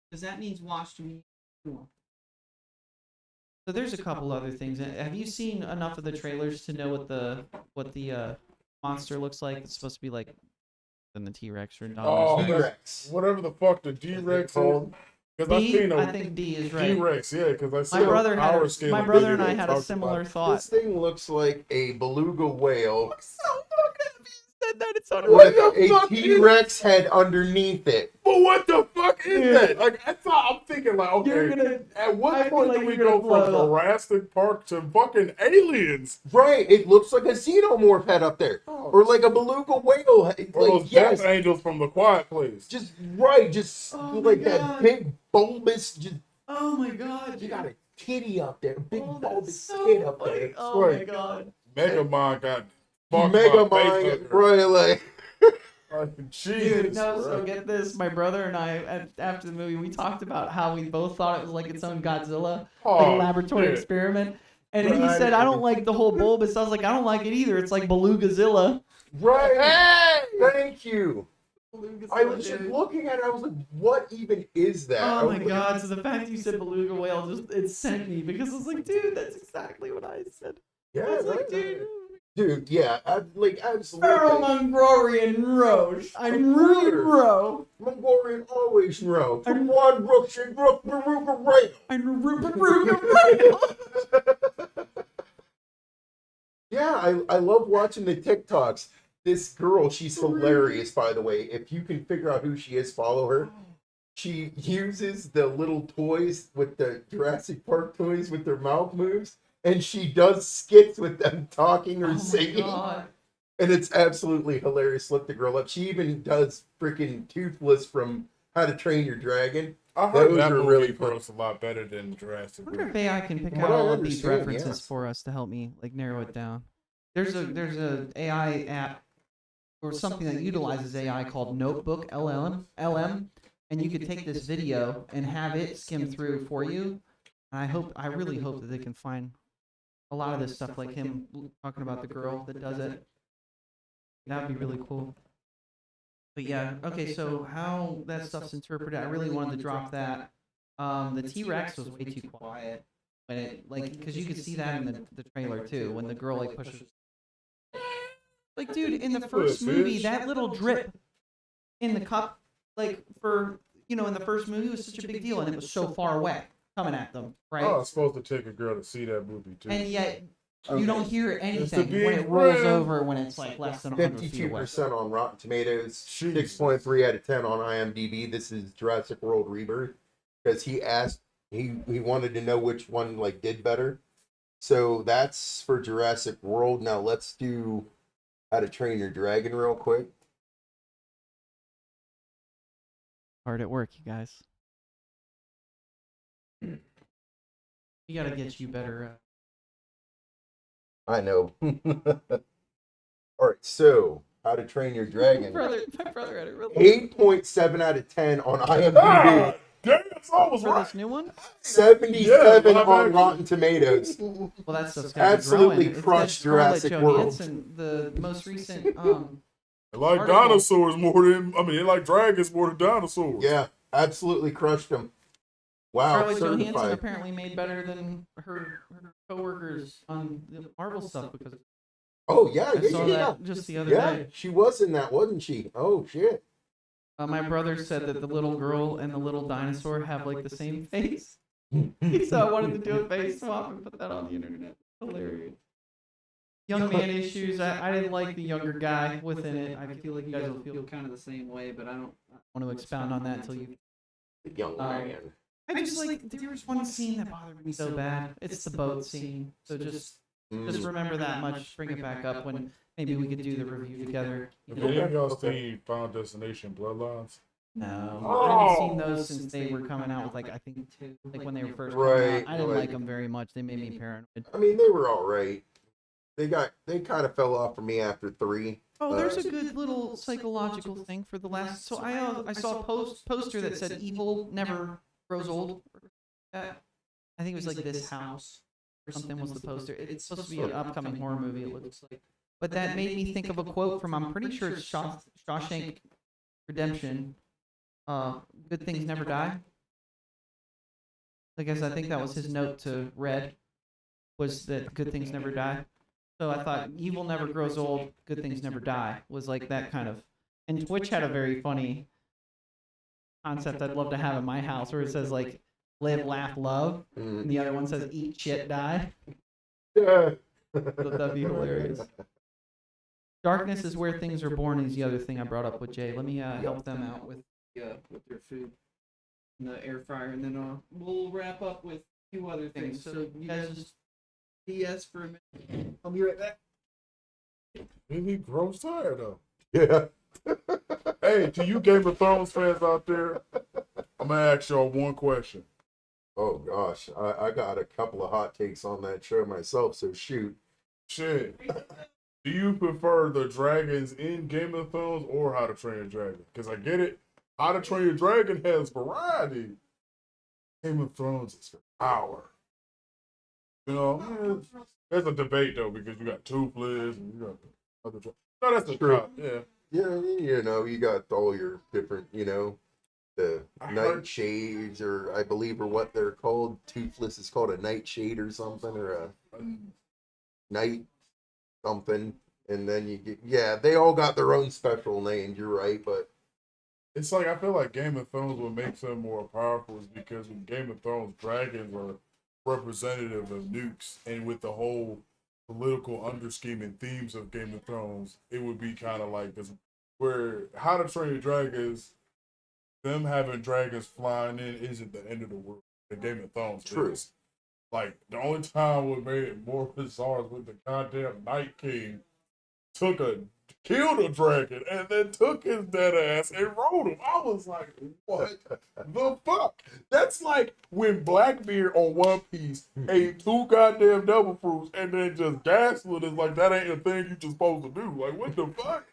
Because that means wash to me. So there's a couple other things. Have you seen enough of the trailers to know what the monster looks like? It's supposed to be like than the T-Rex or Indominus Rex. T-Rex. Whatever the fuck the D-Rex is. Because I think D is right. D-Rex, yeah, because I My saw brother Power had Scale my of brother video and I that had a talked similar about thought. This thing looks like a beluga whale So fucking happy you said that. It sounded What with the a fuck T-Rex head underneath it. But what the fuck is that? Like, I'm thinking, like, You're okay, gonna. at I what feel point like do we you're gonna go blow from up. Jurassic Park to fucking aliens? Right, it looks like a xenomorph head up there. Or like a beluga whale head. Or Like, those yes, Death Angels from the Quiet Place. just right, just Oh my like that God. big bulbous, just Oh my god. you got a kitty up there, big Oh, bulbous that's so kid up funny. there. Oh my Swear. god. Megamind got fucked Mega by mind, Facebook. right? Like, Jesus. Dude, no, so bro. get this. My brother and I, after the movie, we talked about how we both thought it was like its own Godzilla, like a Oh, laboratory shit. experiment. And he Right. said, I don't like the whole bulbous. I was like, I don't like it either. It's like Belugazilla. right. Thank you. I was just dude. looking at it. I was like, what even is that? I Oh was my like, god, so the fact you said beluga whale it sent me because I was like, dude, that's exactly what I said. Yeah, I was like, right, dude. dude, yeah, like absolutely. Feral Mongolian Roach. I'm rude row. Mongolian always row. From one rook and rook Baruga rail. I'm Ruga. Yeah, I love watching the TikToks. This girl, she's hilarious, by the way. If you can figure out who she is, follow her. She uses the little toys with the Jurassic Park toys with their mouth moves, and she does skits with them talking or singing. God. And it's absolutely hilarious. Look the girl up. She even does freaking Toothless from How to Train Your Dragon. I heard Those that are onder really really fun. gross a lot better than Jurassic I wonder World. if AI can pick From out what I all of these understand, references yes. for us to help me like narrow it down. There's a AI app or something that utilizes AI called Notebook LM, and you could take this video and have it skim through for you. And I really hope that they can find a lot of this stuff, like him talking about the girl that does it. That would be really cool. But yeah, okay. So how that stuff's interpreted, I really wanted to drop that. The T-Rex was way too quiet when it like because you could see that in the trailer too when the girl like pushes. Like, dude, in the first movie, that little drip in the cup, like for in the first movie was such a big deal, and it was so far away coming at them, right? I was supposed to take a girl to see that movie too. And yet you don't hear anything big when it rolls friend. over when it's like less than 100 feet away. 52% on Rotten Tomatoes, Jesus. 6.3 out of 10 on IMDb. This is Jurassic World Rebirth because he asked, he wanted to know which one like did better. So that's for Jurassic World. Now let's do How to Train Your Dragon real quick. Hard at work, you guys. You gotta get you better. I know. All right, so How to Train Your Dragon. My brother had it really 8.7 out of 10 on IMDb. Ah, damn, I was for right. this new one. 77 Yeah, on Rotten Tomatoes. Well, that's stuff's Absolutely growing. crushed It's got Scarlett Jurassic World. Johansson, the most recent. They like Article. dinosaurs more than they like dragons more than dinosaurs. Yeah, absolutely crushed them. Wow, Scarlett Johansson certified. apparently made better than her coworkers on the Marvel stuff because Oh, yeah, I yeah, saw yeah. that just the other Yeah, day. she was in that, wasn't she? Oh, shit. My brother said that the little girl and the little dinosaur have like the same face. So I wanted to do a face swap and put that on the internet. Hilarious. Young man issues. I didn't like the younger guy within it. I feel like you guys will feel kind of the same way, but I don't want to expound on that until you. Young man. I just like there was one scene that bothered me so bad. It's the boat scene. So just remember that much. Bring it back up when maybe we could do the review together. Have any of y'all seen Final Destination Bloodlines? No, I haven't seen those since they were coming out with like I think two, like when they were first coming Right, out. I didn't right. like them very much. They made me paranoid. I mean, they were all right. They kind of fell off for me after 3. Oh, there's a good little psychological thing for the last. So I saw a poster that said "Evil never grows old." I think it was like this house or something was the poster. It's supposed to be an upcoming horror movie. It looks like, but that made me think of a quote from I'm pretty sure it's Shawshank Redemption. Good things never die. I guess I think that was his note to Red. Was that good things never die? So I thought evil never grows old, good things never die was like that kind of. And Twitch had a very funny concept I'd love to have in my house where it says like live, laugh, love, and the other one says eat, shit, die. Yeah. That'd be hilarious. Darkness is where things are born is the other thing I brought up with Jay. Let me help them out with their food in the air fryer, and then we'll wrap up with a few other things. So you guys just BS for a minute. I'll be right back. He grows tired though. Yeah. Hey, to you Game of Thrones fans out there, I'm gonna ask y'all one question. Oh, gosh. I got a couple of hot takes on that show myself, so shoot. Shit. Do you prefer the dragons in Game of Thrones or How to Train Your Dragon? Because I get it. How to Train Your Dragon has variety. Game of Thrones is for power. You know, there's a debate though because you got Toothless and you got other. No, that's the True. Yeah. Yeah, you got all your different, the I heard- nightshades, or I believe, or what they're called. Toothless is called a nightshade or something, or a night something. And then you get, they all got their own special names, you're right, but It's like I feel like Game of Thrones what makes them more powerful is because in Game of Thrones, dragons are representative of nukes, and with the whole political underscheme and themes of Game of Thrones, it would be kind of like this. Where How to Train Your Dragons, them having dragons flying in isn't the end of the world. The Game of Thrones True. is. Like the only time what made it more bizarre is when the goddamn Night King killed a dragon and then took his dead ass and rode him. I was like, what the fuck? That's like when Blackbeard on One Piece ate 2 goddamn devil fruits and then just gaslit is like that ain't a thing you just supposed to do. Like what the fuck?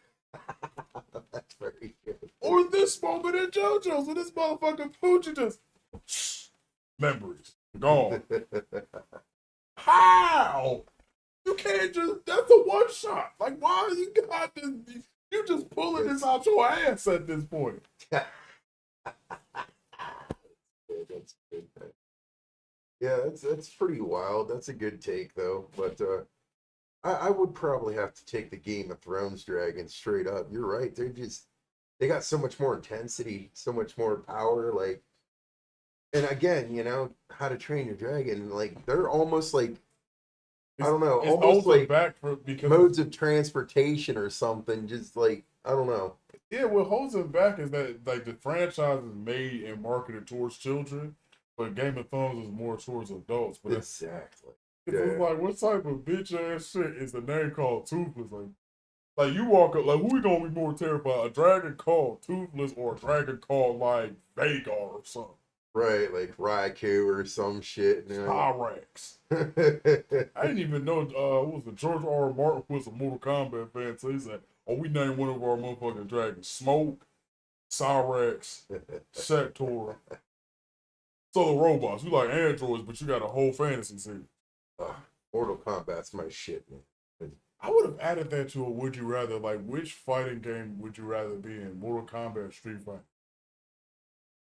that's very good. Or this moment in JoJo's and this motherfucking Poochie just memories gone. How? You can't just, that's a one shot. Like, why you got this? You just pulling this out your ass at this point. That's good. Yeah, that's pretty wild. That's a good take though. But I would probably have to take the Game of Thrones dragons straight up. You're right. They got so much more intensity, so much more power. Like, and again, How to Train Your Dragon. Like, they're almost like I don't know, It's almost also like back because modes of transportation or something. Just like I don't know. yeah, what holds it back is that like the franchise is made and marketed towards children, but Game of Thrones is more towards adults. But Exactly. it's like what type of bitch ass shit is the name called Toothless? Like you walk up like who we gonna be more terrified? A dragon called Toothless or a dragon called like Vagar or something? Right, like Raikou or some shit. Cyrax. I didn't even know what was it, George R. R. Martin was a Mortal Kombat fan, so he said, "Oh, we named one of our motherfucking dragons Smoke, Cyrax, Sector." So the robots, we like androids, but you got a whole fantasy series. Mortal Kombat's my shit, man. I would have added that to a would you rather, like which fighting game would you rather be in? Mortal Kombat, Street Fighter.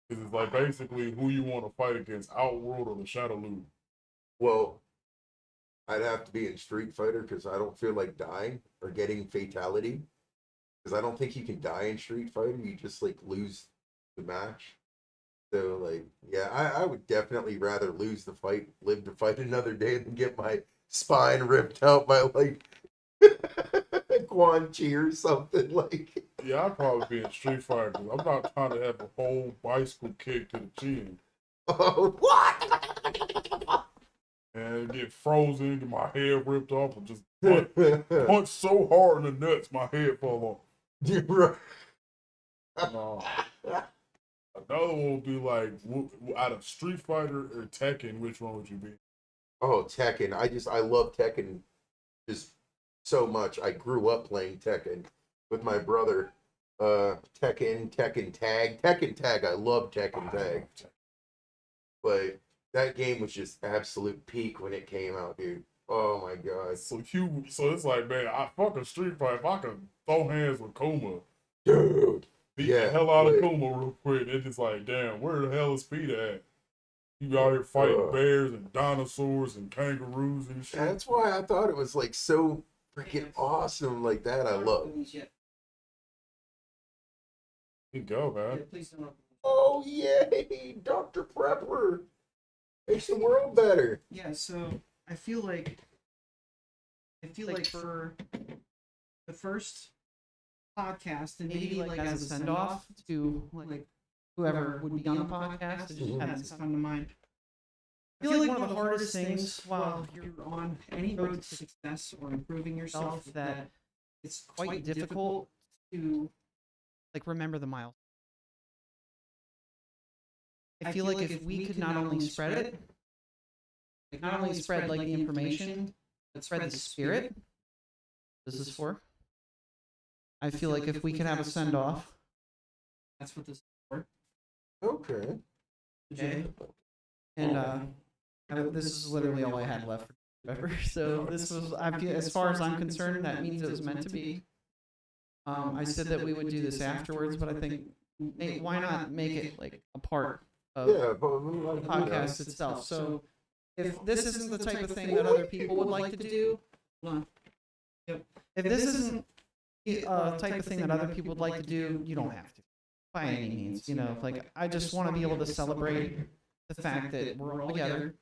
Because it's like basically who you want to fight against, Outworld or the Shadow Lord. Well, I'd have to be in Street Fighter because I don't feel like dying or getting fatality. Because I don't think you can die in Street Fighter. You just like lose the match. So like, yeah, I would definitely rather lose the fight, live to fight another day, than get my spine ripped out by like Quan Chi or something like. Yeah, I'd probably be in Street Fighter. 'Cause I'm not trying to have a whole bicycle kick to the chin Oh, what? and get frozen, get my head ripped off, and just punch so hard in the nuts my head fall You're right. off. No. Another one would be like out of Street Fighter or Tekken, which one would you be? Oh, Tekken. I love Tekken just so much. I grew up playing Tekken with my brother. Tekken Tag. I love Tekken Tag. But that game was just absolute peak when it came out, dude. Oh my god. So it's like, man, I fucking Street Fighter. If I can throw hands with Kuma, Dude. beat Yeah, the hell out of like- Kuma real quick. It's just like, damn, where the hell is Peter at? You out here fighting bears and dinosaurs and kangaroos and shit. That's why I thought it was like so freaking awesome like that. I love. You go, man. Please don't. Oh yay, Dr. Prepper. Makes the world better. Yeah, so I feel like for the first podcast and maybe like as a send off to like whoever would be on the podcast, I just had this come to mind. I feel like one of the hardest things while you're on any road to success or improving yourself that it's quite difficult to like remember the miles. I feel like if we could not only spread it, like not only spread like the information, but spread the spirit. This is for. I feel like if we could have a send off, that's what this is for. Okay. Okay. And this is literally all I had left for So this was, as far as I'm concerned, that means it was meant to be. I said that we would do this afterwards, but I think why not make it like a part of Yeah, but the podcast itself? So if this isn't the type of thing that other people would like to do, if this isn't type of thing that other people would like to do, you don't have to by any means. Like I just want to be able to celebrate the fact that we're all together.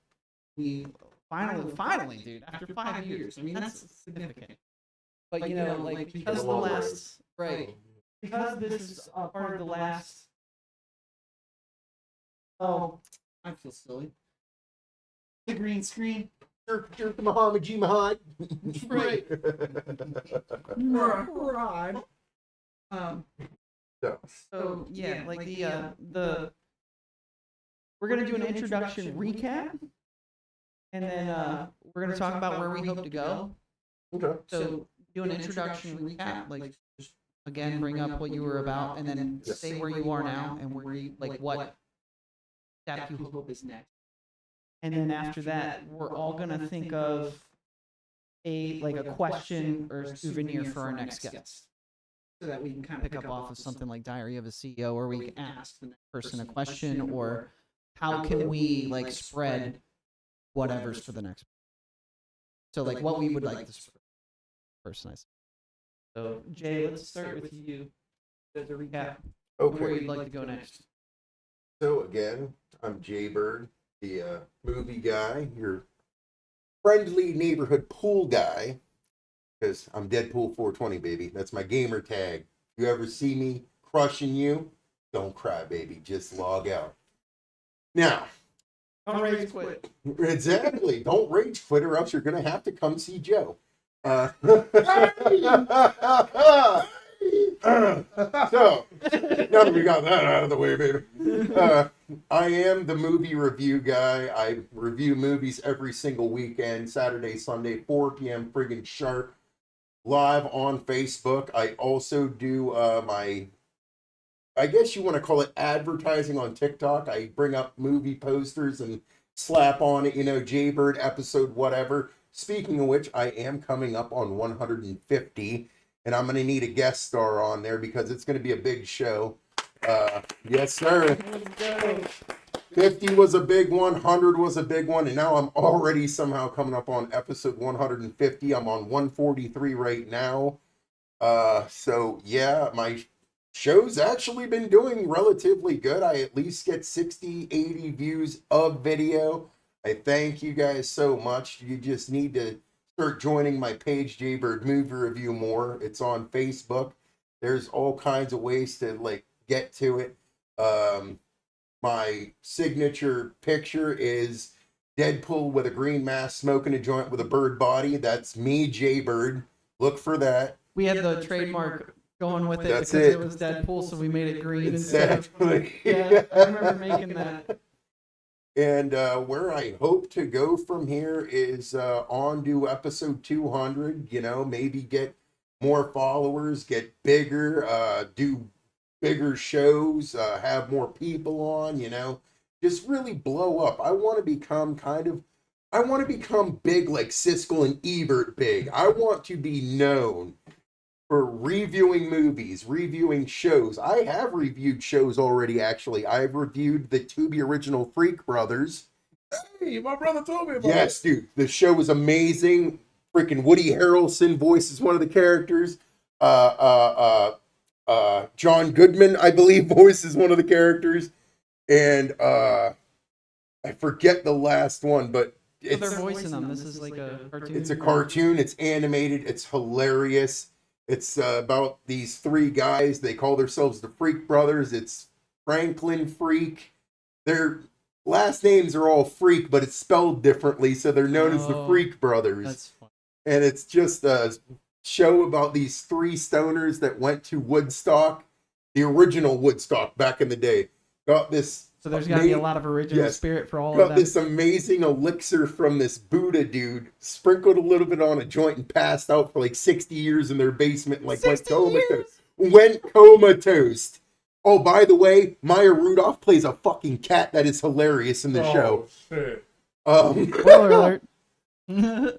We finally, dude, after 5 years. I mean, that's significant. But like because the last because this is a part of the last. Oh, I feel silly. The green screen. Jerk Muhammad G. Mahad. Right. Right. So yeah, like the we're gonna do an introduction recap, and then we're gonna talk about where we hope to go. Okay. So do an introduction recap, like just again bring up what you were about, and then say where you are now and where you like what step you hope is next. And then after that, we're all gonna think of a question or souvenir for our next guest. so that we can kind of pick up off of something like Diary of a CEO, or we can ask the next person a question, or how can we like spread whatever's for the next. So like what we would like to spread, personalize. So Jay, let's start with you as a recap. Okay. Where you'd like to go next? So again, I'm Jay Bird, the movie guy, your friendly neighborhood pool guy, because I'm Deadpool 420, baby. That's my gamer tag. You ever see me crushing you? Don't cry, baby. Just log out. Now, Don't rage quit. exactly. Don't rage quit, or else you're gonna have to come see Joe. So now that we got that out of the way, baby. I am the movie review guy. I review movies every single weekend, Saturday, Sunday, 4 p.m. friggin' sharp, live on Facebook. I also do I guess you want to call it advertising on TikTok. I bring up movie posters and slap on it, Jaybird episode, whatever. Speaking of which, I am coming up on 150, and I'm going to need a guest star on there because it's going to be a big show. Yes, sir. 50 was a big one, 100 was a big one, and now I'm already somehow coming up on episode 150. I'm on 143 right now. So yeah, my show's actually been doing relatively good. I at least get 60, 80 views of video. I thank you guys so much. You just need to start joining my page, Jaybird Movie Review, more. It's on Facebook. There's all kinds of ways to like get to it. My signature picture is Deadpool with a green mask smoking a joint with a bird body. That's me, Jaybird. Look for that. We had the trademark going with it That's because it. it was Deadpool, so we made it green Exactly. instead of. Yeah, I remember making that. And where I hope to go from here is on to episode 200, maybe get more followers, get bigger, do bigger shows, have more people on, just really blow up. I want to become big like Siskel and Ebert big. I want to be known for reviewing movies, reviewing shows. I have reviewed shows already, actually. I've reviewed the Tubi original Freak Brothers. Hey, my brother told me about Yes, dude. The show was amazing. Freaking Woody Harrelson voices one of the characters. John Goodman, I believe, voices one of the characters. And I forget the last one, but So they're voicing them. This is like a cartoon. it's a cartoon. It's animated. It's hilarious. It's about these three guys. They call themselves the Freak Brothers. It's Franklin Freak. Their last names are all Freak, but it's spelled differently, so they're known as the Freak Brothers. That's fun. And it's just a show about these three stoners that went to Woodstock, the original Woodstock back in the day. Got this. So there's got to be a lot of original spirit for all of Got them. this amazing elixir from this Buddha dude, sprinkled a little bit on a joint and passed out for like 60 years in their basement, like went comatose. Oh, by the way, Maya Rudolph plays a fucking cat that is hilarious in the show. Shit. Spoiler alert.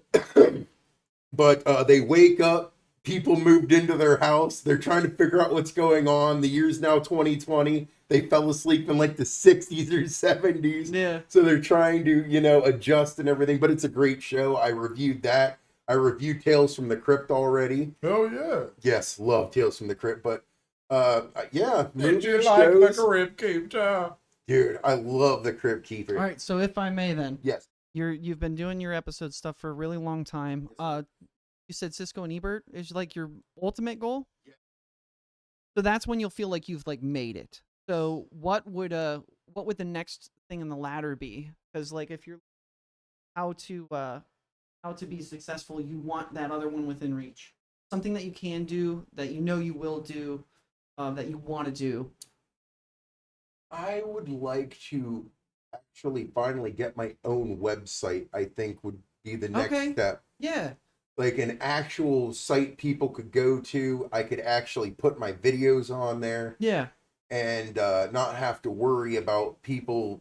But they wake up, people moved into their house, they're trying to figure out what's going on. The year's now 2020. They fell asleep in like the 60s or 70s. Yeah. So they're trying to, adjust and everything. But it's a great show. I reviewed that. I reviewed Tales from the Crypt already. Oh, yeah. Yes, love Tales from the Crypt. But, yeah. Did you movie like the shows. Crypt Keeper? Dude, I love the Crypt Keeper. All right. So if I may, then. Yes. You've been doing your episode stuff for a really long time. You said Siskel and Ebert is like your ultimate goal. Yeah. So that's when you'll feel like you've like made it. So what would the next thing in the ladder be? Because like if you're how to be successful, you want that other one within reach. Something that you can do, that you will do, that you want to do. I would like to actually finally get my own website. I think would be the next step. Yeah. Like an actual site people could go to. I could actually put my videos on there. Yeah. And not have to worry about people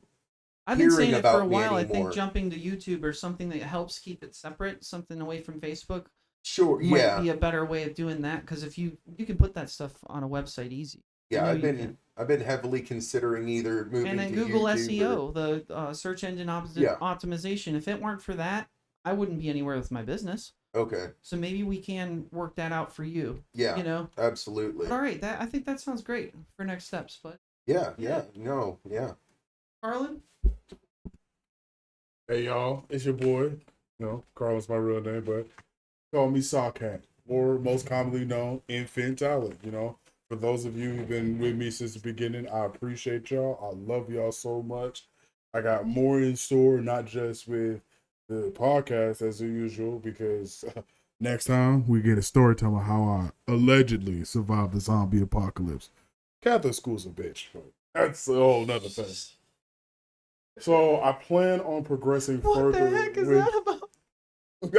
I've been saying it for a about me while. I anymore. think jumping to YouTube or something that helps keep it separate, something away from Facebook, Sure. might Yeah. be a better way of doing that, because if you can put that stuff on a website easy. Yeah. I know you can. I've been heavily considering either And moving then to Google YouTube or SEO, the search engine yeah. optimization. If it weren't for that, I wouldn't be anywhere with my business. Okay. So maybe we can work that out for you. Yeah. You know. Absolutely. But all right, I think that sounds great for next steps. But Yeah. Yeah. No. Yeah. Karlin, Hey y'all, it's your boy. You know, Karlin's my real name, but call me Sockhat, or most commonly known, Infant Talent. You know, for those of you who've been with me since the beginning, I appreciate y'all. I love y'all so much. I got more in store, not just with the podcast as usual, because next time we get a story telling how I allegedly survived the zombie apocalypse. Catholic school's a bitch. But that's a whole nother thing. So I plan on progressing what further. the heck is with, that about?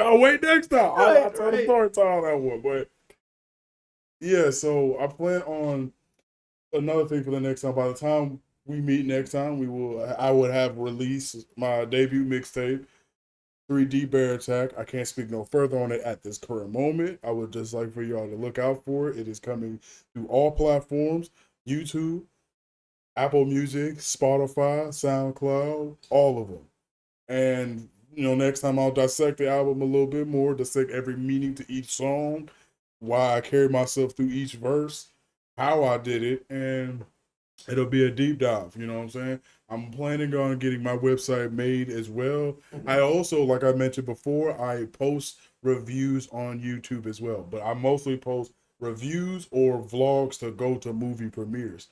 I'll wait next time. I'll tell the Right. story time on that one. But yeah, so I plan on another thing for the next time. By the time we meet next time, I would have released my debut mixtape, 3D Bear Attack. I can't speak no further on it at this current moment. I would just like for y'all to look out for it. It is coming through all platforms: YouTube, Apple Music, Spotify, SoundCloud, all of them. And next time I'll dissect the album a little bit more, dissect every meaning to each song, why I carried myself through each verse, how I did it, and it'll be a deep dive. You know what I'm saying? I'm planning on getting my website made as well. I also, like I mentioned before, I post reviews on YouTube as well, but I mostly post reviews or vlogs to go to movie premieres.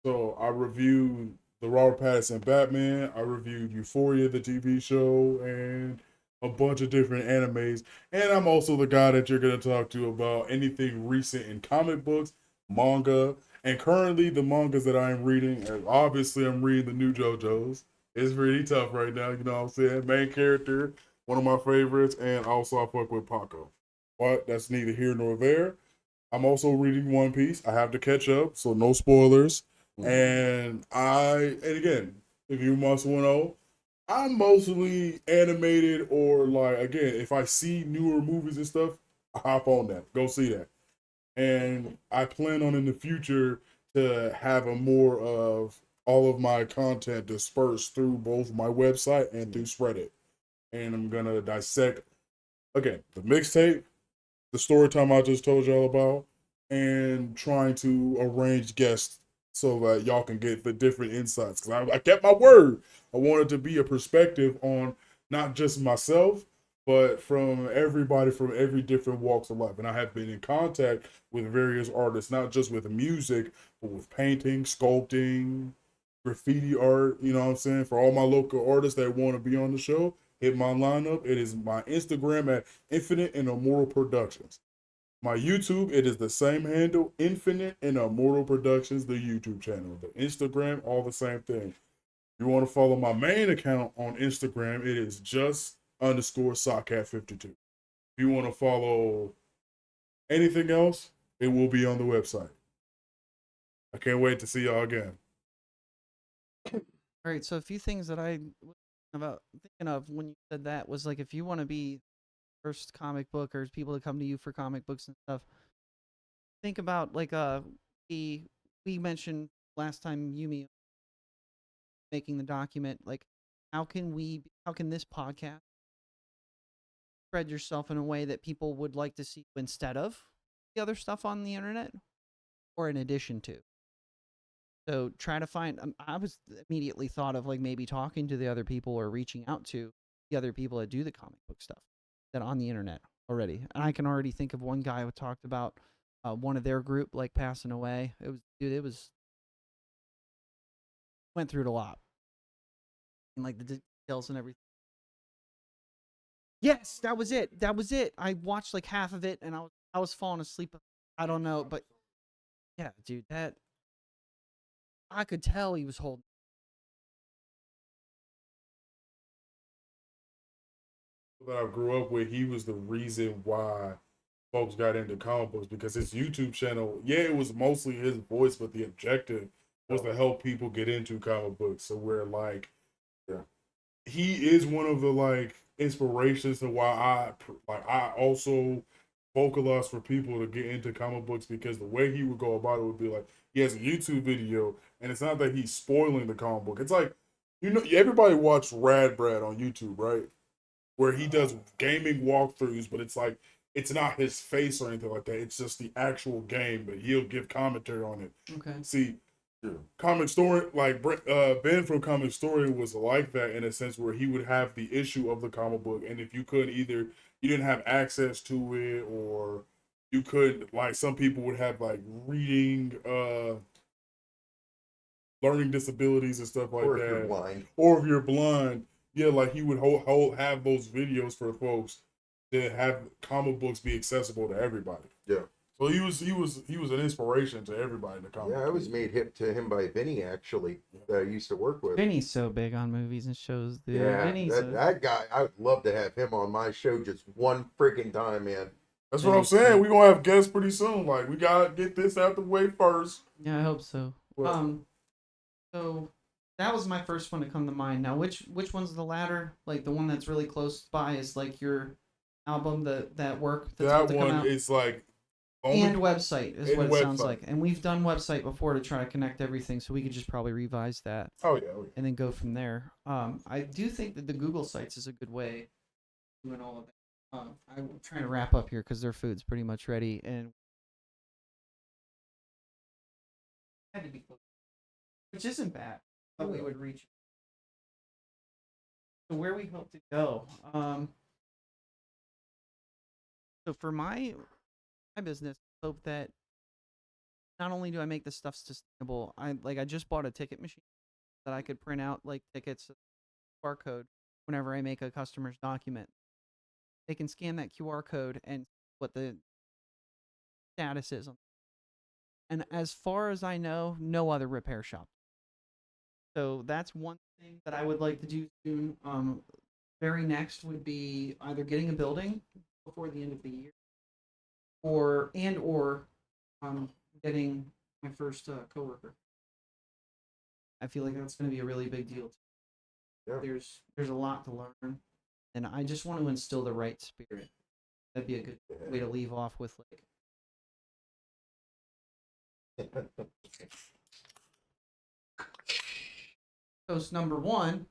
So I reviewed the Robert Pattinson Batman. I reviewed Euphoria, the TV show, and a bunch of different animes. And I'm also the guy that you're going to talk to about anything recent in comic books, manga, and currently the mangas that I'm reading. Obviously, I'm reading the new JoJo's. It's really tough right now, you know what I'm saying? Main character, one of my favorites, and also I fuck with Paco. But that's neither here nor there. I'm also reading One Piece. I have to catch up, so no spoilers. And again, if you must know, I'm mostly animated or like, again, if I see newer movies and stuff, I hop on that. Go see that. And I plan on in the future to have a more of all of my content dispersed through both my website and through Reddit. And I'm gonna dissect again the mixtape, the story time I just told y'all about, and trying to arrange guests so that y'all can get the different insights. Because I kept my word. I wanted to be a perspective on not just myself, but from everybody from every different walks of life. And I have been in contact with various artists, not just with music, but with painting, sculpting, graffiti art. You know what I'm saying? For all my local artists that want to be on the show, hit my lineup. It is my Instagram at Infinite and Immortal Productions. My YouTube, it is the same handle, Infinite and Immortal Productions, the YouTube channel. The Instagram, all the same thing. If you want to follow my main account on Instagram, it is just underscore Sockhat52. If you want to follow anything else, it will be on the website. I can't wait to see y'all again. All right, so a few things that I was thinking of when you said that was like, if you want to be first comic book or people to come to you for comic books and stuff, think about like we mentioned last time Yumi making the document, like how can this podcast spread yourself in a way that people would like to see you instead of the other stuff on the internet or in addition to. So try to find. I was immediately thought of like maybe talking to the other people or reaching out to the other people that do the comic book stuff that on the internet already. And I can already think of one guy who talked about one of their group like passing away. It was went through it a lot and like the details and everything. Yes, that was it. That was it. I watched like half of it and I was falling asleep. I don't know, but yeah, dude, that I could tell he was holding. That I grew up with, he was the reason why folks got into comic books because his YouTube channel, yeah, it was mostly his voice, but the objective was to help people get into comic books. So we're like, yeah, he is one of the like inspirations to why I also vocalize for people to get into comic books, because the way he would go about it would be like he has a YouTube video, and it's not that he's spoiling the comic book. It's like, you know, everybody watched Rad Brad on YouTube, right? Where he does gaming walkthroughs, but it's like it's not his face or anything like that. It's just the actual game, but he'll give commentary on it. Okay. See, Comic Story, like Ben from Comic Story was like that in a sense where he would have the issue of the comic book, and if you couldn't either, you didn't have access to it, or you could, like some people would have like reading, learning disabilities and stuff like Or that, if you're blind. or if you're blind, yeah, like he would have those videos for folks to have comic books be accessible to everybody. Yeah. So he was an inspiration to everybody in the comic. Yeah, I was made hip to him by Vinny, actually, that I used to work with. Vinny's so big on movies and shows, dude. Yeah, Vinny's that guy, I would love to have him on my show just one freaking time, man. That's what I'm saying. We're gonna have guests pretty soon. Like, we gotta get this out the way first. Yeah, I hope so. Well, So that was my first one to come to mind. Now, which one's the latter? Like the one that's really close by is like your album, that work that's about that to come one out? is like And website is what and it sounds website. like. And we've done website before to try to connect everything, so we could just probably revise that Oh yeah. and then go from there. I do think that the Google Sites is a good way of doing all of that. I'm trying to wrap up here because their food's pretty much ready, and had to be close, which isn't bad. But we would reach. So where we hope to go. So for my business, I hope that not only do I make this stuff sustainable, I just bought a ticket machine that I could print out like tickets, QR code whenever I make a customer's document. They can scan that QR code and what the status is. And as far as I know, no other repair shop. So that's one thing that I would like to do soon. Very next would be either getting a building before the end of the year, or getting my first coworker. I feel like that's going to be a really big deal. Yeah. There's a lot to learn, and I just want to instill the right spirit. That'd be a good way to leave off with, like. Toast number one.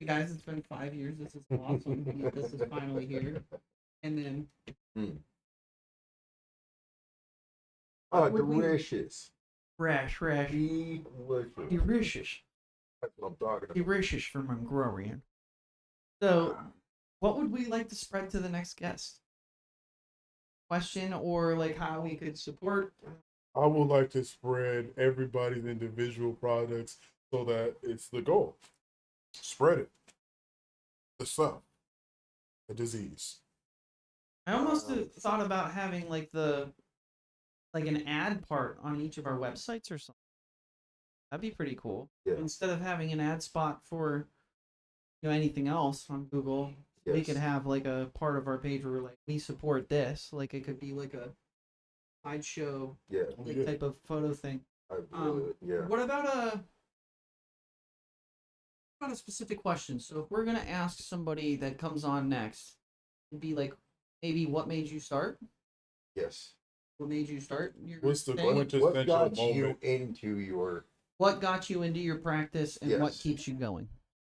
You guys, it's been 5 years. This is awesome. This is finally here. And then Oh, Would we- delicious. fresh. Delicious. Delicious. That's what I'm talking about. Delicious from Hungarian. So, what would we like to spread to the next guest? Question, or like how we could support? I would like to spread everybody's individual products so that it's the goal. Spread it. The stuff. The disease. I almost thought about having like an ad part on each of our websites or something. That'd be pretty cool. Yeah. Instead of having an ad spot for anything else on Google, we Yes. could have like a part of our page where like we support this. Like it could be like a slideshow Yeah. like Yeah. type of photo thing. I would. Yeah. What about a specific question? So if we're gonna ask somebody that comes on next, it'd be like maybe what made you start? Yes. What made you start? Your What's the thing? What quintessential got you moment? into your? What got you into your practice, and what Yes. keeps you going?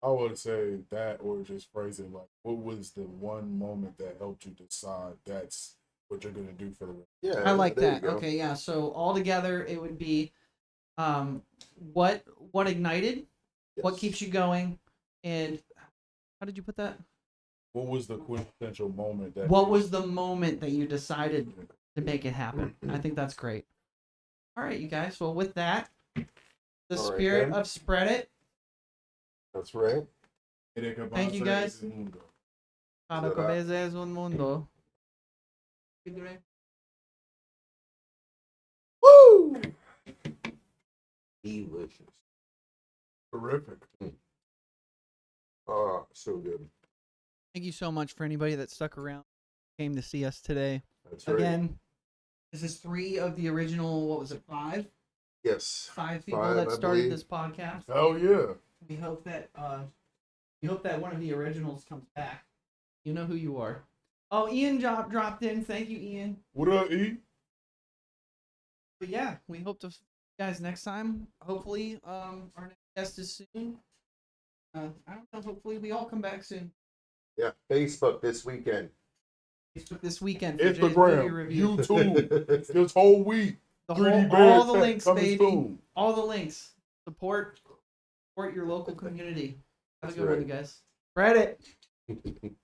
I would say that, or just phrase it like, what was the one moment that helped you decide that's what you're gonna do for the rest? Yeah. I like there you that. go. Okay, yeah. So all together, it would be, what ignited, what Yes. keeps you going, and how did you put that? What was the quintessential moment that? What was the moment that you decided to make it happen? I think that's great. All right, you guys. Well, with that, the All right, spirit then. of spread it. That's right. Thank you, guys. Para Será. comer un mundo. Woo! Delicious. Terrific. Oh, so good. Thank you so much for anybody that stuck around, came to see us today. That's right. Again, this is 3 of the original, what was it, 5? Yes. 5 people 5, that I started believe. this podcast. Oh yeah. We hope that one of the originals comes back. You know who you are. Oh, Ian dropped in. Thank you, Ian. What up, E? But yeah, we hope to see you guys next time. Hopefully, our next guest is soon. I don't know. Hopefully, we all come back soon. Yeah, Facebook this weekend. Facebook this weekend for Jay's movie Instagram, review. YouTube, this whole week. The 3D whole, all Bear the Tech links, coming baby. soon. All the links. Support your local community. Have a That's good one, right. you guys. Reddit.